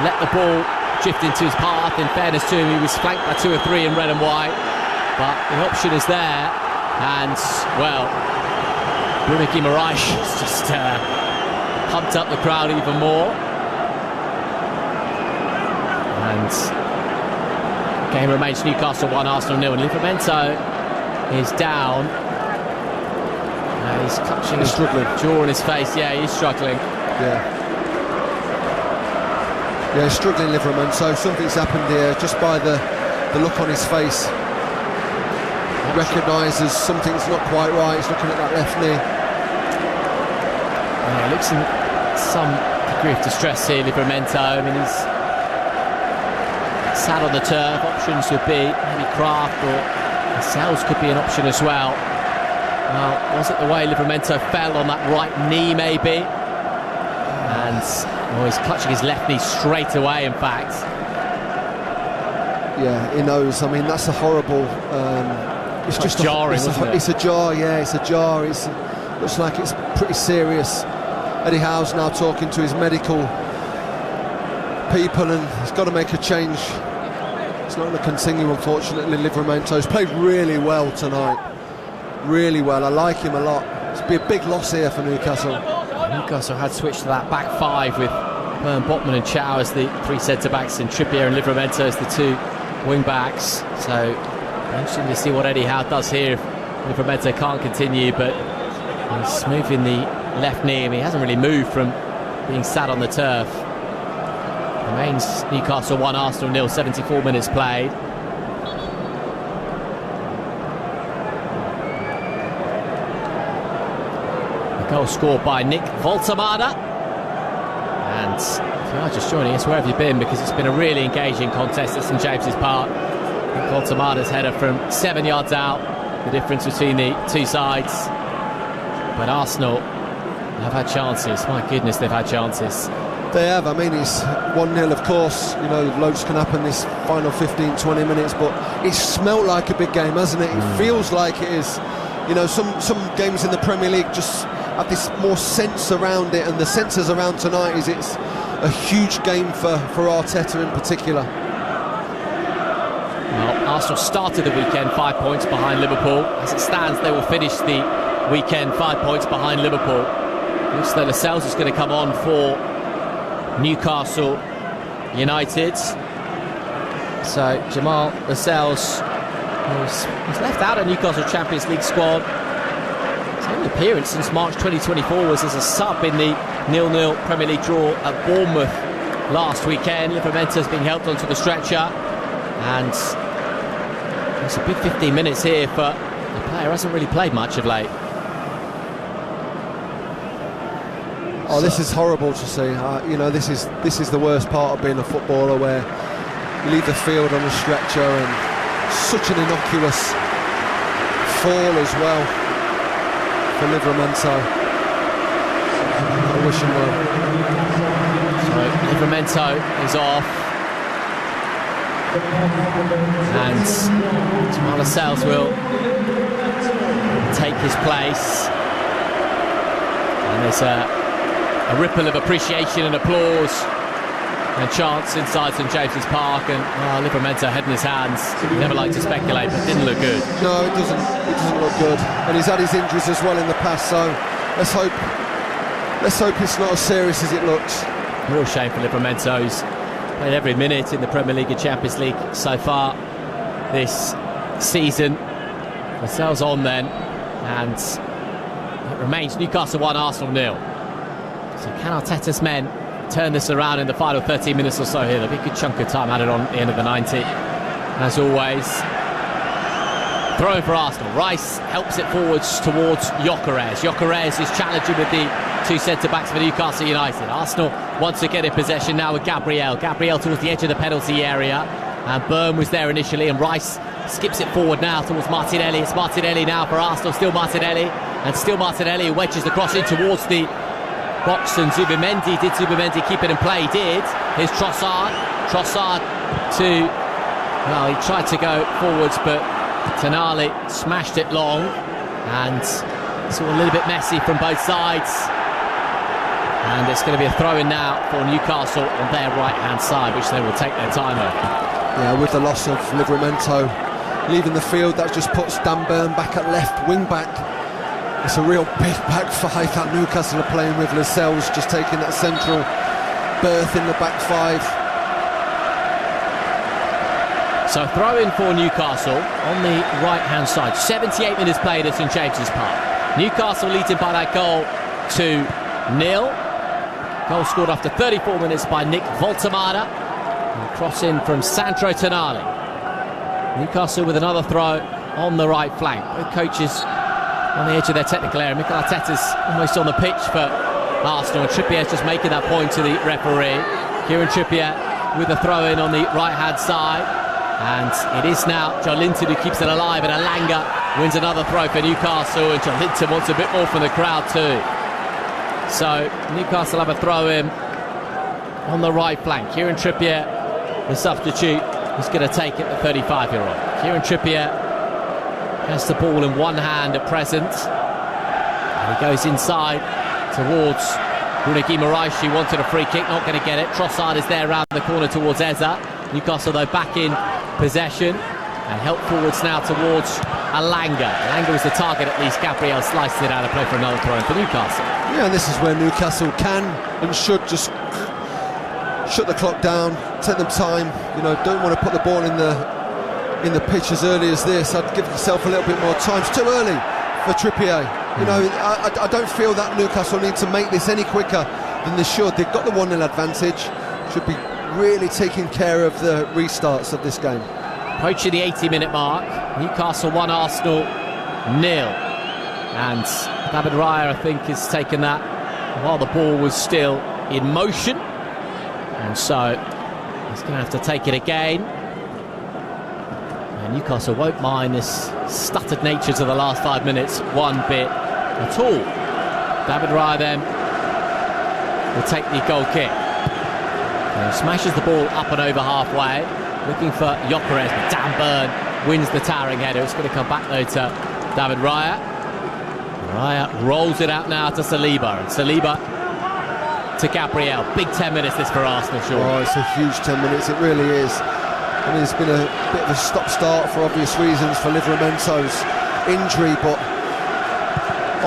let the ball drift into his path. In fairness to him, he was flanked by 2 or 3 in red and white, but the option is there. And, well, Bruno Guimaraes has just pumped up the crowd even more. And game remains Newcastle 1, Arsenal 0. And Livramento is down. He's clutching his jaw in his face. Yeah, he's struggling. Yeah, he's struggling, Livramento. Something's happened here just by the look on his face. He recognises something's not quite right. He's looking at that left knee. Yeah, he looks in some degree of distress here, Livramento. I mean, he's sat on the turf. Options would be maybe Kraft, or Lascelles could be an option as well. Well, was it the way Livramento fell on that right knee, maybe? And he's clutching his left knee straight away, in fact. Yeah, he knows. I mean, that's a horrible... it's just jarring, isn't it? It's a jar, yeah, it's a jar. Looks like it's pretty serious. Eddie Howe's now talking to his medical people, and he's got to make a change. It's not going to continue, unfortunately. Livramento's played really well tonight. Really well. I like him a lot. It's be a big loss here for Newcastle. Newcastle had switched to that back 5 with Byrne, Botman and Chow as the 3 centre-backs, and Trippier and Livramento as the 2 wing-backs. So interesting to see what Eddie Howe does here if Livramento can't continue, but he's moving the left knee. I mean, he hasn't really moved from being sat on the turf. Remains Newcastle 1, Arsenal 0, 74 minutes played. The goal scored by Nick Voltemada. And if you are just joining us, where have you been? Because it's been a really engaging contest at St James's Park. Voltamada's header from 7 yards out, the difference between the two sides. But Arsenal have had chances. My goodness, they've had chances. They have. I mean, it's 1-0, of course. You know, loads can happen this final 15-20 minutes, but it's smelt like a big game, hasn't it? It feels like it is. You know, some games in the Premier League just have this more sense around it, and the senses around tonight is it's a huge game for Arteta in particular. Well, Arsenal started the weekend 5 points behind Liverpool. As it stands, they will finish the weekend 5 points behind Liverpool. Looks like Lascelles is going to come on for Newcastle United. So Jamal Lascelles was left out of Newcastle Champions League squad. His only appearance since March 2024 was as a sub in the 0-0 Premier League draw at Bournemouth last weekend. Liverpool's being helped onto the stretcher, and it's a big 15 minutes here for the player who hasn't really played much of late. Oh, this is horrible to see. You know, this is the worst part of being a footballer, where you leave the field on a stretcher, and such an innocuous fall as well for Livramento. I wish him well. So Livramento is off, and Jamal Lascelles will take his place, and there's a ripple of appreciation and applause and chants inside St James's Park, and Livramento head in his hands. He never liked to speculate, but it didn't look good. No, it doesn't look good, and he's had his injuries as well in the past, so let's hope it's not as serious as it looks. Real shame for Livramento, who's played every minute in the Premier League and Champions League so far this season. Lascelles on then, and it remains Newcastle 1, Arsenal 0. So can Arteta's men turn this around in the final 13 minutes or so here? There'll be a good chunk of time added on at the end of the 90. As always, throwing for Arsenal. Rice helps it forwards towards Gyökeres. Gyökeres is challenging with the two centre-backs for Newcastle United. Arsenal once again in possession now with Gabriel. Gabriel towards the edge of the penalty area. And Burn was there initially, and Rice skips it forward now towards Martinelli. It's Martinelli now for Arsenal, still Martinelli. And still Martinelli, who wedges the cross in towards the box, and Zubimendi. Did Zubimendi keep it in play? He did. Here's Trossard to, well, he tried to go forwards, but Tonali smashed it long, and it's all a little bit messy from both sides, and it's going to be a throw-in now for Newcastle on their right-hand side, which they will take their time over. Yeah, with the loss of Livramento leaving the field, that just puts Dan Burn back at left wing-back. It's a real big back five that Newcastle are playing with. Lascelles just taking that central berth in the back five. So throw in for Newcastle on the right-hand side. 78 minutes played at St James's Park. Newcastle leading by that goal 2-0. Goal scored after 34 minutes by Nick Voltamada. And cross in from Sandro Tonali. Newcastle with another throw on the right flank. Both coaches on the edge of their technical area. Mikel Arteta's almost on the pitch for Arsenal, and Trippier's just making that point to the referee. Kieran Trippier with a throw-in on the right-hand side, and it is now Joelinton who keeps it alive, and Elanga wins another throw for Newcastle, and Joelinton wants a bit more from the crowd too. So Newcastle have a throw-in on the right flank. Kieran Trippier, the substitute, is going to take it, the 35-year-old. Kieran Trippier has the ball in one hand at present, and he goes inside towards Bruno Guimaraes. He wanted a free kick, not going to get it. Trossard is there around the corner towards Eza. Newcastle though back in possession, and help forwards now towards Elanga. Elanga was the target at least. Gabriel slices it out of play for another throw in for Newcastle. Yeah, and this is where Newcastle can and should just shut the clock down, take them time. You know, don't want to put the ball in the pitch as early as this. I'd give yourself a little bit more time. It's too early for Trippier. You know, I don't feel that Newcastle need to make this any quicker than they should. They've got the 1-0 advantage. Should be really taking care of the restarts of this game. Approaching the 80-minute mark. Newcastle 1, Arsenal 0. And David Raya, I think, has taken that while the ball was still in motion. And so he's going to have to take it again. And Newcastle won't mind this stuttered nature to the last 5 minutes one bit at all. David Raya then will take the goal kick. And smashes the ball up and over halfway, looking for Gyökeres, but Dan Burn wins the towering header. It's going to come back though to David Raya. Raya rolls it out now to Saliba, and Saliba to Gabriel. Big 10 minutes this for Arsenal, Sean. Oh, it's a huge 10 minutes, it really is. I mean, it's been a bit of a stop-start for obvious reasons for Livramento's injury, but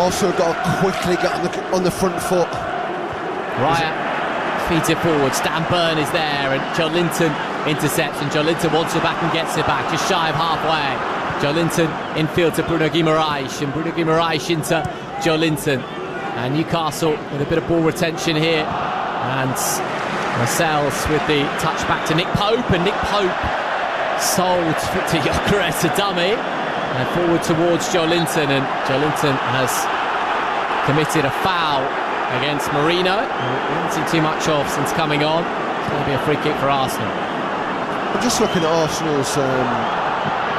also got to quickly get on the front foot. Raya feeds it forward. Stan Burn is there, and Joe Linton intercepts, and Joe Linton wants it back and gets it back, just shy of halfway. Joe Linton infield to Bruno Guimaraes, and Bruno Guimaraes into Joe Linton. And Newcastle with a bit of ball retention here, and Lascelles with the touch back to Nick Pope, and Nick Pope sold to Gyökeres, a dummy, and forward towards Joe Linton, and Joe Linton has committed a foul against Marino, who we haven't seen too much of since coming on. It's going to be a free kick for Arsenal. I'm just looking at Arsenal's...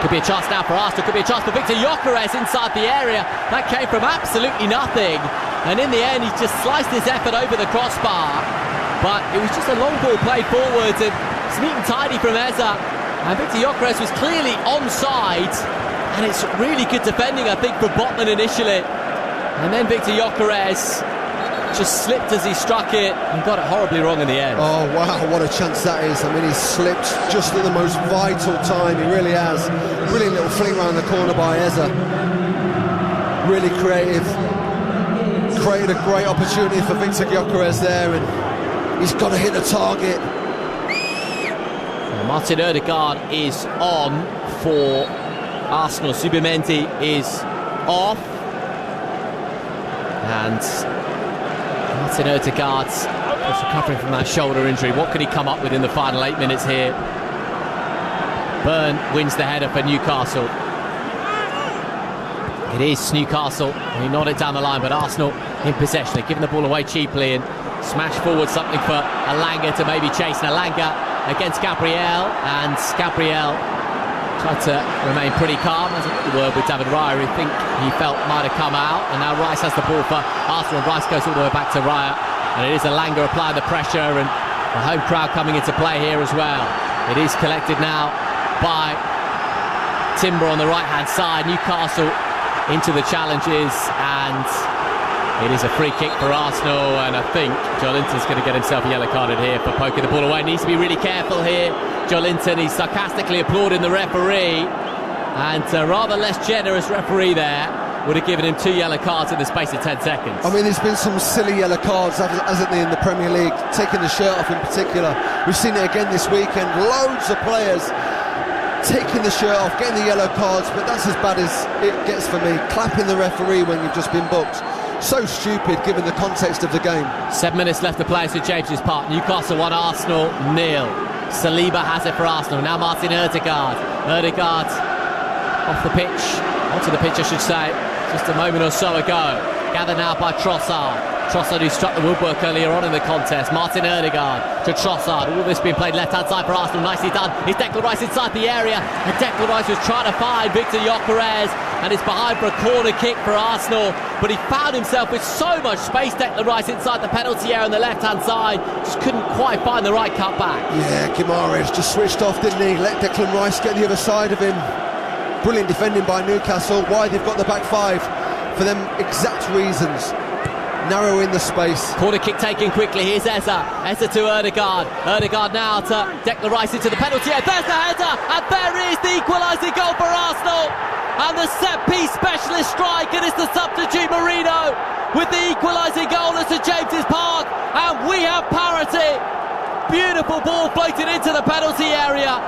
Could be a chance now for Arsenal, could be a chance for Victor Gyökeres inside the area. That came from absolutely nothing, and in the end he just sliced his effort over the crossbar, but it was just a long ball played forwards, and it's neat and tidy from Eza, and Victor Gyökeres was clearly onside, and it's really good defending, I think, from Botman initially, and then Victor Gyökeres just slipped as he struck it and got it horribly wrong in the end. Oh wow, what a chance that is. I mean, he's slipped just at the most vital time, he really has. Brilliant little fling round the corner by Eza. Really creative. Created a great opportunity for Victor Gyökeres there, and he's got to hit the target. Well, Martin Ødegaard is on for Arsenal. Subimendi is off, and Martin Ødegaard was recovering from that shoulder injury. What could he come up with in the final 8 minutes here? Burn wins the header for Newcastle. It is Newcastle, he nodded down the line, but Arsenal in possession. They're giving the ball away cheaply and smash forward something for Alanga to maybe chase. And Alanga against Gabriel, and Gabriel tried to remain pretty calm. Has a word with David Raya, who think he felt might have come out, and now Rice has the ball for Arsenal. Rice goes all the way back to Raya, and it is Alanga applying the pressure, and the home crowd coming into play here as well. It is collected now by Timber on the right hand side. Newcastle into the challenges, and it is a free kick for Arsenal, and I think Joelinton's going to get himself yellow carded here for poking the ball away. Needs to be really careful here. Joelinton, he's sarcastically applauding the referee, and a rather less generous referee there would have given him 2 yellow cards in the space of 10 seconds. I mean, there's been some silly yellow cards, hasn't there, in the Premier League, taking the shirt off in particular. We've seen it again this weekend, loads of players taking the shirt off, getting the yellow cards, but that's as bad as it gets for me. Clapping the referee when you've just been booked. So stupid given the context of the game. 7 minutes left to play at James's Park. Newcastle 1, Arsenal 0. Saliba has it for Arsenal. Now Martin Ødegaard. Ødegaard off the pitch, onto the pitch I should say, just a moment or so ago. Gathered now by Trossard. Trossard, who struck the woodwork earlier on in the contest. Martin Ødegaard to Trossard. All this being played left-hand side for Arsenal. Nicely done. It's Declan Rice inside the area. And Declan Rice was trying to find Victor Gyökeres. And it's behind for a corner kick for Arsenal. But he found himself with so much space, Declan Rice, inside the penalty area on the left-hand side. Just couldn't quite find the right cutback. Yeah, Guimaraes just switched off, didn't he? Let Declan Rice get the other side of him. Brilliant defending by Newcastle. Why they've got the back five? For them exact reasons. Narrow in the space. Corner kick taken quickly. Here's Eza. Eza to Ødegaard. Ødegaard now to Declan Rice into the penalty area. There's the header, and there is the equalising goal for Arsenal. And the set-piece specialist strike, and it's the substitute Marino with the equalising goal at St James's Park. And we have parity. Beautiful ball floated into the penalty area.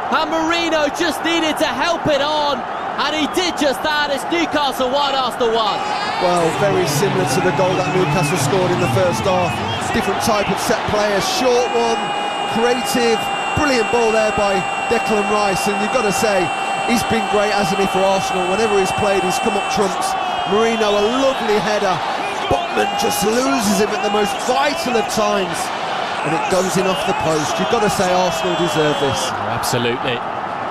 And Marino just needed to help it on. And he did just that. It's Newcastle 1, Arsenal 1. Well, very similar to the goal that Newcastle scored in the first half. Different type of set player, short one, creative, brilliant ball there by Declan Rice. And you've got to say, he's been great, hasn't he, for Arsenal? Whenever he's played, he's come up trumps. Marino, a lovely header. Botman just loses him at the most vital of times. and it goes in off the post. You've got to say Arsenal deserve this. Oh, absolutely.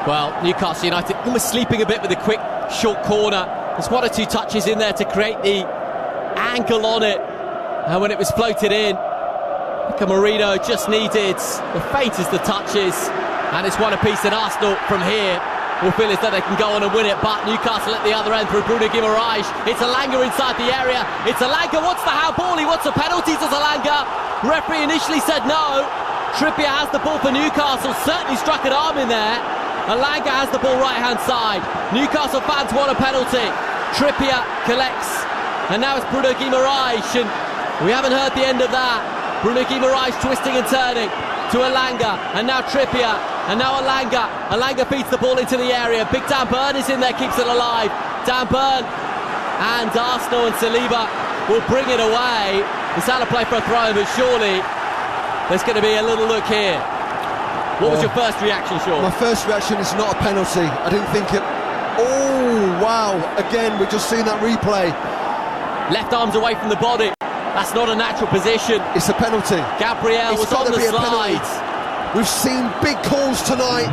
Well, Newcastle United almost sleeping a bit with a quick short corner. There's one or two touches in there to create the angle on it, and when it was floated in, Marino just needed the faintest of touches, and it's one apiece. And Arsenal from here will feel as though they can go on and win it, but Newcastle at the other end through Bruno Guimaraes. It's Alanga inside the area. It's Alanga wants the handball, he wants a penalty to Alanga. Referee initially said no. Trippier has the ball for Newcastle, certainly struck an arm in there. Alanga has the ball right hand side. Newcastle fans want a penalty. Trippier collects, and now it's Bruno Guimaraes, and we haven't heard the end of that. Bruno Guimaraes twisting and turning to Alanga, and now Trippier, and now Alanga. Alanga feeds the ball into the area. Big Dan Burn is in there, keeps it alive. Dan Burn and Arsenal and Saliba will bring it away. It's out of play for a throw, but surely there's going to be a little look here. What was your first reaction, Sean? My first reaction is not a penalty. I didn't think it... Oh, wow. Again, we've just seen that replay. Left arm's away from the body. That's not a natural position. It's a penalty. Gabriel was on the slide. We've seen big calls tonight.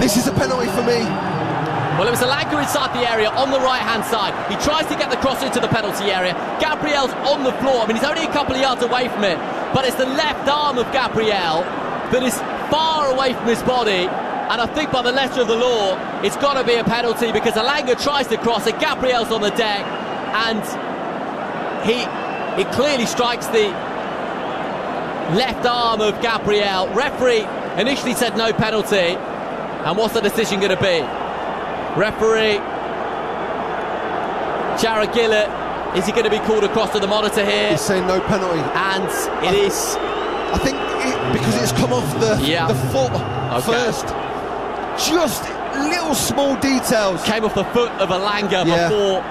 This is a penalty for me. Well, it was Alanga inside the area on the right-hand side. He tries to get the cross into the penalty area. Gabriel's on the floor. I mean, he's only a couple of yards away from it, but it's the left arm of Gabriel that is far away from his body. And I think by the letter of the law, it's got to be a penalty, because Alanga tries to cross it. Gabriel's on the deck, and he clearly strikes the left arm of Gabriel. Referee initially said no penalty, and what's the decision going to be? Referee Jared Gillett, is he going to be called across to the monitor here? He's saying no penalty, and it is. I think because it's come off the foot first. Just little small details. Came off the foot of Alanga before.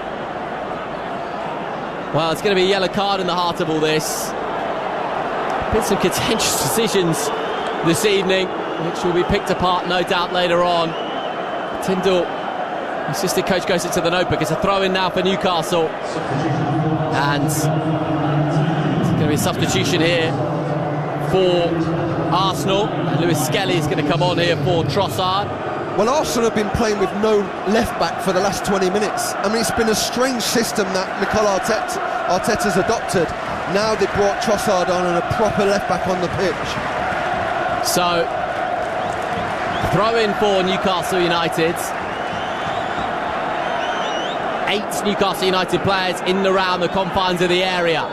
Well, it's going to be a yellow card in the heart of all this. Been some contentious decisions this evening, which will be picked apart, no doubt, later on. Tyndall, assistant coach, goes into the notebook. It's a throw-in now for Newcastle. And it's going to be a substitution here for Arsenal. And Lewis Skelly is going to come on here for Trossard. Well, Arsenal have been playing with no left-back for the last 20 minutes. I mean, it's been a strange system that Mikel Arteta's adopted. Now they've brought Trossard on and a proper left-back on the pitch. So, throw-in for Newcastle United. 8 Newcastle United players in and around the confines of the area.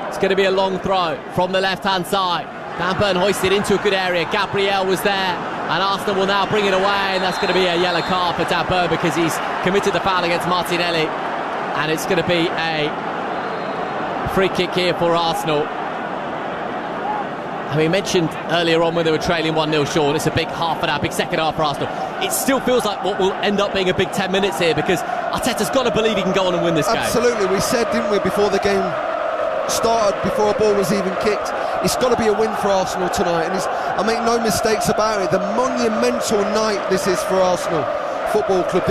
It's going to be a long throw from the left-hand side. Dan Burn hoisted into a good area. Gabriel was there, and Arsenal will now bring it away, and that's going to be a yellow card for Dan Burn because he's committed the foul against Martinelli, and it's going to be a free kick here for Arsenal. And we mentioned earlier on when they were trailing 1-0, Sean, it's a big half an hour, big second half for Arsenal. It still feels like what will end up being a big 10 minutes here, because Arteta's got to believe he can go on and win this game. Absolutely, we said, didn't we, before the game started, before a ball was even kicked, it's got to be a win for Arsenal tonight, and I make no mistakes about it. The monumental night this is for Arsenal Football Club.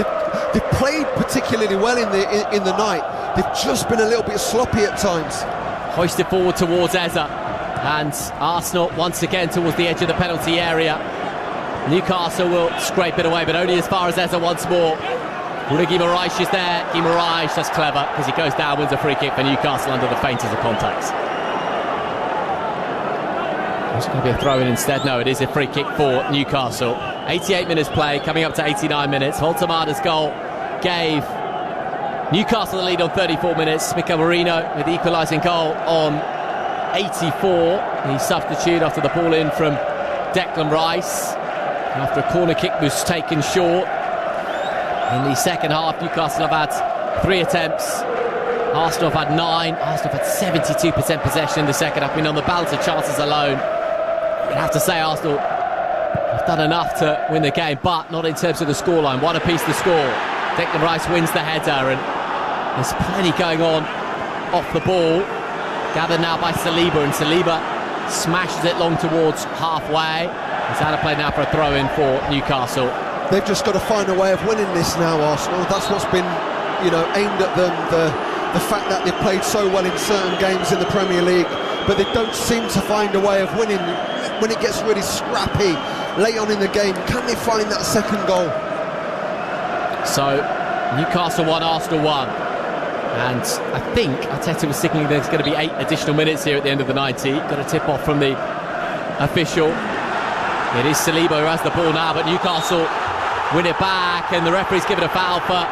They've played particularly well in the night. They've just been a little bit sloppy at times. Hoisted forward towards Eze, and Arsenal once again towards the edge of the penalty area. Newcastle will scrape it away, but only as far as Eze once more. Bruno Guimaraes is there. Guimaraes, that's clever, because he goes down, wins a free kick for Newcastle under the feint of the contacts. It's going to be a throw-in instead. No, it is a free kick for Newcastle. 88 minutes play, coming up to 89 minutes. Holtemada's goal gave Newcastle the lead on 34 minutes. Mikel Marino with the equalising goal on 84. The substitute after the ball in from Declan Rice. After a corner kick was taken short. In the second half, Newcastle have had 3 attempts. Arsenal have had 9. Arsenal have had 72% possession in the second half. I mean, on the balance of chances alone, I have to say Arsenal have done enough to win the game, but not in terms of the scoreline. 1 apiece to score. Declan Rice wins the header, and there's plenty going on off the ball. Gathered now by Saliba, and Saliba smashes it long towards halfway. It's out of play now for a throw-in for Newcastle. They've just got to find a way of winning this now, Arsenal. That's what's been, aimed at them. The fact that they've played so well in certain games in the Premier League, but they don't seem to find a way of winning. When it gets really scrappy late on in the game, can they find that second goal? So, Newcastle 1, Arsenal 1. And I think Arteta was signaling there's going to be 8 additional minutes here at the end of the 90. Got a tip-off from the official. It is Saliba who has the ball now, but Newcastle win it back, and the referee's given a foul for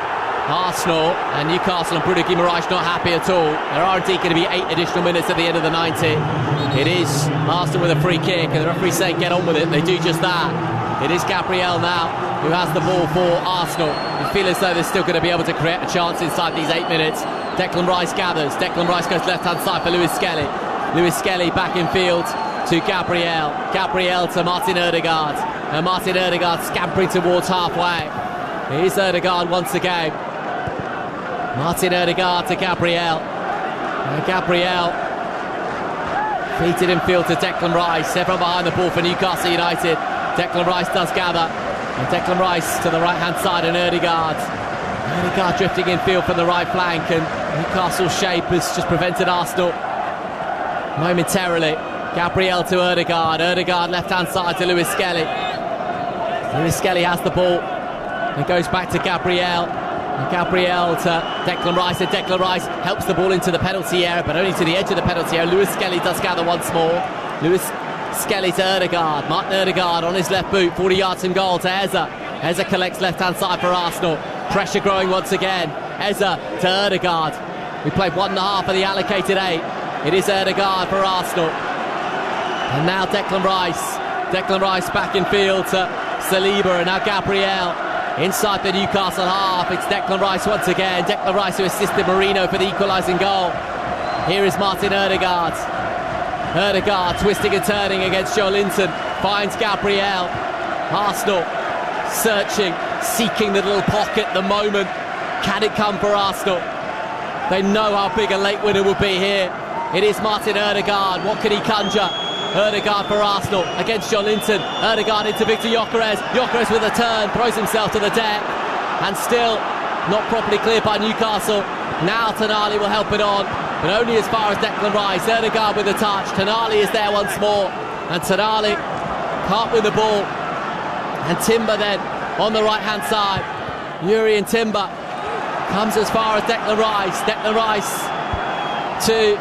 Arsenal, and Newcastle and Bruno Guimaraes not happy at all. There are indeed going to be 8 additional minutes at the end of the 90. It is Arsenal with a free kick, and the referee's saying get on with it. They do just that. It is Gabriel now who has the ball for Arsenal. You feel as though they're still going to be able to create a chance inside these 8 minutes. Declan Rice gathers. Declan Rice goes left-hand side for Lewis Skelly. Lewis Skelly back in field to Gabriel. Gabriel to Martin Ødegaard. And Martin Ødegaard scampering towards halfway. Here's Ødegaard once again. Martin Ødegaard to Gabriel. And Gabriel feeded in field to Declan Rice. Everyone behind the ball for Newcastle United. Declan Rice does gather. And Declan Rice to the right-hand side, and Ødegaard. Ødegaard drifting in field from the right flank, and Newcastle's shape has just prevented Arsenal momentarily. Gabriel to Ødegaard. Ødegaard left-hand side to Lewis Skelly. Lewis Skelly has the ball. It goes back to Gabriel. And Gabriel to Declan Rice, and Declan Rice helps the ball into the penalty area, but only to the edge of the penalty area. Lewis Skelly does gather once more. Lewis Skelly to Ødegaard. Martin Ødegaard on his left boot, 40 yards from goal to Eza. Eza collects left-hand side for Arsenal. Pressure growing once again. Eza to Ødegaard. We played 1.5 of the allocated 8. It is Ødegaard for Arsenal. And now Declan Rice. Declan Rice back in field to Saliba, and now Gabriel inside the Newcastle half. It's Declan Rice once again. Declan Rice who assisted Marino for the equalising goal. Here is Martin Ødegaard. Ødegaard twisting and turning against Joe Linton. Finds Gabriel. Arsenal searching, seeking the little pocket at the moment. Can it come for Arsenal? They know how big a late winner will be here. It is Martin Ødegaard. What can he conjure? Ødegaard for Arsenal against Joe Linton. Ødegaard into Victor Gyökeres. Gyökeres with a turn, throws himself to the deck, and still not properly cleared by Newcastle. Now Tonali will help it on, but only as far as Declan Rice. Ødegaard with a touch. Tonali is there once more, and Tonali can't win the ball. And Timber then on the right-hand side. Jurrien Timber comes as far as Declan Rice. Declan Rice to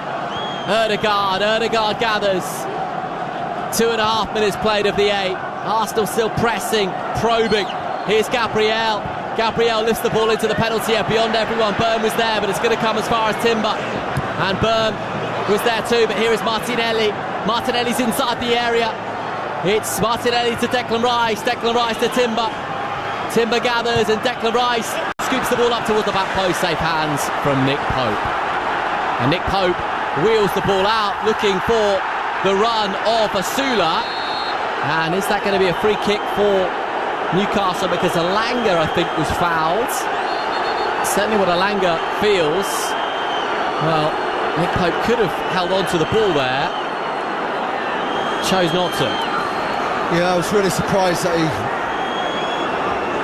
Ødegaard. Ødegaard gathers. 2.5 minutes played of the 8. Arsenal still pressing, probing. Here's Gabriel. Gabriel lifts the ball into the penalty area beyond everyone. Burn was there, but it's going to come as far as Timber. And Burn was there too, but here is Martinelli. Martinelli's inside the area. It's Martinelli to Declan Rice. Declan Rice to Timber. Timber gathers, and Declan Rice scoops the ball up towards the back post. Safe hands from Nick Pope. And Nick Pope wheels the ball out, looking for the run of Asula. And is that going to be a free kick for Newcastle, because Alanga, I think, was fouled? Certainly what Alanga feels. Well, Nick Pope could have held on to the ball there. Chose not to. Yeah, I was really surprised that he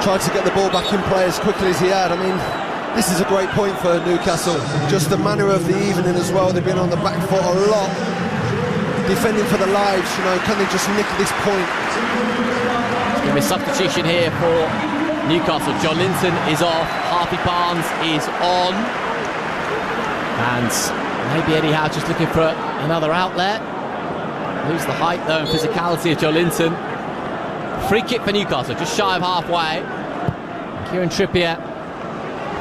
tried to get the ball back in play as quickly as he had. I mean, this is a great point for Newcastle. Just the manner of the evening as well. They've been on the back foot a lot, defending for their lives. You know, can they just nick this point? There's going to be a substitution here for Newcastle. John Linton is off. Harvey Barnes is on. And maybe Eddie Howe just looking for another outlet. Lose the height though and physicality of Joe Linton. Free kick for Newcastle, just shy of halfway. Kieran Trippier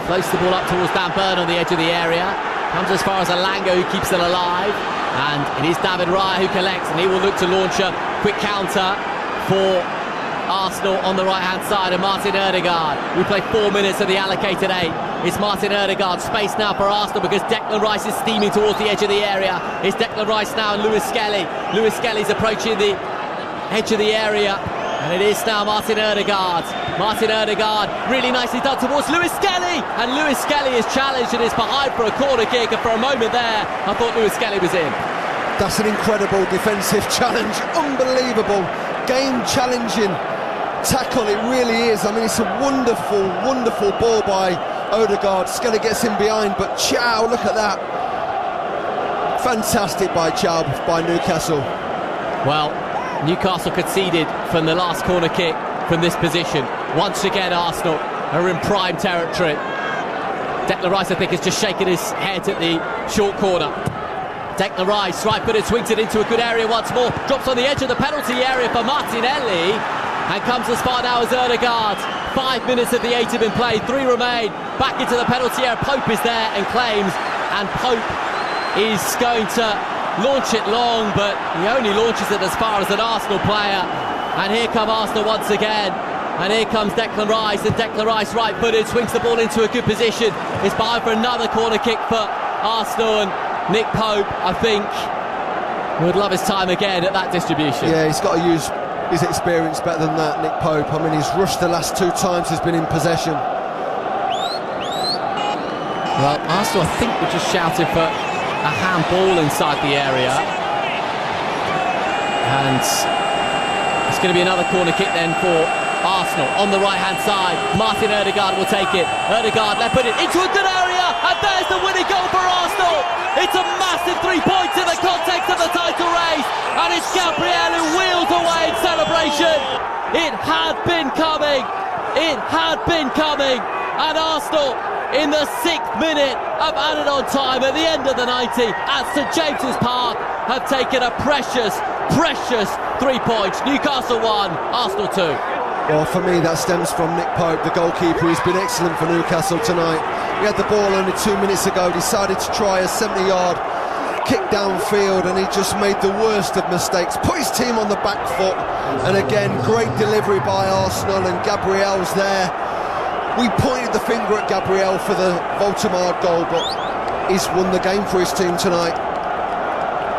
floats the ball up towards Dan Burn on the edge of the area. Comes as far as Alanga, who keeps it alive. And it is David Raya who collects, and he will look to launch a quick counter for Arsenal on the right-hand side. And Martin Ødegaard. We play 4 minutes of the allocated 8. It's Martin Ødegaard. Space now for Arsenal because Declan Rice is steaming towards the edge of the area. It's Declan Rice now and Lewis Skelly. Lewis Skelly's approaching the edge of the area. And it is now Martin Ødegaard. Martin Ødegaard, really nicely done towards Lewis Skelly. And Lewis Skelly is challenged and is behind for a corner kick. And for a moment there, I thought Lewis Skelly was in. That's an incredible defensive challenge. Unbelievable. Game-challenging tackle, it really is. I mean, it's a wonderful, wonderful ball by Ødegaard. Skelly gets in behind, but Chow, look at that. Fantastic by Chaub, by Newcastle. Well, Newcastle conceded from the last corner kick from this position. Once again, Arsenal are in prime territory. Declan Rice, I think, has just shaken his head at the short corner. Declan Rice, right-footed, swings it into a good area once more. Drops on the edge of the penalty area for Martinelli. And comes as far now as Ødegaard. 5 minutes of the 8 have been played, 3 remain. Back into the penalty area. Pope is there and claims. And Pope is going to launch it long, but he only launches it as far as an Arsenal player. And here come Arsenal once again. And here comes Declan Rice. And Declan Rice, right-footed, swings the ball into a good position. It's behind for another corner kick for Arsenal. And Nick Pope, I think, would love his time again at that distribution. Yeah, he's got to use his experience better than that, Nick Pope. I mean, he's rushed the last 2 times he's been in possession. Well, Arsenal, I think, were just shouting for a handball inside the area. And it's going to be another corner kick then for Arsenal. On the right-hand side, Martin Ødegaard will take it. Ødegaard left-footed into a good area, and there's the winning goal for Arsenal. It's a massive 3 points in the context of the title race, and it's Gabriel who wheels away in celebration. It had been coming. It had been coming. And Arsenal, in the 6th minute of added-on time at the end of the 90 at St James's Park, have taken a precious 3 points. Newcastle 1, Arsenal 2. Well, for me, that stems from Nick Pope, the goalkeeper. He's been excellent for Newcastle tonight. He had the ball only 2 minutes ago, decided to try a 70-yard kick downfield, and he just made the worst of mistakes. Put his team on the back foot, and again, great delivery by Arsenal, and Gabriel's there. We pointed the finger at Gabriel for the Voldemort goal, but he's won the game for his team tonight.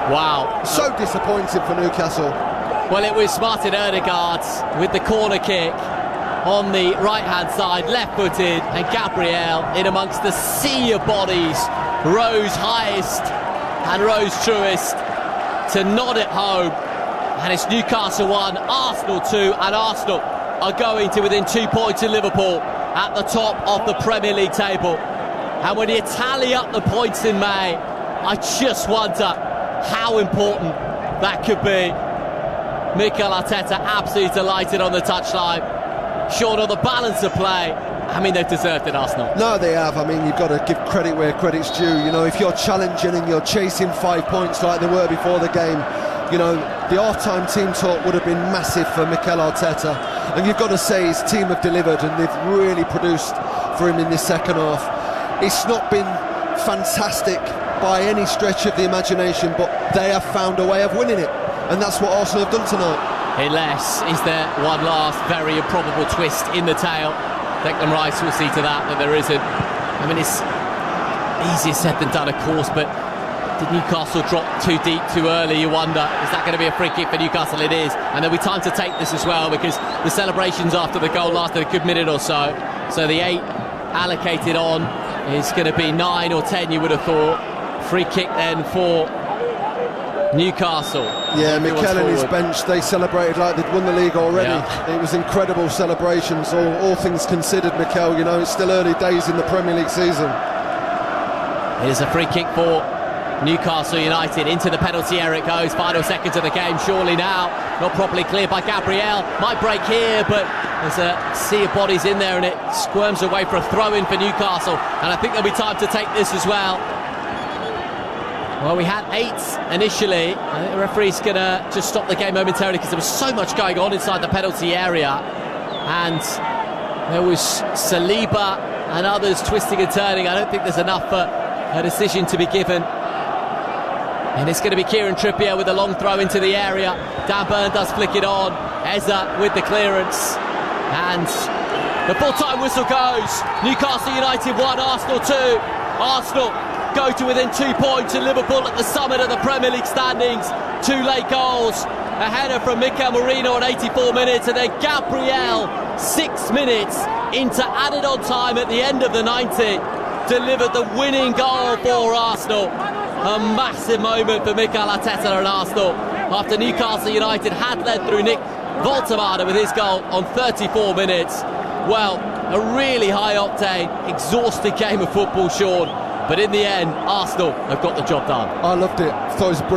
Wow. So disappointing for Newcastle. Well, it was Martin Ødegaard with the corner kick on the right-hand side, left-footed, and Gabriel, in amongst the sea of bodies, rose highest and rose truest to nod it home. And it's Newcastle 1, Arsenal 2, and Arsenal are going to within 2 points in Liverpool at the top of the Premier League table. And when you tally up the points in May, I just wonder how important that could be. Mikel Arteta absolutely delighted on the touchline. Short on the balance of play. I mean, they've deserved it, Arsenal. No, they have. I mean, you've got to give credit where credit's due. You know, if you're challenging and you're chasing 5 points like they were before the game, you know, the half-time team talk would have been massive for Mikel Arteta. And you've got to say his team have delivered, and they've really produced for him in this second half. It's not been fantastic by any stretch of the imagination, but they have found a way of winning it. And that's what Arsenal have done tonight. Unless, is there one last very improbable twist in the tail? Declan Rice will see to that there isn't. I mean, it's easier said than done, of course, but did Newcastle drop too deep too early? You wonder, is that going to be a free kick for Newcastle? It is. And there'll be time to take this as well, because the celebrations after the goal lasted a good minute or so. So the 8 allocated on is going to be 9 or 10, you would have thought. Free kick then for Newcastle. Yeah, Mikel and his bench, they celebrated like they'd won the league already. Yeah. It was incredible celebrations, all things considered, Mikel. You know, it's still early days in the Premier League season. Here's a free kick for Newcastle United. Into the penalty area it goes. Final seconds of the game, surely now. Not properly cleared by Gabriel. Might break here, but there's a sea of bodies in there, and it squirms away for a throw-in for Newcastle. And I think there'll be time to take this as well. Well, we had 8 initially. I think the referee's going to just stop the game momentarily because there was so much going on inside the penalty area. And there was Saliba and others twisting and turning. I don't think there's enough for a decision to be given. And it's going to be Kieran Trippier with a long throw into the area. Dan Burn does flick it on. Eza with the clearance. And the full-time whistle goes. Newcastle United 1, Arsenal 2. Arsenal go to within 2 points, and Liverpool at the summit of the Premier League standings. 2 late goals. A header from Mikel Merino at 84 minutes, and then Gabriel 6 minutes into added on time at the end of the 90 delivered the winning goal for Arsenal. A massive moment for Mikel Arteta and Arsenal after Newcastle United had led through Nick Voltemada with his goal on 34 minutes. Well, a really high octane, exhausted game of football, Sean. But in the end, Arsenal have got the job done. I loved it. Thought it was brilliant.